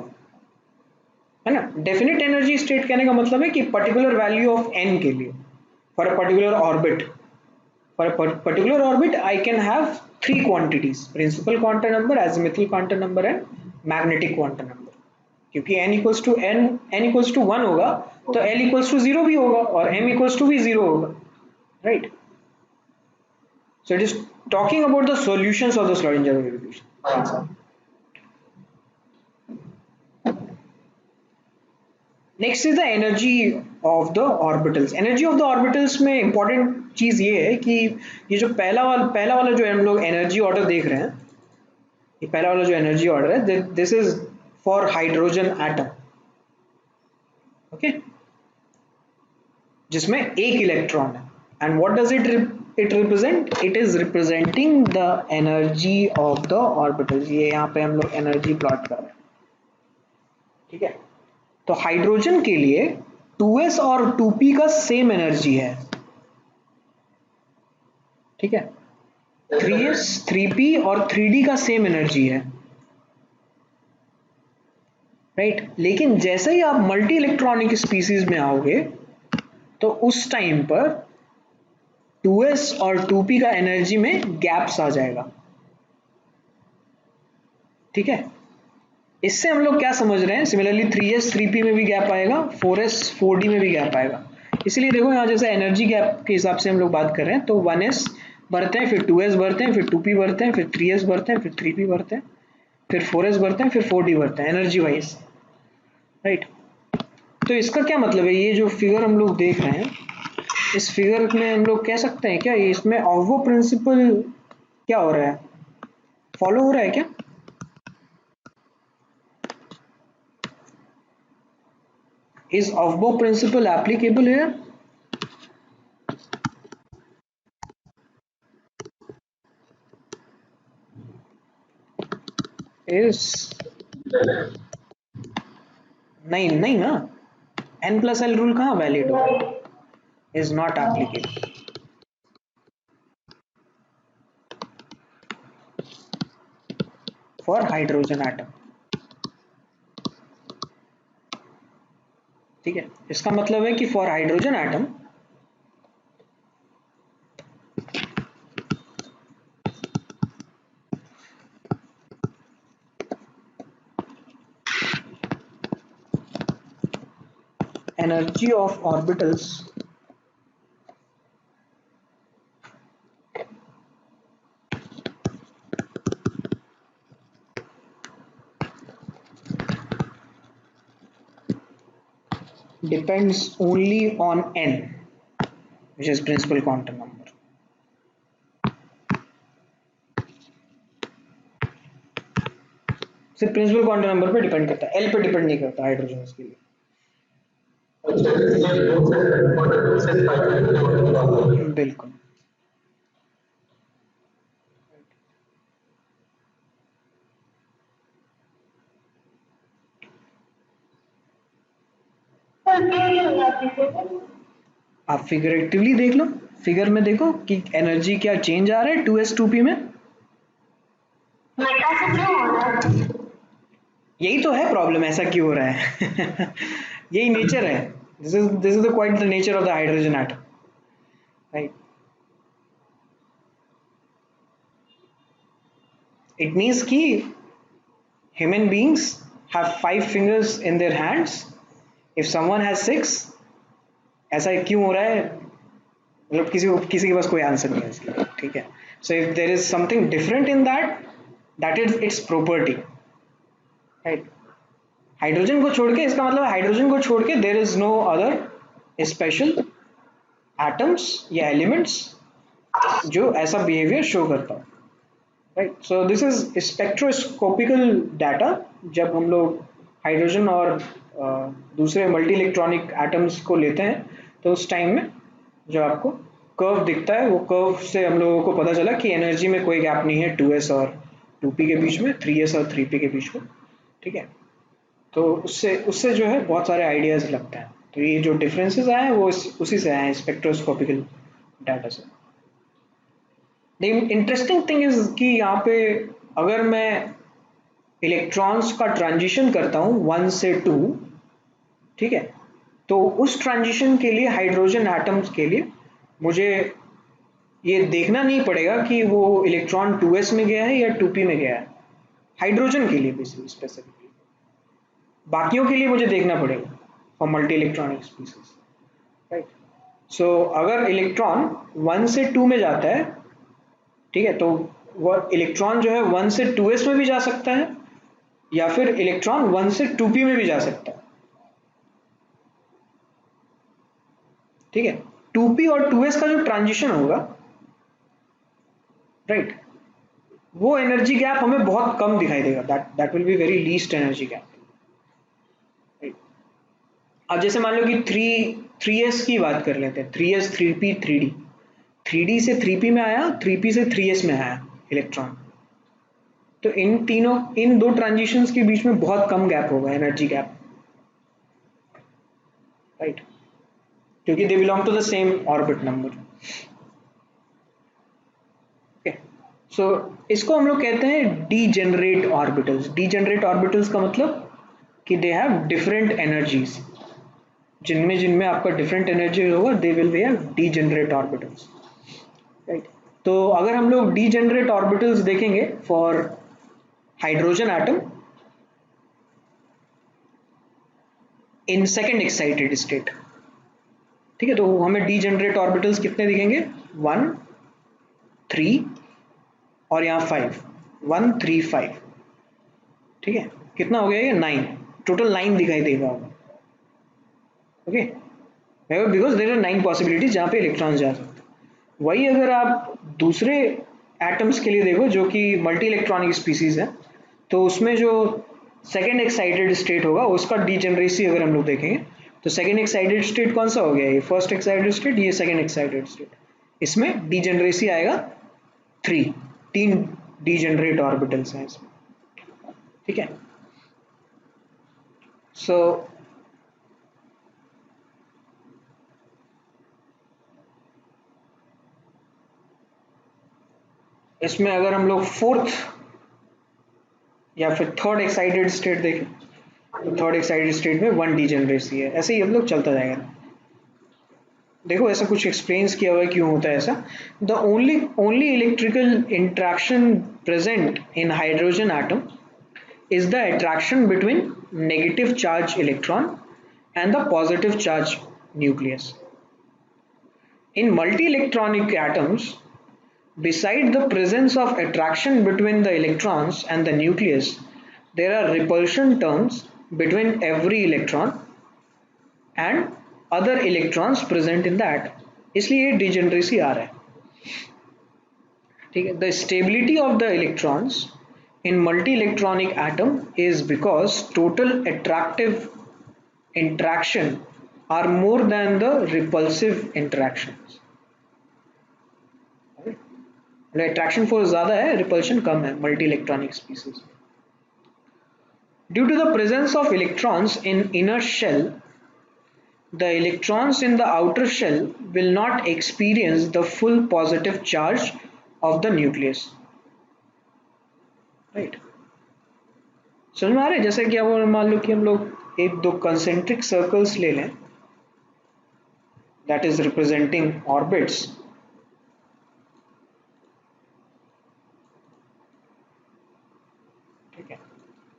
है ना। डेफिनेट एनर्जी स्टेट कहने का मतलब है कि पर्टिकुलर वैल्यू ऑफ n के लिए for a particular orbit, for a particular orbit I can have three quantities: principal quantum number, azimuthal quantum number and magnetic quantum number। क्योंकि n equals to n equals to 1 होगा तो l इक्वल्स टू 0 भी होगा और m इक्वल्स टू भी 0 होगा, right. So it is talking about the solutions of the Schrodinger equation. Next is the energy of the orbitals. Energy of the orbitals में इंपॉर्टेंट चीज ये है कि ये जो पहला वाला जो हम लोग एनर्जी ऑर्डर देख रहे हैं, ये पहला वाला जो एनर्जी ऑर्डर है, this is for hydrogen atom, okay, जिसमें एक इलेक्ट्रॉन है। And what does it represent? It is representing the energy of the orbitals. ये यहाँ पे हम लोग एनर्जी प्लॉट कर रहे हैं, ठीक है। तो हाइड्रोजन के लिए 2s और 2p का सेम एनर्जी है, ठीक है। 3s 3p और 3d का सेम एनर्जी है, राइट। लेकिन जैसे ही आप मल्टी इलेक्ट्रॉनिक स्पीसीज में आओगे तो उस टाइम पर 2s और 2p का एनर्जी में गैप्स आ जाएगा, ठीक है। इससे हम लोग क्या समझ रहे हैं, सिमिलरली 3s 3p में भी गैप आएगा, 4s 4d में भी गैप आएगा। इसलिए देखो यहाँ जैसे एनर्जी गैप के हिसाब से हम लोग बात कर रहे हैं तो 1s बढ़ते हैं, फिर 2s बढ़ते हैं, फिर 2p बढ़ते हैं, फिर 3s बढ़ते हैं, फिर 3p बढ़ते हैं, फिर 4s बढ़ते हैं, फिर 4d बढ़ते हैं एनर्जी वाइज, राइट। तो इसका क्या मतलब है, ये जो फिगर हम लोग देख रहे हैं इस फिगर में हम लोग कह सकते हैं क्या इसमें ऑवो प्रिंसिपल क्या हो रहा है, फॉलो हो रहा है क्या? Is Aufbau principle applicable here? Is नहीं नहीं ना, n plus l रूल कहाँ वैलिड होगा, is not applicable for hydrogen atom, ठीक है। इसका मतलब है कि for hydrogen atom energy of orbitals depends only on n, which is principal quantum number. सिर्फ प्रिंसिपल क्वांटम नंबर पे डिपेंड करता है, एल पे डिपेंड नहीं करता हाइड्रोजन के लिए। बिल्कुल। आप फिगरेटिवली देख लो, फिगर में देखो कि एनर्जी क्या चेंज आ रहा है 2s2p में। यही तो है प्रॉब्लम, ऐसा क्यों हो रहा है? यही नेचर है, this is the quite the nature of the hydrogen atom, right? It means कि human beings have 5 fingers in their hands, if someone has 6, ऐसा क्यों हो रहा है? मतलब किसी के पास कोई आंसर नहीं है इसके लिए, ठीक है? So if there is something different in that is its property, right? Hydrogen को छोड़ के, इसका मतलब हाइड्रोजन को छोड़ के there is no other special atoms या एलिमेंट्स जो ऐसा बिहेवियर शो करता है, right? So this is spectroscopical data. जब हम लोग हाइड्रोजन और दूसरे मल्टी इलेक्ट्रॉनिक एटम्स को लेते हैं तो उस टाइम में जो आपको कर्व दिखता है, वो कर्व से हम लोगों को पता चला कि एनर्जी में कोई गैप नहीं है 2s और 2p के बीच में, 3s और 3p के बीच में, ठीक है? तो उससे जो है बहुत सारे आइडियाज लगते हैं। तो ये जो डिफरेंसेस आए हैं वो उसी से आए हैं, स्पेक्ट्रोस्कोपिकल डाटा से। द इंटरेस्टिंग थिंग इज कि यहाँ पे अगर मैं इलेक्ट्रॉन्स का ट्रांजिशन करता हूँ 1 से 2, ठीक है, तो उस ट्रांजिशन के लिए हाइड्रोजन एटम्स के लिए मुझे ये देखना नहीं पड़ेगा कि वो इलेक्ट्रॉन 2s में गया है या 2p में गया है, हाइड्रोजन के लिए बेसिकली स्पेसिफिकली। बाकियों के लिए मुझे देखना पड़ेगा for multi electronic species, right? So अगर इलेक्ट्रॉन 1 से 2 में जाता है, ठीक है, तो वह इलेक्ट्रॉन जो है 1 से 2s में भी जा सकता है या फिर इलेक्ट्रॉन 1 से 2p में भी जा सकता है, ठीक है? 2p और 2s का जो ट्रांजिशन होगा, राइट, वो एनर्जी गैप हमें बहुत कम दिखाई देगा, that will be very least energy gap, right? अब जैसे मान लो कि 3s की बात कर लेते हैं, 3s 3p 3d, 3d से 3p में आया, 3p से 3s में आया इलेक्ट्रॉन, तो इन दो ट्रांजिशंस के बीच में बहुत कम गैप होगा, एनर्जी गैप, राइट? क्योंकि they belong to the same orbit number. Okay, so इसको हम लोग कहते हैं डीजेनरेट ऑर्बिटल्स। डीजेनरेट ऑर्बिटल्स का मतलब कि दे हैव डिफरेंट एनर्जीज, जिनमें आपका डिफरेंट एनर्जी होगा, they will be have degenerate orbitals, right? तो अगर हम लोग डीजेनरेट ऑर्बिटल्स देखेंगे for hydrogen atom in second excited state, ठीक है, तो हमें डीजेनरेट ऑर्बिटल्स कितने दिखेंगे? 1 3 और यहाँ 5, 1 3 5, ठीक है, कितना हो गया ये? 9, टोटल 9 दिखाई देगा, okay, because there are 9 possibilities जहाँ पे इलेक्ट्रॉन्स जा सकते हैं। वही अगर आप दूसरे एटम्स के लिए देखो जो कि मल्टी इलेक्ट्रॉनिक स्पीसीज है, तो उसमें जो सेकेंड एक्साइटेड स्टेट होगा उसका डीजेनरेसी अगर हम लोग देखेंगे, तो सेकेंड एक्साइटेड स्टेट कौन सा हो गया? ये फर्स्ट एक्साइटेड स्टेट, ये सेकेंड एक्साइटेड स्टेट, इसमें डीजेनरेसी आएगा 3 डीजेनरेट ऑर्बिटल्स हैं इसमें, ठीक है? सो इसमें अगर हम लोग फोर्थ या फिर थर्ड एक्साइटेड स्टेट देखें, तो थर्ड एक्साइटेड स्टेट में 1 डीजेनरेसी है, ऐसे ही हम लोग चलता जाएगा। देखो ऐसा कुछ एक्सप्लेन्स किया हुआ है क्यों होता है ऐसा। The only electrical interaction present in hydrogen atom is the attraction between negative charge electron and the positive charge nucleus. In multi-electronic atoms, beside the presence of attraction between the electrons and the nucleus, there are repulsion terms between every electron and other electrons present in the atom. इसलिए ये degeneracy आ रहा है. ठीक है. The stability of the electrons in multi-electronic atom is because total attractive interaction are more than the repulsive interactions. Attraction force ज़्यादा है, repulsion कम है multi-electronic species. Due to the presence of electrons in inner shell, the electrons in the outer shell will not experience the full positive charge of the nucleus. Right? समझ में आ रहा है? जैसे कि अब मान लो कि हम लोग एक दो concentric circles ले लें, that is representing orbits. ठीक है.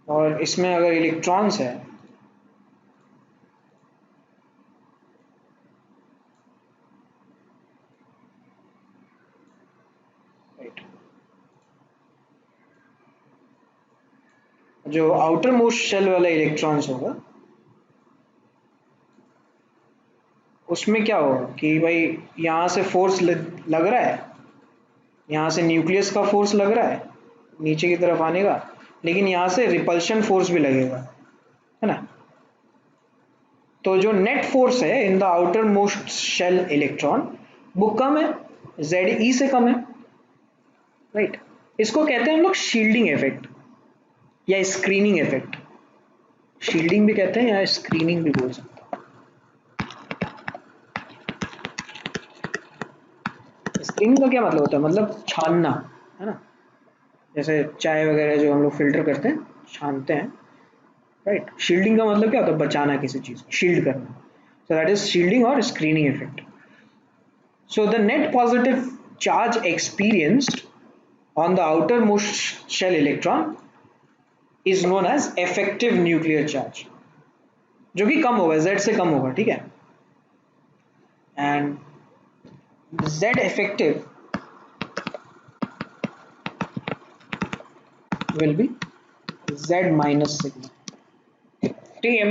और इसमें अगर इलेक्ट्रॉन्स है जो आउटर मोस्ट शेल वाला इलेक्ट्रॉन्स होगा उसमें क्या होगा कि भाई यहाँ से फोर्स लग रहा है, यहाँ से न्यूक्लियस का फोर्स लग रहा है नीचे की तरफ आने का, लेकिन यहाँ से रिपल्शन फोर्स भी लगेगा, है ना. तो जो नेट फोर्स है in the outermost shell electron वो कम है, ZE से कम है. राइट. इसको कहते हैं हम लोग शील्डिंग इफेक्ट या स्क्रीनिंग इफेक्ट. शील्डिंग भी कहते हैं या स्क्रीनिंग भी बोल सकते हैं. स्क्रीनिंग का क्या मतलब होता है? मतलब छानना, है ना. जैसे चाय वगैरह जो हम लोग फिल्टर करते हैं, छानते हैं. राइट. शील्डिंग का मतलब क्या होता है? बचाना किसी चीज को, शील्ड करना. सो दैट इज शील्डिंग और screening effect. So the net positive charge experienced on the outermost shell electron is known as effective nuclear charge, जो कि कम होगा, Z से कम होगा. ठीक है. And Z effective will be Z minus sigma. ठीक है.